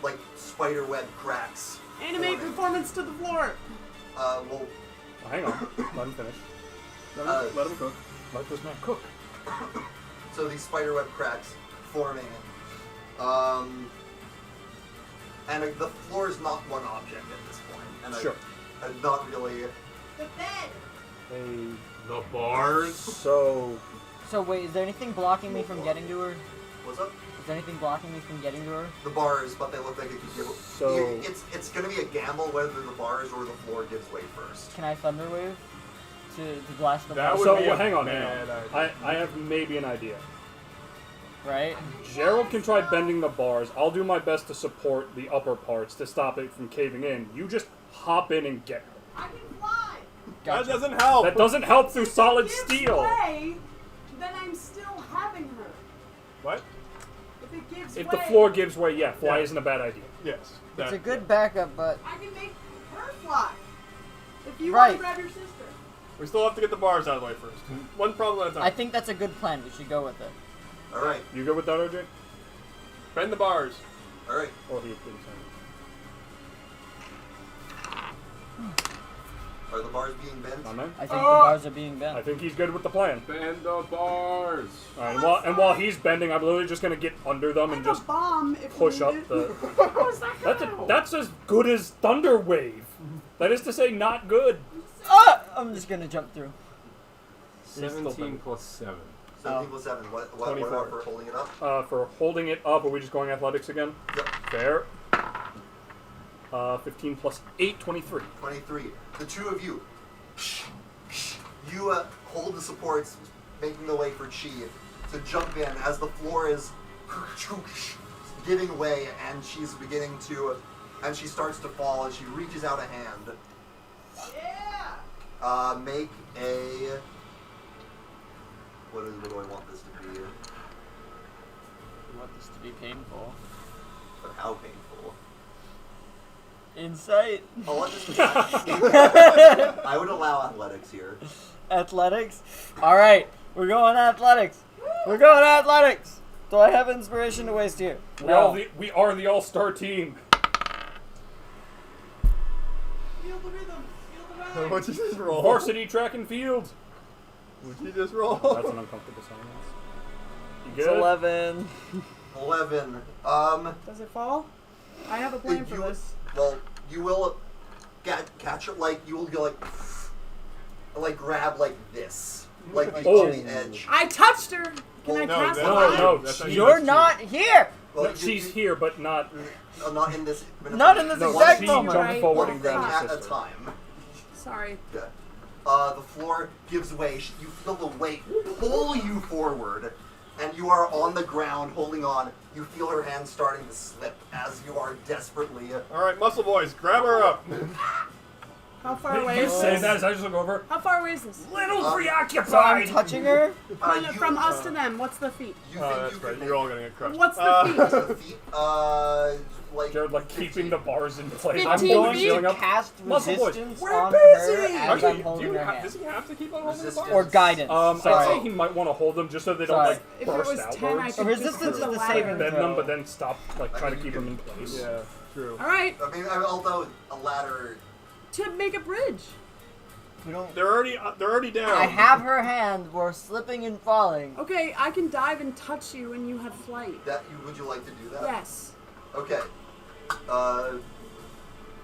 like spider web cracks. Animate forming. performance to the floor. Well, Oh, hang on. Let him finish. Let him cook. Let this man cook. so these spider web cracks forming. And the floor is not one object at this point. And Sure. Not really. The bed. Hey, The bars. so So wait, is there anything blocking me from getting to her? What's up? Is there anything blocking me from getting to her? The bars, but they look like it could give. So- It's gonna be a gamble whether the bars or the floor gives way first. Can I thunder wave to blast the That ball? would so be a hang on. bad I have maybe an idea. Right? Gerald can try bending the bars. I'll do my best to support the upper parts to stop it from caving in. You just hop in and get her. I can fly. That Gotcha. doesn't help. That doesn't help through solid Gives steel. way, then I'm still having her. What? If it gives If way, the floor gives way, yeah, fly Yeah. isn't a bad idea. Yes. It's that- a good backup, but I can make her fly. If you Right. want to grab your sister. We still have to get the bars out of the way first. One problem at a time. I think that's a good plan. We should go with it. All right. You good with that, RJ? Bend the bars. All right. Or he didn't say Are the bars being bent? My man? I think the bars are being I bent. think he's good with the plan. Bend the bars. All right, and while he's bending, I'm literally just gonna get under them and Like just a bomb if push you up need it. the. That's as good as Thunder Wave. That is to say, not good. Ah! I'm just gonna jump through. 17 plus 7. 17 plus 7. What 24. about for holding it up? For holding it up, are we just going athletics again? Yep. Fair. 15 plus 8, 23. 23. The two of you, you hold the supports, making the way for Chi to jump in as the floor is giving way, and she's beginning to, and she starts to fall, and she reaches out a hand. Yeah. Make a. What do I want this to be? I want this to be painful. But how painful? Insight. I'll let this be. I would allow athletics here. Athletics. All right, we're going athletics. We're going athletics. Do I have inspiration to waste here? We are the all-star team. Feel the rhythm. Feel the rhythm. What'd you just roll? Varsity track and field. What'd you just roll? That's an uncomfortable silence. You It's good? 11. 11. Does it fall? I have a plan If for you- this. Well, you will catch it like you will go like grab like this, like the Oh. on the edge. I touched her. Can I no, cast that's a No, light? no, That's not You're you. not here. Well, No, she's here, but not. not in this. Not in this No, exact she moment. jumped Right. forward One and thing grabbed at his a sister. time. Sorry. Yeah. The floor gives way. You feel the weight pull you forward, and you are on the ground holding on. You feel her hand starting to slip as you are desperately. All right, muscle boys, grab her up. How far away You is say this? that as I just look over. How far away is this? Little So I'm preoccupied. touching her. From us to them. What's the feet? You Oh, think that's you right. can You're all gonna get crushed. What's the feet? the feet? Like Jared, like keeping the bars in place. 15 I'm I'm holding going the feet? ceiling to up. cast Muscle boys. resistance We're on busy. her as Actually, I'm holding her hand. does he have to keep on holding the Resistance. bar? Or guidance. I'd Sorry. say he might want to hold them just so they don't Sorry. like If it burst was 10, I outwards. could Resistance just is put the ladder. saving Bend throw. them, but then stop, like try to keep them in place. Yeah, true. All right. I mean, although a ladder. To make a bridge. We don't. They're already down. I have her hand. We're slipping and falling. Okay, I can dive and touch you, and you have flight. Would you like to do that? Yes. Okay.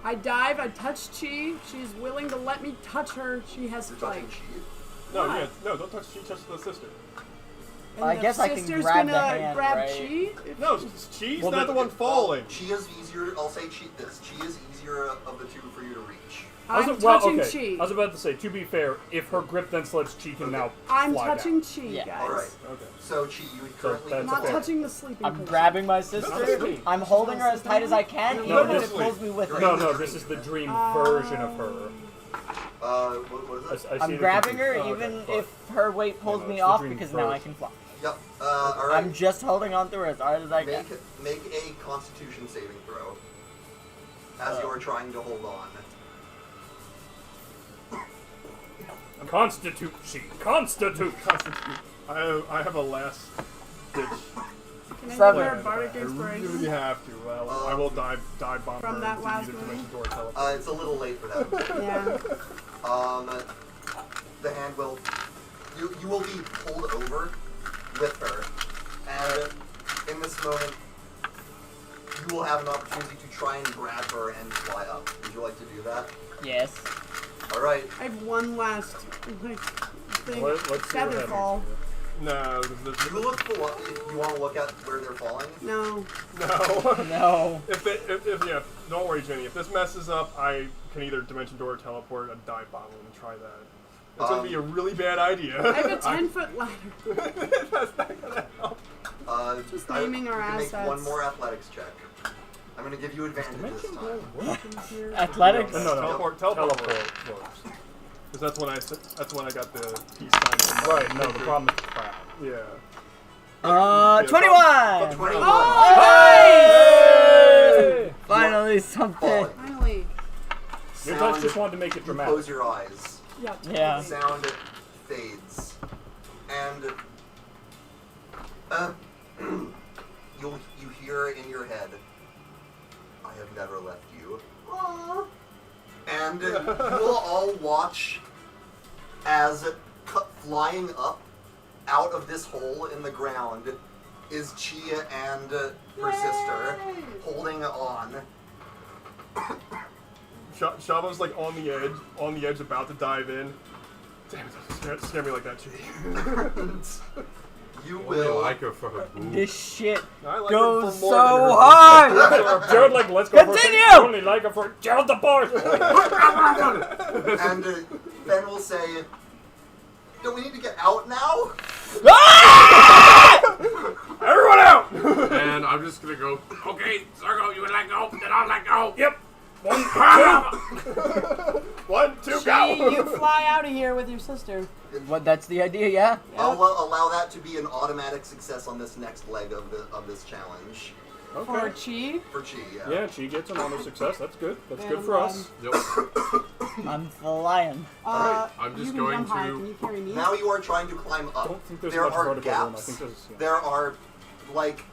I dive. I touch Chi. She's willing to let me touch her. She has You're flight. touching Chi. No, yeah, no, don't touch. She touched the sister. And I the guess I can sister's grab the gonna hand, grab right? Chi. If- No, she's Well, not the one falling. Chi is easier. I'll say Chi. Chi is easier of the two for you to reach. I'm well, touching okay. I Chi. was about to say, to be fair, if her grip then slips, she can now I'm fly touching down. Chi, Yeah. guys. All right. Okay. So Chi, you would currently. that's I'm not fair. touching the sleeping I'm person. grabbing my That's sister. me. I'm holding her as tight as I can, No, even if this it pulls me with No, it. no, this is the dream version of her. What is it? I see I'm the grabbing her, confusion. even Okay, if her weight pulls no, me it's the off, dream because now I version. can fly. Yep. All right. I'm just holding on to her as hard as I can. Make a Constitution saving throw. As you are trying to hold on. Constitute she. Constitute. I have a last ditch. Can I Seven. give her a bardic I really inspiration? have to. Well, I will dive bomb From her that into last either movie? dimension door teleport. It's a little late for that. Yeah. The hand will. You will be pulled over with her, and in this moment, you will have an opportunity to try and grab her and fly up. Would you like to do that? Yes. All right. I have one last like thing. Let's see what Feather happens. fall. No, You look for what? If you want to look at where they're falling. No. no. No. If yeah, don't worry, Jenny. If this messes up, I can either dimension door or teleport a dive bomb and try that. It's gonna be a really bad idea. I have a 10-foot ladder. That's not gonna help. Just naming our you can assets. make one more athletics check. I'm gonna give you advantage this time. Athletics? No, teleport works. Because that's when I got the peace sign. Right, no, the problem is the crowd. Yeah. 21! 21. Hey! Finally something. Falling. Finally. Your Sound- touch just wanted to make it You dramatic. close your eyes. Yep. Yeah. Sound fades, and you hear in your head, "I have never left you." Aww. And you will all watch as flying up out of this hole in the ground is Chia and her sister holding on. Shava's like on the edge, about to dive in. Damn it! Don't scare me like that, Chi. You Only will. like her for her boobs. This shit I like goes her for so more than her hard! Jared, like, let's go Continue! for it. Only like her for Gerald the Bard. And Ben will say, "Don't we need to get out now?" Everyone out! And I'm just gonna go, okay, Zargo, you would let go, then I'll let go. Yep. 1, 2. 1, 2, Gee, go! you fly out of here with your sister. What? That's the idea, yeah? I'll allow that to be an automatic success on this next leg of this challenge For Okay. Chi. for Chi. Yeah, she gets an honor success. That's good. That's And, good for us. Yep. I'm flying. Alright, I'm just you can going jump high. to- Can you carry me? Now you are trying to climb I up. don't think there's There much are vertical room. I gaps. think there's. Yeah. There are like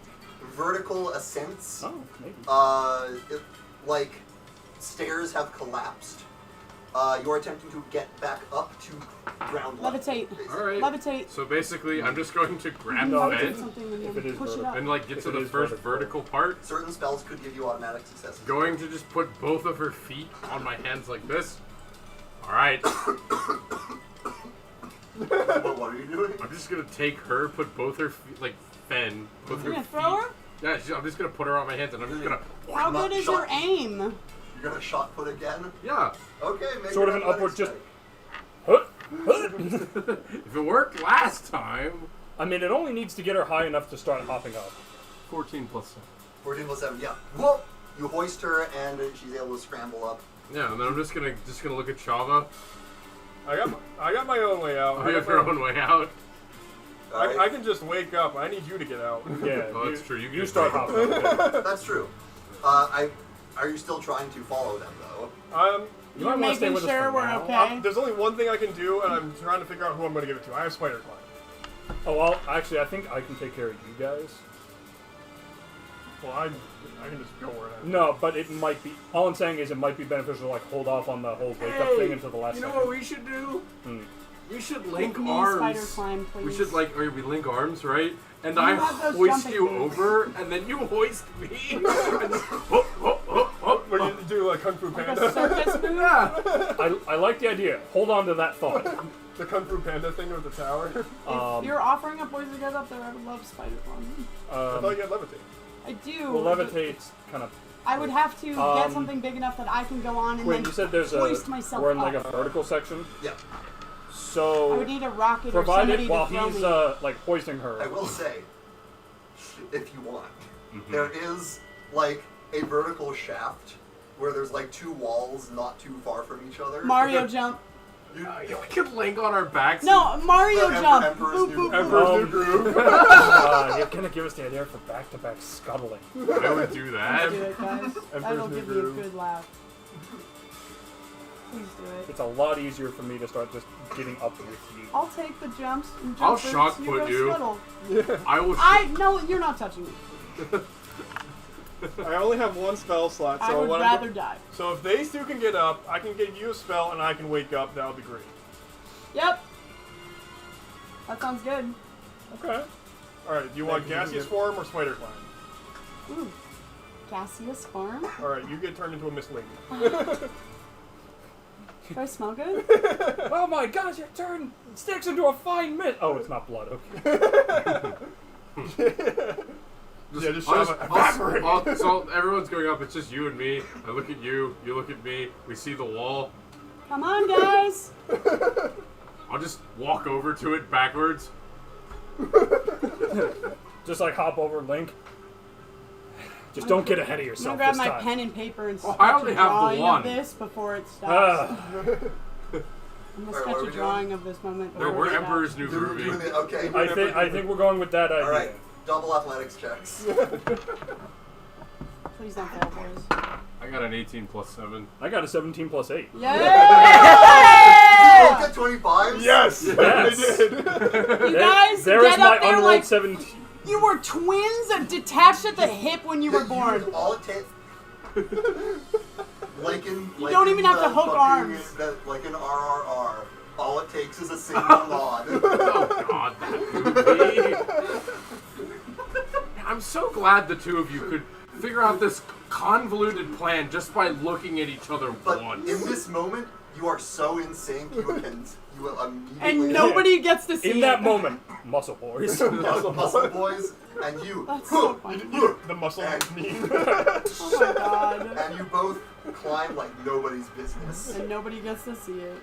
vertical ascents. Oh, maybe. Like stairs have collapsed. You're attempting to get back up to ground level. Levitate. Alright. Levitate. So basically, I'm just going to grab the Levitate vent something and if then it is push it vertical. up. and like get If to it the is first vertical. vertical part. Certain spells could give you automatic successes. Going to just put both of her feet on my hands like this. Alright. Well, what are you doing? I'm just gonna take her, put both her feet, like Fen, both You're her gonna feet. throw her? Yeah, I'm just gonna put her on my hands and I'm just gonna. How Not good is your shot. aim? You're gonna shot put again? Yeah. Okay, make Sort of an athletics upward just- check. If it worked last time. I mean, it only needs to get her high enough to start hopping up. 14 plus 7. 14 plus 7, yeah. Whoop! You hoist her and she's able to scramble up. Yeah, and then I'm just gonna look at Chava. I got my own way out. Oh, you have your own way out. Alright. I can just wake up. I need you to get out. Yeah. Oh, that's true. You You can start just- hopping up. Yeah. That's true. Are you still trying to follow them though? You You're might want to stay making with us sure for we're now. okay. There's only one thing I can do, and I'm trying to figure out who I'm going to give it to. I have Spider Climb. Oh, well, actually, I think I can take care of you guys. Well, I can just go where I am. No, but it might be. All I'm saying is it might be beneficial to like hold off on the whole wake up thing until the last You know second. what we should do? We should link Give me arms. spider climb, please. We should like, or we link arms, right? And You I have those hoist jumping you things. over, and then you hoist me. And just, hop, hop, hop, hop. What do you do, like Kung Fu Like Panda? a circus move? Yeah. I like the idea. Hold on to that thought. The Kung Fu Panda thing with the tower? If you're offering up boys to get up there, I would love spider climb. I thought you had levitate. I do. Well, levitate's kind of. I would have to get something big enough that I can go on and Wait, then you said there's hoist myself we're in like up. a vertical section. Yeah. I So would need a rocket or provided somebody while to throw he's me. like hoisting I her. will say, if you want, there is like a vertical shaft where there's like two walls not too far from each other. Mario jump. We could link on our backs. No, Mario The jump. Emperor's Boop, New boop, Groove. boop. Emperor's New Groove. You're gonna give us the idea for back-to-back scuttling. I would do that. Let's do it, guys. That'll New give you a Groove. good laugh. Please do it. It's a lot easier for me to start just getting up with you. I'll take the jumps and I'll jump shock you put go you. scuttle. I will. No, you're not touching me. I only have one spell slot, so I would when rather die. So if they two can get up, I can give you a spell and I can wake up. That would be great. Yep. That sounds good. Okay. All right. Do you want gaseous form or spider climb? Ooh. gaseous form. Alright, you get turned into a mist lady. Do I smell good? Oh my gosh, it turned sticks into a fine mist. Oh, it's not blood. Okay. Yeah, just shove it. Evaporate. So everyone's going up. It's just you and me. I look at you. You look at me. We see the wall. Come on, guys. I'll just walk over to it backwards. Just like hop over Link. Just don't get ahead of I'm yourself gonna grab this my time. pen and paper and sketch I only a have the drawing one. of this before it stops. I'm gonna Alright, what sketch are a we drawing of this moment before We're it stops. Emperor's New Doing Groovy. the, okay. I think we're going with that idea. All right. Double athletics checks. Please don't fail, boys. I got an 18 plus 7. I got a 17 plus 8. Yeah! Did you both get 25s? Yes! Yes. I did! You guys There get is my up there unrolled like 17. you were twins detached at the hip when you were born. All it takes. Like in, You don't even have to hook arms. Like in RRR, all it takes is a single nod. Oh God, that movie. I'm so glad the two of you could figure out this convoluted plan just by looking at each other But once. in this moment, you are so in sync, you will immediately. And nobody gets to see In it. that moment, muscle boys. muscle boys, and you. That's so funny. The muscle meme. Oh my god. And you both climb like nobody's business. And nobody gets to see it.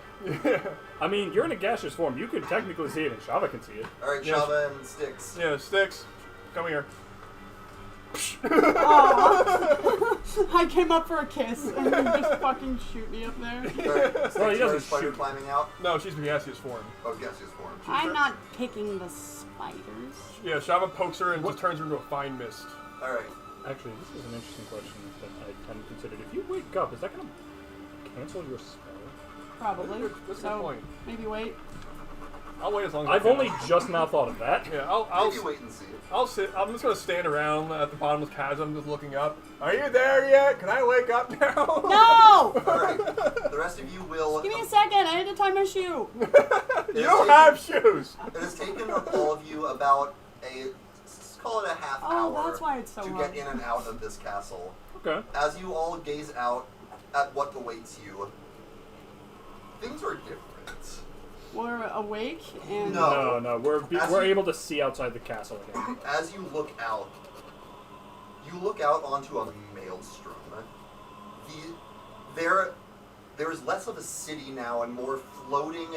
I mean, you're in a gaseous form. You could technically see it, and Shava can see it. Alright, Yes. Shava and Sticks. Yeah, Sticks. Come here. Aw. I came up for a kiss and you just fucking shoot me up there. Alright, Sticks, Well, he doesn't first spider shoot. climbing out. No, she's the gaseous form. Oh, gaseous form. I'm not picking the spiders. Yeah, Shava pokes her and just turns her into a fine mist. Alright. Actually, this is an interesting question that I hadn't considered. If you wake up, is that going to cancel your spell? Probably. That's a good So point. maybe wait. I'll wait as long as I've I can. only just now thought of that. Yeah, I'll Maybe wait and see. I'll sit. I'm just gonna stand around at the bottom of the chasm, just looking up. Are you there yet? Can I wake up now? No! Alright. The rest of you will. Give me a second. I had to tie my shoe. You don't have shoes. It has taken all of you about let's call it a half Oh, hour that's why it's so to hard. get in and out of this castle. Okay. As you all gaze out at what awaits you, things are different. We're awake and No. No, we're As we're you- able to see outside the castle again. As you look out onto a maelstrom. There's less of a city now and more floating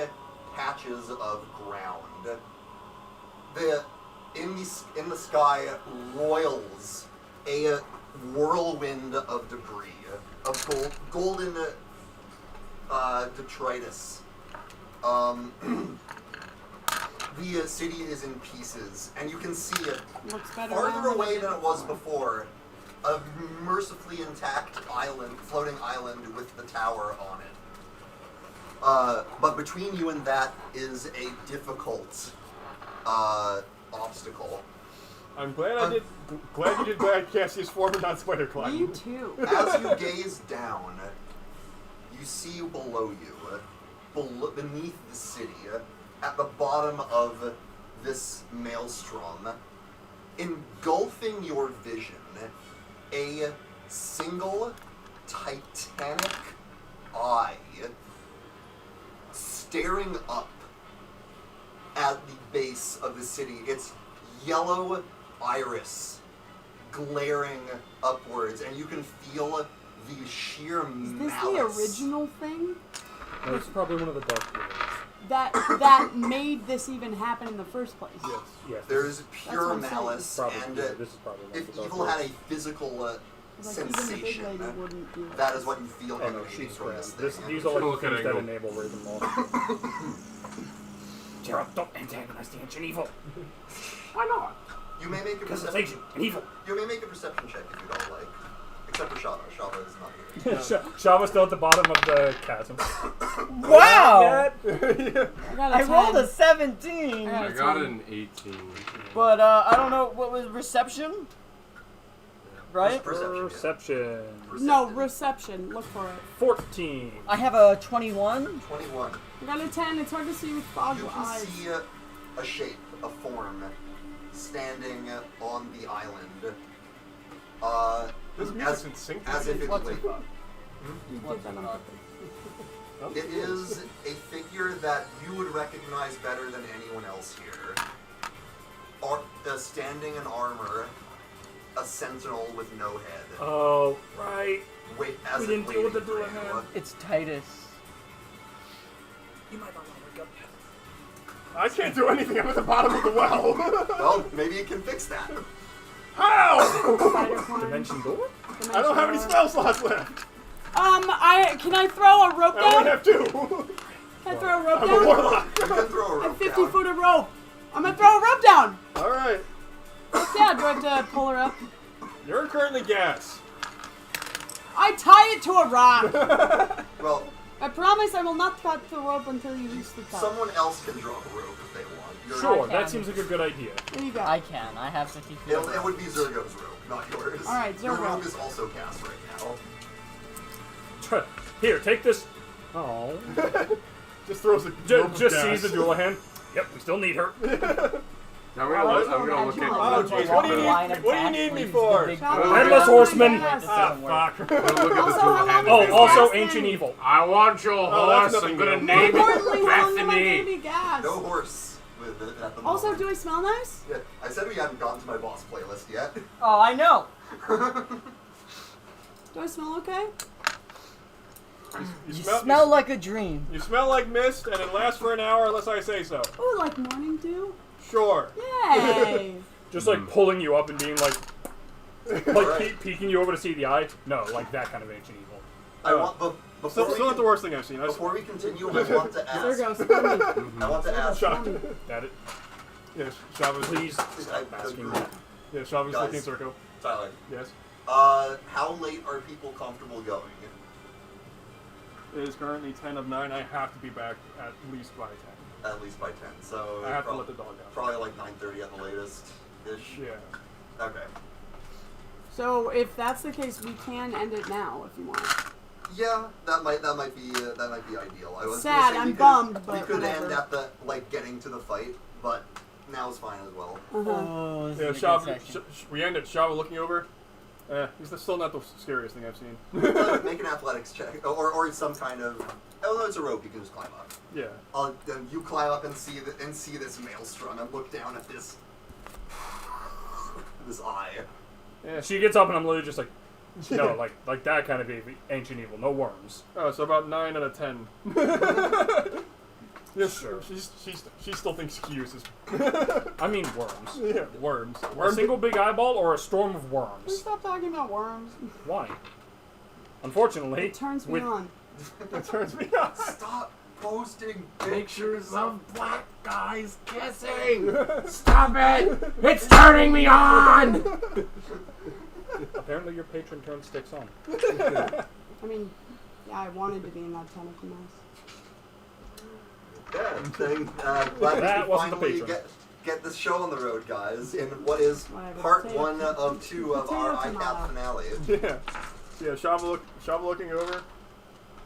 patches of ground. In the sky roils a whirlwind of debris, of golden detritus. The city is in pieces, and you can see it looks better farther now away it than did it was before. A mercifully intact island, floating island with the tower on it. But between you and that is a difficult obstacle. I'm glad glad you did gaseous form and not spider climb. Me too. As you gaze down, you see below you, beneath the city, at the bottom of this maelstrom, engulfing your vision, a single titanic eye staring up at the base of the city. Its yellow iris glaring upwards, and you can feel the sheer Is this malice. the original thing No, this is probably one of the dark ones. that made this even happen in the first place? Yes. Yes. There is what pure I'm saying. malice, Probably, and yeah, this is probably one of if the dark evil had a ones. physical Like even the big sensation, lady wouldn't do that is what you feel Oh no, emanating she's from grand. this thing. These are like Look the at things that angle. enable Ravenmaw. Tara, don't antagonize the ancient evil. Why not? You may make a Because it's perception. ancient and evil. You may make a perception check if you don't like, except for Shava. Shava is not here. Shava's still at the bottom of the chasm. Wow! I got a I rolled 10. a 17, Yeah. I got an 18. but I don't know what was reception, right? Perception. Perception. No, reception. Look for it. 14. I have a 21. 21. I got a 10. It's hard to see with fog You can eyes. see a shape, a form, standing on the island. This music's in sync. as if it's What's wake it? up. You did that on purpose. It is a figure that you would recognize better than anyone else here. Standing in armor, a sentinel with no head. Oh, right. Wait, as We if didn't deal with waiting the for dual you. hand. It's Titus. You might not want to wake up yet. I can't do anything. I'm at the bottom of the well. Well, maybe you can fix that. How? Spider climb. Dimension door? I don't have any spell slots left. Can I throw a rope I only down? have 2. Can I throw a rope I'm a down? warlock. You can throw a I have rope 50 down. foot of rope. I'm gonna throw a rope down. All right. Yeah, do I have to pull her up? You're currently gas. I tie it to a rock. Well, I promise I will not cut the rope until you reach the top. someone else can drop a rope if they want. Sure, can. that seems like a good idea. There you go. I can. I have 50 feet. It would be Zergo's rope, not yours. All right, Your Zergo. rope is also cast right now. Here, take this. Oh. Just throws the rope of Just gas. seize the dual hand. Yep, we still need her. Now I'm gonna look at. Oh, jeez, what do you need? What do you need me for? Headless horseman. Yes. Ah, fuck. I'm gonna look at the Also, dual how hand. long Oh, is also gas ancient thing? evil. I want your Oh, that's horse. I'm nothing gonna new. More name importantly, it how long am I gonna Bethany. be gas? No horse with it at the moment. Also, do I smell nice? Yeah, I said we hadn't gotten to my boss playlist yet. Oh, I know. Do I smell okay? You smell like a dream. You smell like mist, and it lasts for an hour unless I say so. Ooh, like morning dew? Sure. Yay! Just like pulling you up and being like Alright. peeking you over to see the eye. No, like that kind of ancient evil. I want before Still not the worst thing I've seen. before we continue, I want to There ask. goes. Smell me. I want to ask. Shot. That it. Yes, Shava's. Please I- stop the asking group. that. Yeah, Shava's Guys. looking in circle. Tyler, Yes. how late are people comfortable going? It is currently 10 of 9. I have to be back at least by 10. At least by 10. So I have to let the dog out. probably like 9:30 at the latest ish. Yeah. Okay. So if that's the case, we can end it now if you want. Yeah, that might be ideal. I was Sad, gonna say I'm we could, bummed, we but could whatever. end at the getting to the fight, but now's fine as well. Uh-huh. Oh, this Yeah, is a good Shava, section. we end at Shava looking over. He's still not the scariest thing I've seen. Make an athletics check, or some kind of. Oh no, it's a rope. You can just climb up. Yeah. Then you climb up and see this maelstrom and look down at this eye. Yeah. She gets up and I'm literally just like, no, like that kind of ancient evil. No worms. Oh, so about 9 out of 10. Yes, Sure. She still thinks Hughes is. I mean worms. Yeah, worms. A single big eyeball or a storm of Can we worms? stop talking about worms? Why? Unfortunately, It turns me with- on. That turns me on. Stop posting Pictures of black guys kissing. Stop it! It's turning me on. apparently your patron turn sticks on. I mean, yeah, I wanted to be in that tentacle mess. Yeah, glad That we could wasn't the finally patron. get this show on the road, guys, in what is Whatever. part Potato- 1 of 2 of our potato, ICAP tomato. finale. Yeah. Yeah, Shava looking over.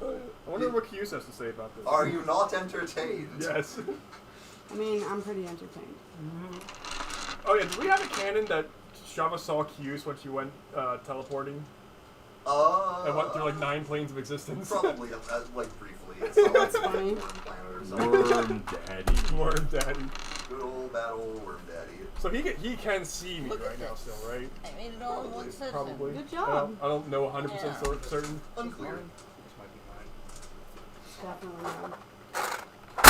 I wonder what Hughes has to say about this. Are you not entertained? Yes. I mean, I'm pretty entertained. Oh yeah, do we have a canon that Shava saw Hughes when she went teleporting? And went through like 9 planes of existence? Probably, like briefly. It's not like funny. Worm Planet or something. Worm daddy. Worm Daddy. Good old bad old Worm Daddy. So he can see me right now still, right? I made it all in one session. Probably. Good job. I don't know 100% certain. Unclear. This might be mine. Definitely not.